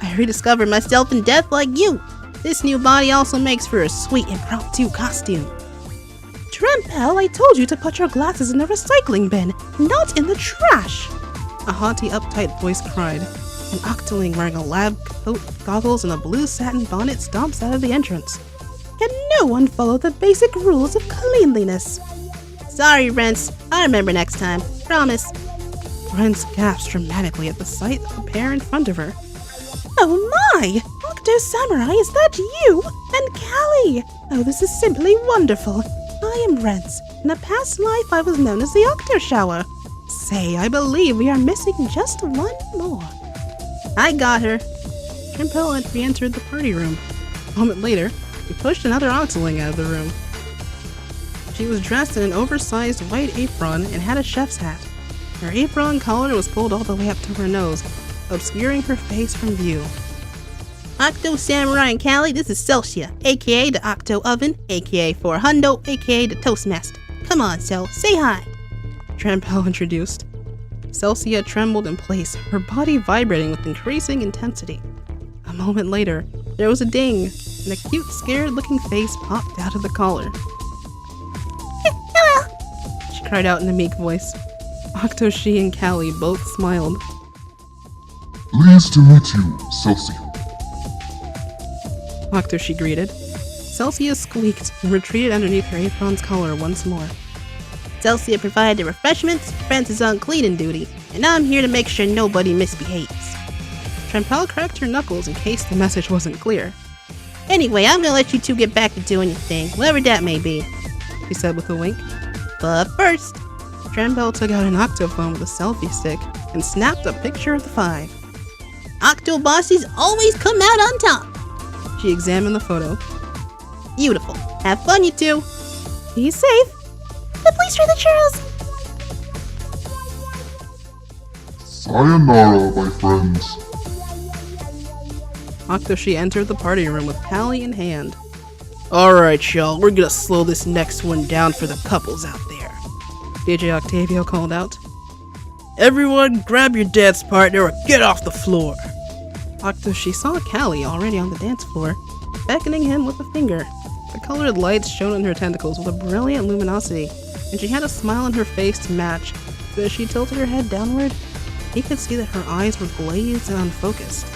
A: I rediscovered myself in death like you. This new body also makes for a sweet impromptu costume. Trampel, I told you to put your glasses in the recycling bin, not in the trash! A haughty, uptight voice cried. An Octoling wearing a lab coat, goggles, and a blue satin bonnet stomps out of the entrance. Can no one follow the basic rules of cleanliness? Sorry, Rents. I'll remember next time. Promise. Rents gasped dramatically at the sight of the pair in front of her. Oh my! Octo Samurai, is that you? And Callie! Oh, this is simply wonderful. I am Rents. In a past life, I was known as the Octo Shower. Say, I believe we are missing just one more. I got her. Trampel had re-entered the party room. A moment later, he pushed another Octoling out of the room. She was dressed in an oversized white apron and had a chef's hat. Her apron collar was pulled all the way up to her nose, obscuring her face from view. Octo Samurai and Callie, this is Celsia, aka the Octo Oven, aka 400, aka the Toastmaster. Come on, Cel, say hi. Trampel introduced. Celsia trembled in place, her body vibrating with increasing intensity. A moment later, there was a ding, and a cute, scared-looking face popped out of the collar.
C: Hello!
A: She cried out in a meek voice. Octoshi and Callie both smiled.
E: Pleased to meet you, Celsia.
A: Octoshi greeted. Celsia squeaked and retreated underneath her apron's collar once more. Celsia provided the refreshments, Francis is on cleaning duty, and I'm here to make sure nobody misbehaves. Trampel cracked her knuckles in case the message wasn't clear. Anyway, I'm gonna let you two get back to doing your thing, whatever that may be, she said with a wink. But first, Trampel took out an octophone with a selfie stick and snapped a picture of the five. Octo bosses always come out on top. She examined the photo. Beautiful. Have fun, you two. Be safe.
C: But please try the churros.
E: Sayonara, my friends.
A: Octoshi entered the party room with Callie in hand. Alright, y'all, we're gonna slow this next one down for the couples out there, DJ Octavio called out. Everyone, grab your dance partner or get off the floor. Octoshi saw Callie already on the dance floor, beckoning him with a finger. The colored lights shone on her tentacles with a brilliant luminosity, and she had a smile on her face to match, but as she tilted her head downward, he could see that her eyes were glazed and unfocused.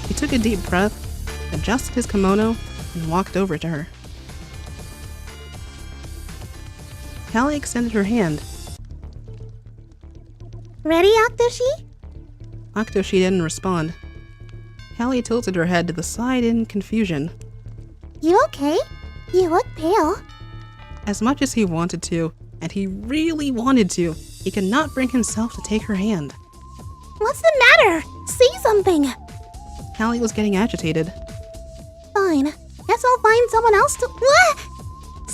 A: He took a deep breath, adjusted his kimono, and walked over to her. Callie extended her hand.
C: Ready, Octoshi?
A: Octoshi didn't respond. Callie tilted her head to the side in confusion.
C: You okay? You look pale.
A: As much as he wanted to, and he really wanted to, he could not bring himself to take her hand.
C: What's the matter? Say something.
A: Callie was getting agitated.
C: Fine. Guess I'll find someone else to— What?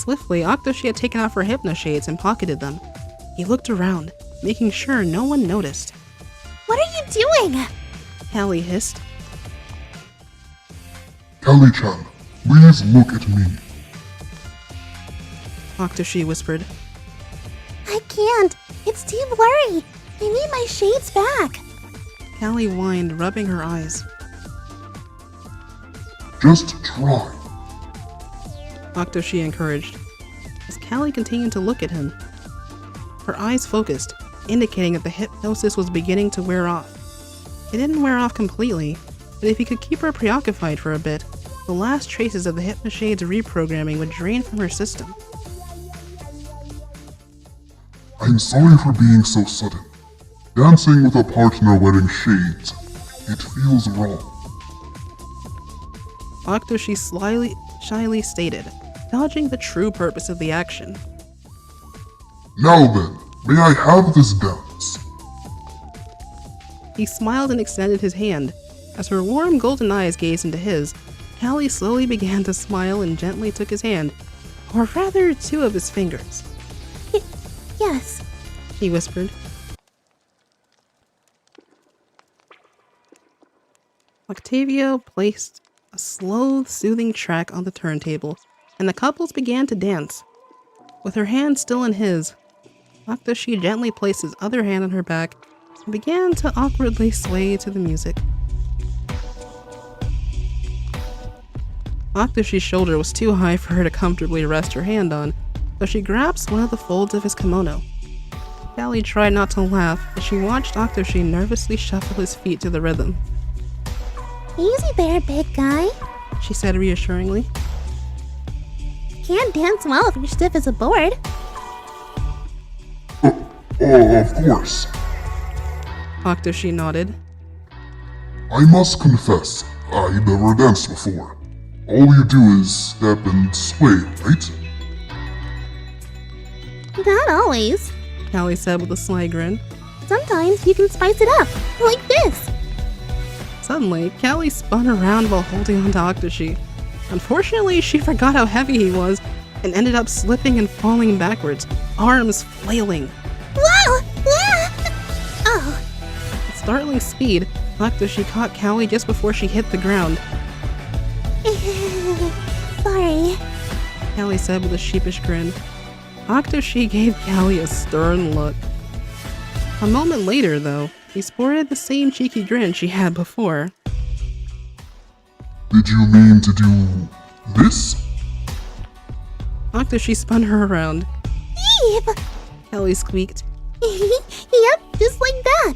A: Swiftly, Octoshi had taken off her hypno shades and pocketed them. He looked around, making sure no one noticed.
B: What are you doing?
A: Callie hissed.
E: Callie-chan, please look at me.
A: Octoshi whispered.
B: I can't. It's too blurry. I need my shades back.
A: Callie whined, rubbing her eyes.
E: Just try.
A: Octoshi encouraged, as Callie continued to look at him. Her eyes focused, indicating that the hypnosis was beginning to wear off. It didn't wear off completely, but if he could keep her preoccupied for a bit, the last traces of the hypnoshade's reprogramming would drain from her system.
E: I'm sorry for being so sudden. Dancing with a partner wearing shades. It feels wrong.
A: Octoshi shyly stated, dodging the true purpose of the action.
E: Now then, may I have this dance?
A: He smiled and extended his hand. As her warm golden eyes gazed into his, Callie slowly began to smile and gently took his hand, or rather 2 of his fingers.
B: Yes.
A: He whispered. Octavio placed a slow, soothing track on the turntable, and the couples began to dance. With her hand still in his, Octoshi gently placed his other hand on her back and began to awkwardly sway to the music. Octoshi's shoulder was too high for her to comfortably rest her hand on, so she grasped one of the folds of his kimono. Callie tried not to laugh as she watched Octoshi nervously shuffle his feet to the rhythm.
B: Easy there, big guy.
A: She said reassuringly.
B: Can't dance well if you're stiff as a board.
E: Of course.
A: Octoshi nodded.
E: I must confess, I never danced before. All you do is step and sway, right?
B: Not always.
A: Callie said with a sly grin.
B: Sometimes you can spice it up, like this.
A: Suddenly, Callie spun around while holding onto Octoshi. Unfortunately, she forgot how heavy he was and ended up slipping and falling backwards, arms flailing.
B: Whoa! Oh.
A: At startling speed, Octoshi caught Callie just before she hit the ground.
B: Sorry.
A: Callie said with a sheepish grin. Octoshi gave Callie a stern look. A moment later, though, he sported the same cheeky grin she had before.
E: Did you mean to do this?
A: Octoshi spun her around.
B: Eve!
A: Callie squeaked.
B: Yep, just like that.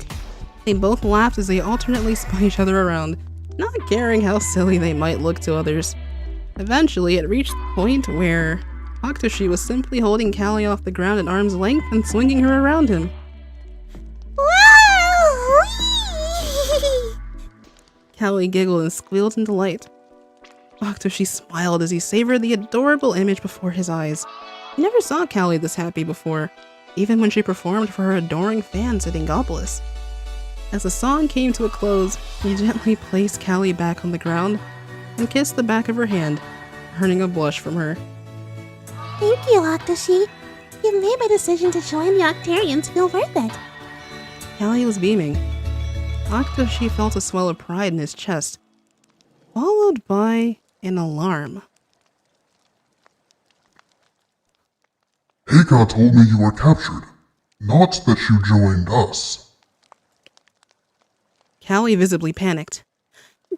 A: They both laughed as they alternately spun each other around, not caring how silly they might look to others. Eventually, it reached the point where Octoshi was simply holding Callie off the ground at arm's length and swinging her around him.
B: Wow!
A: Callie giggled and squealed in delight. Octoshi smiled as he savored the adorable image before his eyes. He never saw Callie this happy before, even when she performed for her adoring fans at Ingopolis. As the song came to a close, he gently placed Callie back on the ground and kissed the back of her hand, earning a blush from her.
B: Thank you, Octoshi. You've made my decision to join the Octarians feel worth it.
A: Callie was beaming. Octoshi felt a swell of pride in his chest, followed by an alarm.
E: Heika told me you were captured, not that you joined us.
A: Callie visibly panicked.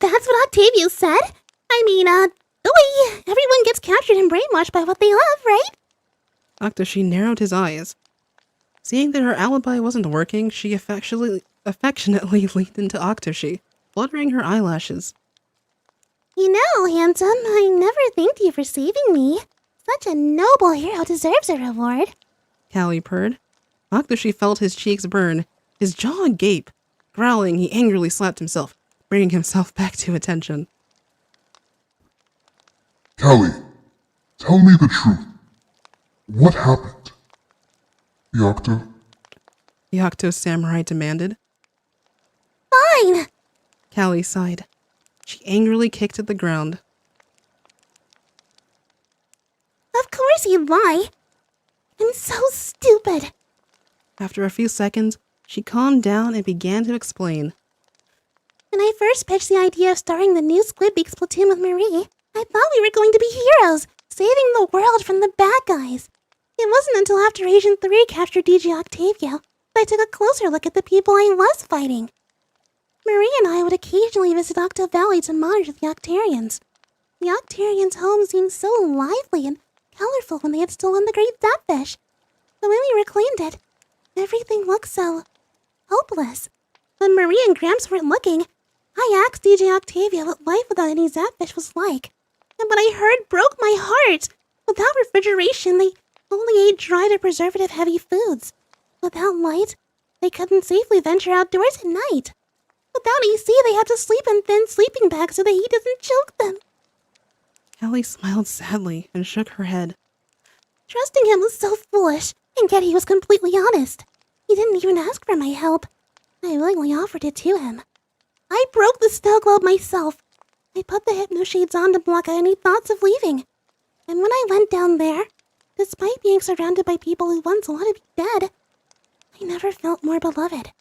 B: That's what Octavio said. I mean, everyone gets captured and brainwashed by what they love, right?
A: Octoshi narrowed his eyes. Seeing that her alibi wasn't working, she affectionately leaned into Octoshi, fluttering her eyelashes.
B: You know, handsome, I never thanked you for saving me. Such a noble hero deserves a reward.
A: Callie purred. Octoshi felt his cheeks burn, his jaw agape. Growling, he angrily slapped himself, bringing himself back to attention.
E: Callie, tell me the truth. What happened? The Octo?
A: The Octo Samurai demanded.
B: Fine!
A: Callie sighed. She angrily kicked at the ground.
B: Of course he'd lie. I'm so stupid.
A: After a few seconds, she calmed down and began to explain.
B: When I first pitched the idea of starting the new Squid Beaks platoon with Marie, I thought we were going to be heroes, saving the world from the bad guys. It wasn't until after Agent 3 captured DJ Octavio that I took a closer look at the people I was fighting. Marie and I would occasionally visit Octo Valley to monitor the Octarians. The Octarians' home seemed so lively and colorful when they had stolen the great Zapfish. But when we reclaimed it, everything looked so hopeless. When Marie and Gramps weren't looking, I asked DJ Octavio what life without any Zapfish was like. And what I heard broke my heart. Without refrigeration, they only ate dried or preservative-heavy foods. Without light, they couldn't safely venture outdoors at night. Without AC, they had to sleep in thin sleeping bags so the heat doesn't choke them.
A: Callie smiled sadly and shook her head.
B: Trusting him was so foolish, and yet he was completely honest. He didn't even ask for my help. I willingly offered it to him. I broke the snow globe myself. I put the hypno shades on to block out any thoughts of leaving. And when I went down there, despite being surrounded by people who once wanted me dead, I never felt more beloved.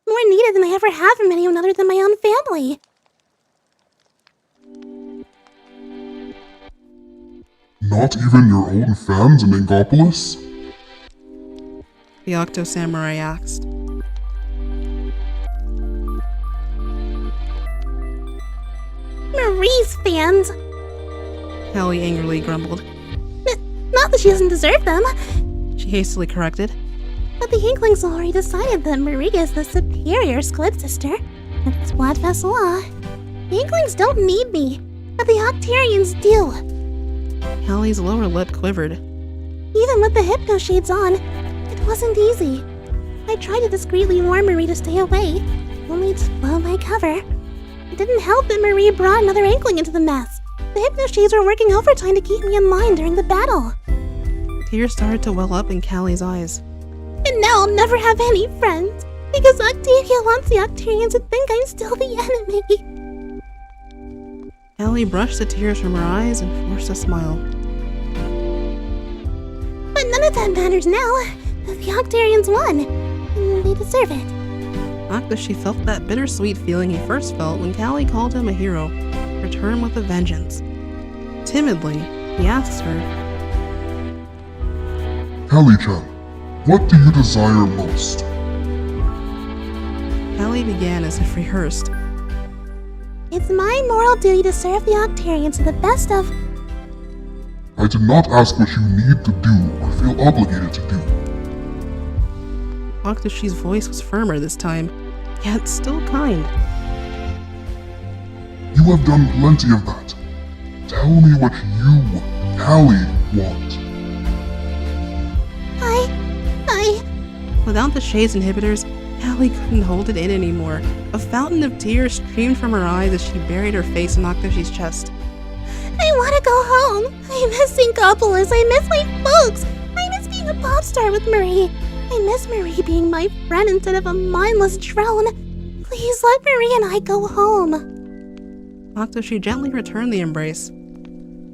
B: More needed than I ever have from anyone other than my own family.
E: Not even your own fans in Angopolis?
A: The Octo Samurai asked.
B: Marie's fans!
A: Callie angrily grumbled.
B: Not that she doesn't deserve them,
A: She hastily corrected.
B: but the Inklings already decided that Marie is the superior Squid sister. That's Splatfest law. The Inklings don't need me, but the Octarians do.
A: Callie's lower lip quivered.
B: Even with the hypno shades on, it wasn't easy. I tried to discreetly warn Marie to stay away, only to blow my cover. It didn't help that Marie brought another Inkling into the mess. The hypno shades were working overtime to keep me in line during the battle.
A: Tears started to well up in Callie's eyes.
B: And now I'll never have any friends, because Octavia wants the Octarians to think I'm still the enemy.
A: Callie brushed the tears from her eyes and forced a smile.
B: But none of that matters now. The Octarians won. And they deserve it.
A: Octo, she felt that bittersweet feeling he first felt when Callie called him a hero, return with a vengeance. Timidly, he asks her,
E: Callie-chan, what do you desire most?
A: Callie began as if rehearsed.
B: It's my moral duty to serve the Octarians to the best of...
E: I did not ask what you need to do or feel obligated to do.
A: Octoshi's voice was firmer this time, yet still kind.
E: You have done plenty of that. Tell me what you, Callie, want.
A: Without the shades inhibitors, Callie couldn't hold it in anymore. A fountain of tears streamed from her eyes as she buried her face in Octoshi's chest.
B: I want to go home. I miss Angopolis. I miss my folks. I miss being a pop star with Marie. I miss Marie being my friend instead of a mindless drone. Please let Marie and I go home.
A: Octoshi gently returned the embrace.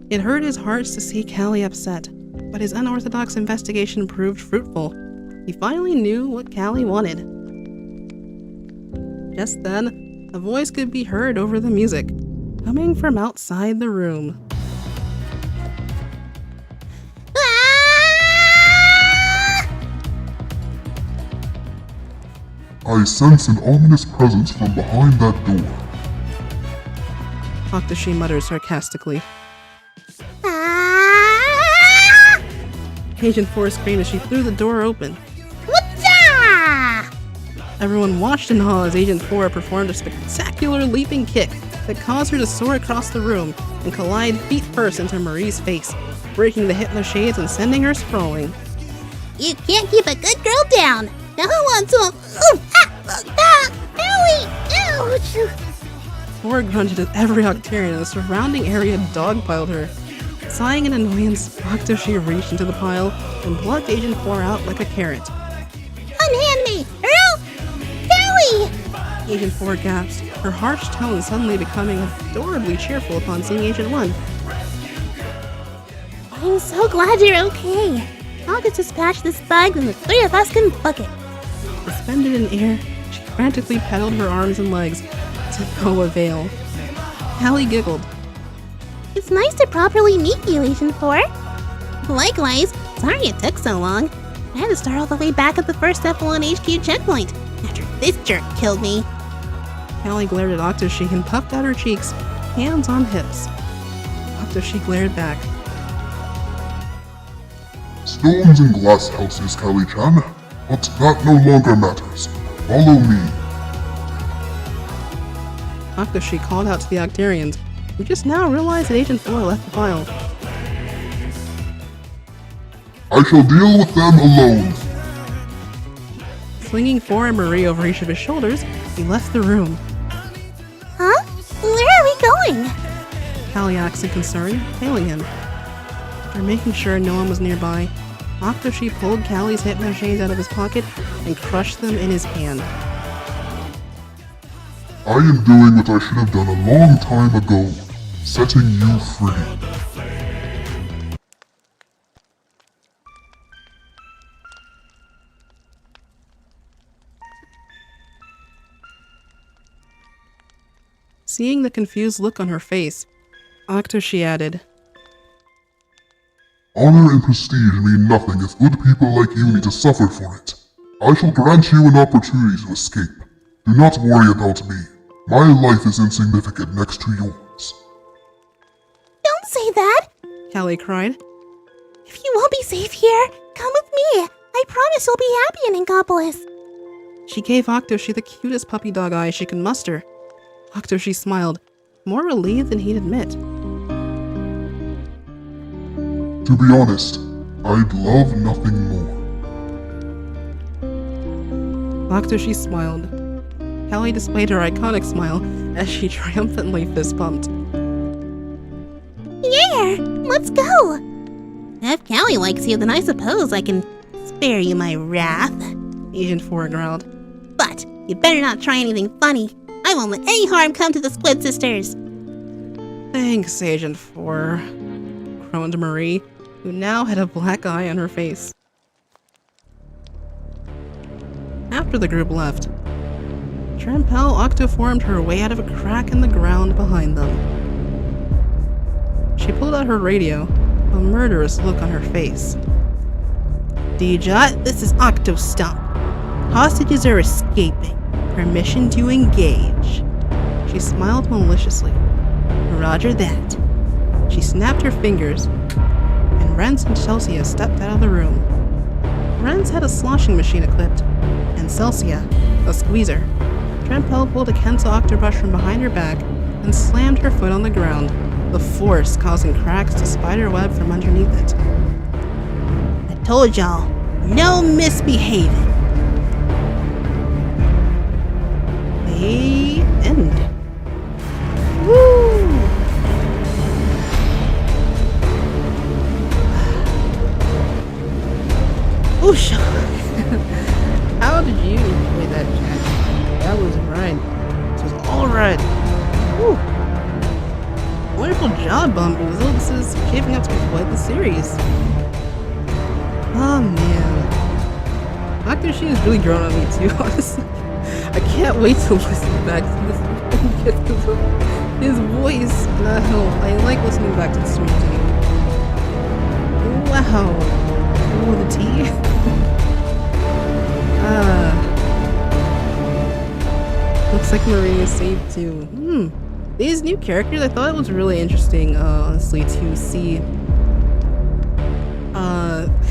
A: It hurt his heart to see Callie upset, but his unorthodox investigation proved fruitful. He finally knew what Callie wanted. Just then, a voice could be heard over the music, coming from outside the room.
E: I sense an ominous presence from behind that door.
A: Octoshi muttered sarcastically. Agent 4 screamed as she threw the door open. Everyone watched in awe as Agent 4 performed a spectacular leaping kick that caused her to soar across the room and collide feet first into Marie's face, breaking the hypno shades and sending her sprawling.
B: You can't keep a good girl down. Now who wants to... Ouch!
A: 4 grunted as every Octarian in the surrounding area dogpiled her. Sighing in annoyance, Octoshi reached into the pile and plucked Agent 4 out like a carrot.
B: Unhand me! Earl! Callie!
A: Agent 4 gasped, her harsh tone suddenly becoming adorably cheerful upon seeing Agent 1.
B: I'm so glad you're okay. I'll just dispatch this bug and the three of us can book it.
A: Suspended in air, she frantically pedaled her arms and legs to no avail. Callie giggled.
B: It's nice to properly meet you, Agent 4. Likewise, sorry it took so long. I had to start all the way back at the first F1 HQ checkpoint after this jerk killed me.
A: Callie glared at Octoshi and puffed out her cheeks, hands on hips. Octoshi glared back.
E: Stones and glass houses, Callie-chan, but that no longer matters. Follow me.
A: Octoshi called out to the Octarians, who just now realized that Agent 4 left the file.
E: I shall deal with them alone.
A: Slinging 4 and Marie over each of his shoulders, he left the room.
B: Huh? Where are we going?
A: Callie asked in concern, tailing him. After making sure no one was nearby, Octoshi pulled Callie's hypno chains out of his pocket and crushed them in his hand.
E: I am doing what I should have done a long time ago, setting you free.
A: Seeing the confused look on her face, Octoshi added,
E: Honor and prestige mean nothing if good people like you need to suffer for it. I shall grant you an opportunity to escape. Do not worry about me. My life is insignificant next to yours.
B: Don't say that!
A: Callie cried.
B: If you won't be safe here, come with me. I promise you'll be happy in Inkopolis.
A: She gave Octoshi the cutest puppy dog eye she could muster. Octoshi smiled, more relieved than he'd admit.
E: To be honest, I'd love nothing more.
A: Octoshi smiled. Callie displayed her iconic smile as she triumphantly fist-pumped.
B: Yeah, let's go. If Callie likes you, then I suppose I can spare you my wrath.
A: Agent 4 growled.
B: But you better not try anything funny. I won't let any harm come to the Squid sisters.
A: Thanks, Agent 4, groaned Marie, who now had a black eye on her face. After the group left, Trampel octoformed her way out of a crack in the ground behind them. She pulled out her radio, a murderous look on her face. D-Jot, this is Octo Stomp. Hostages are escaping. Permission to engage. She smiled maliciously. Roger that. She snapped her fingers, and Renz and Celsia stepped out of the room. Renz had a sloshing machine equipped, and Celsia, a squeezer. Trampel pulled a Kensa octobrush from behind her back and slammed her foot on the ground, the force causing cracks to spider web from underneath it. I told y'all, no misbehaving. The end. Woo! Oosh! How did you enjoy that, Jack? That was a ride. This was all right. Woo! Wonderful job, Bomboozled. This is shaping up to be quite the series. Oh man. Octoshi has really grown on me too, honestly. I can't wait to listen back to this and get his voice. No, I like listening back to the stream too. Wow. Oh, the tea. Looks like Marie is saved too. These new characters, I thought it was really interesting, honestly, to see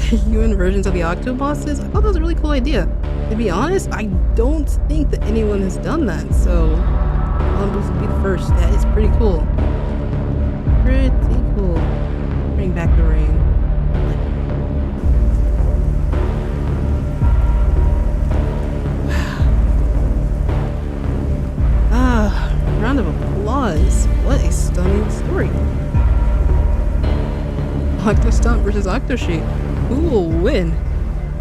A: human versions of the Octo bosses. I thought that was a really cool idea. To be honest, I don't think that anyone has done that, so I'm supposed to be the first. That is pretty cool. Pretty cool. Bring back the rain. Round of applause. What a stunning story. Octo Stomp versus Octoshi. Who will win?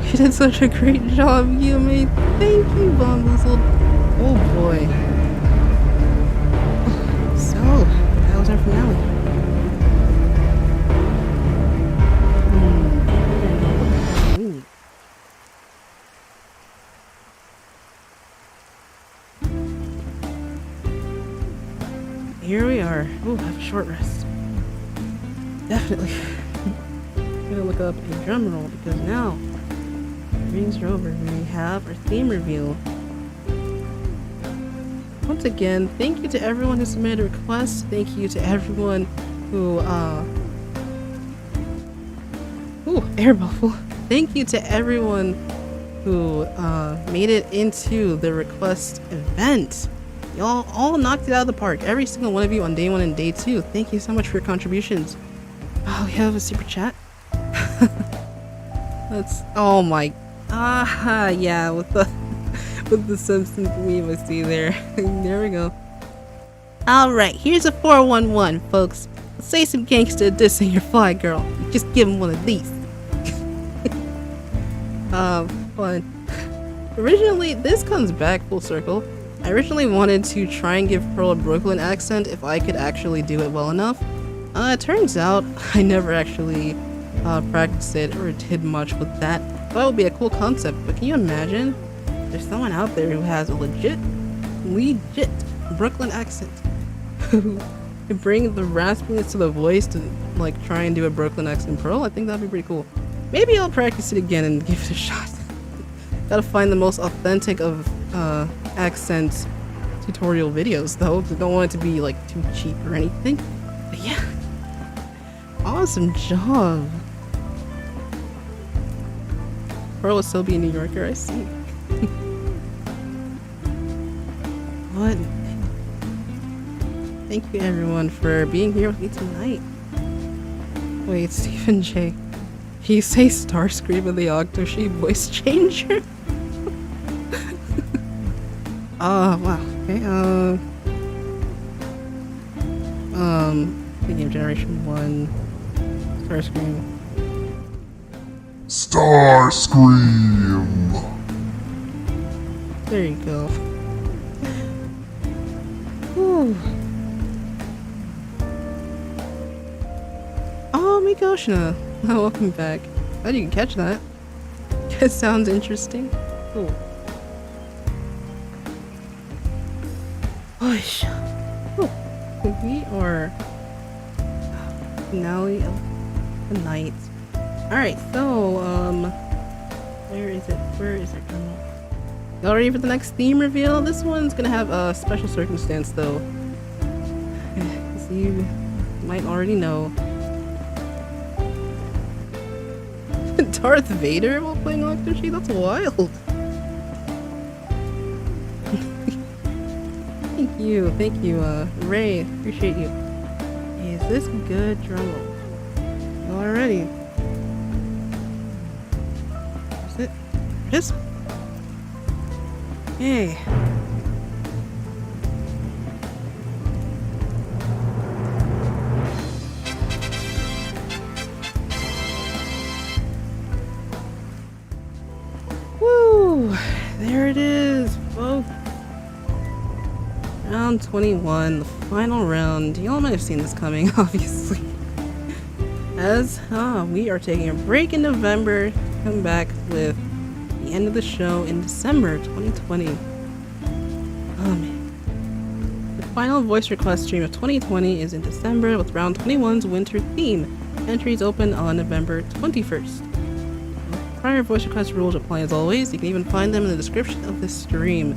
A: You did such a great job, Yume. Thank you, Bomboozled. Oh boy. So, that was our finale. here we are. Ooh, have a short rest. Definitely. I'm gonna look up a drum roll because now readings are over. We have our theme reveal. Once again, thank you to everyone who submitted a request. Thank you to everyone who air bubble. Thank you to everyone who made it into the request event. Y'all all knocked it out of the park. Every single one of you on day 1 and day 2. Thank you so much for your contributions. Oh, we have a super chat. That's oh my yeah, with the Simpsons meme I see there. There we go. Alright, here's a 411, folks. Let's say some gangster dissing your fly girl. Just give him one of these. Fun. Originally, this comes back full circle. I originally wanted to try and give Pearl a Brooklyn accent if I could actually do it well enough. It turns out I never actually practiced it or did much with that. That would be a cool concept, but can you imagine? There's someone out there who has a legit Brooklyn accent. Who can bring the raspiness to the voice to like try and do a Brooklyn accent Pearl. I think that'd be pretty cool. Maybe I'll practice it again and give it a shot. Gotta find the most authentic of accent tutorial videos though. I don't want it to be like too cheap or anything. But yeah. Awesome job. Pearl will still be a New Yorker, I see. What? Thank you everyone for being here with me tonight. Wait, Stephen J. Can you say Starscream in the Octo voice changer? Oh, wow. Okay, the game Generation 1. Starscream.
E: Starscream!
A: There you go. Whew. Oh, Miku Hoshina. Welcome back. Glad you can catch that. It sounds interesting. Cool. Push. We are finale of the night. Alright, so where is it? Y'all ready for the next theme reveal? This one's gonna have a special circumstance though. As you might already know. Darth Vader while playing Octo? That's wild. Thank you, Ray. Appreciate you. Is this good drum roll? Alrighty. Is it? It is? Hey. Woo! There it is, folks. Round 21, the final round. Y'all might have seen this coming, obviously. As we are taking a break in November, come back with the end of the show in December 2020. Oh man. The final voice request stream of 2020 is in December with round 21's winter theme. Entries open on November 21st. Prior voice request rules apply as always. You can even find them in the description of this stream.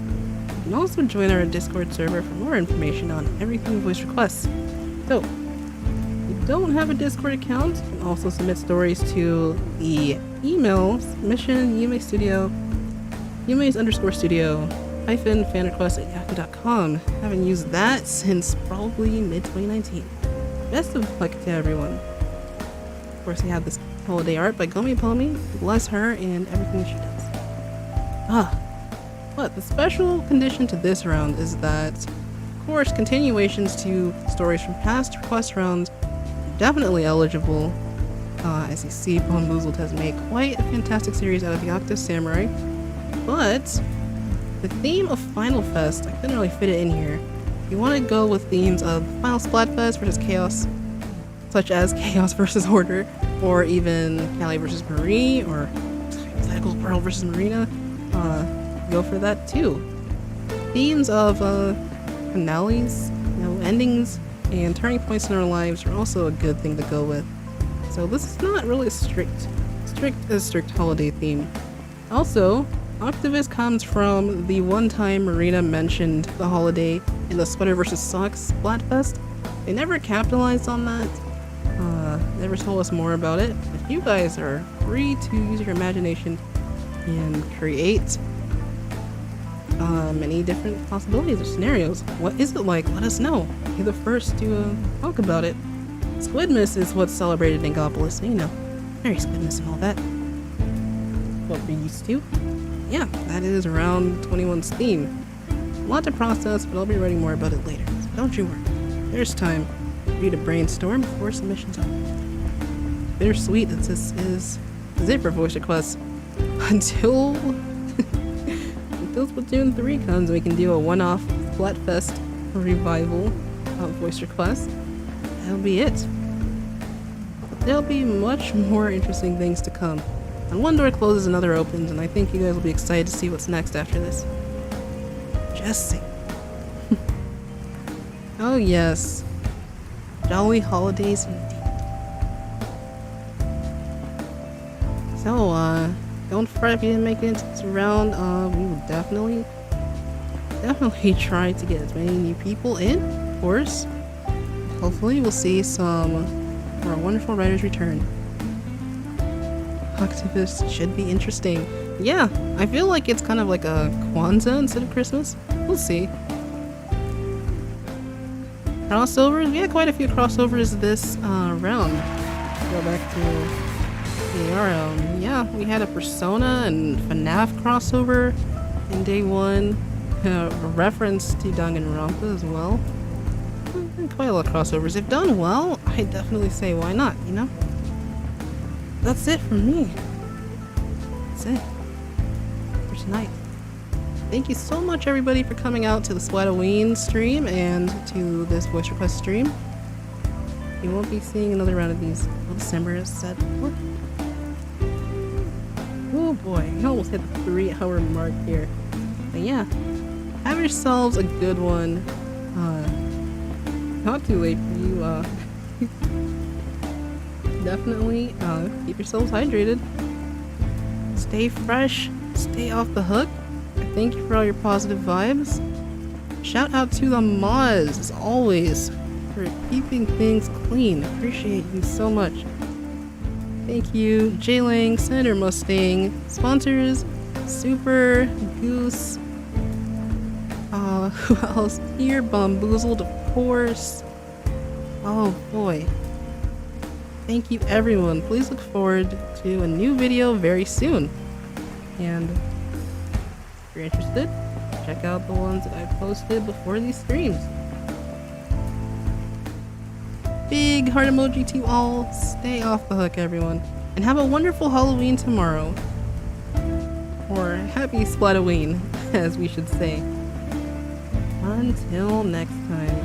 A: You can also join our Discord server for more information on everything voice requests. So, if you don't have a Discord account, you can also submit stories to the email submission Yume's_studio _studio-fanrequest@yahoo.com. Haven't used that since probably mid-2019. Best of luck to everyone. Of course, we have this holiday art by Gomi Pomi. Bless her and everything she does. But the special condition to this round is that, of course, continuations to stories from past request rounds are definitely eligible. As you see, Bomboozled has made quite a fantastic series out of the Octo Samurai. But the theme of Final Fest, I couldn't really fit it in here. If you want to go with themes of Final Splatfest versus Chaos, such as Chaos versus Order, or even Callie versus Marie, or Hypothetical Pearl versus Marina, go for that too. Themes of finales, endings and turning points in our lives are also a good thing to go with. So this is not really a strict holiday theme. Also, Octavus comes from the one time Marina mentioned the holiday in the Sweater vs. Socks Splatfest. They never capitalized on that. Never told us more about it. But you guys are free to use your imagination and create many different possibilities or scenarios. What is it like? Let us know. Be the first to talk about it. Squidmas is what's celebrated in Gopolis, so you know. Merry Squidmas and all that. What we're used to. Yeah, that is around 21's theme. A lot to process, but I'll be writing more about it later, so don't you worry. There's time for you to brainstorm before submissions are. Bittersweet that this is it for voice requests. Until Splatoon 3 comes, we can do a one-off Splatfest revival of voice requests. That'll be it. But there'll be much more interesting things to come. And one door closes, another opens, and I think you guys will be excited to see what's next after this. Just see. Oh yes. Jolly holidays indeed. So, don't fret if you didn't make it into this round. We will definitely try to get as many new people in, of course. Hopefully we'll see some of our wonderful writers return. Octopus should be interesting. Yeah, I feel like it's kind of like a Kwanzaa instead of Christmas. We'll see. Crossovers? We had quite a few crossovers this round. Go back to the round. Yeah, we had a Persona and FNAF crossover in day one. A reference to Danganronpa as well. Quite a lot of crossovers. If done well, I definitely say why not, you know? That's it from me. That's it for tonight. Thank you so much, everybody, for coming out to the Splatoween stream and to this voice request stream. You won't be seeing another round of these until December, as said before. Oh boy, we almost hit the 3-hour mark here. But yeah, have yourselves a good one. Not too late for you. Definitely keep yourselves hydrated. Stay fresh. Stay off the hook. Thank you for all your positive vibes. Shout out to the mods, as always, for keeping things clean. Appreciate you so much. Thank you, J-Lang, Senator Mustang, sponsors, Super, Goose, who else here? Bomboozled, of course. Oh boy. Thank you, everyone. Please look forward to a new video very soon. And if you're interested, check out the ones that I posted before these streams. Big heart emoji to all. Stay off the hook, everyone. And have a wonderful Halloween tomorrow. Or happy Splatoween, as we should say. Until next time.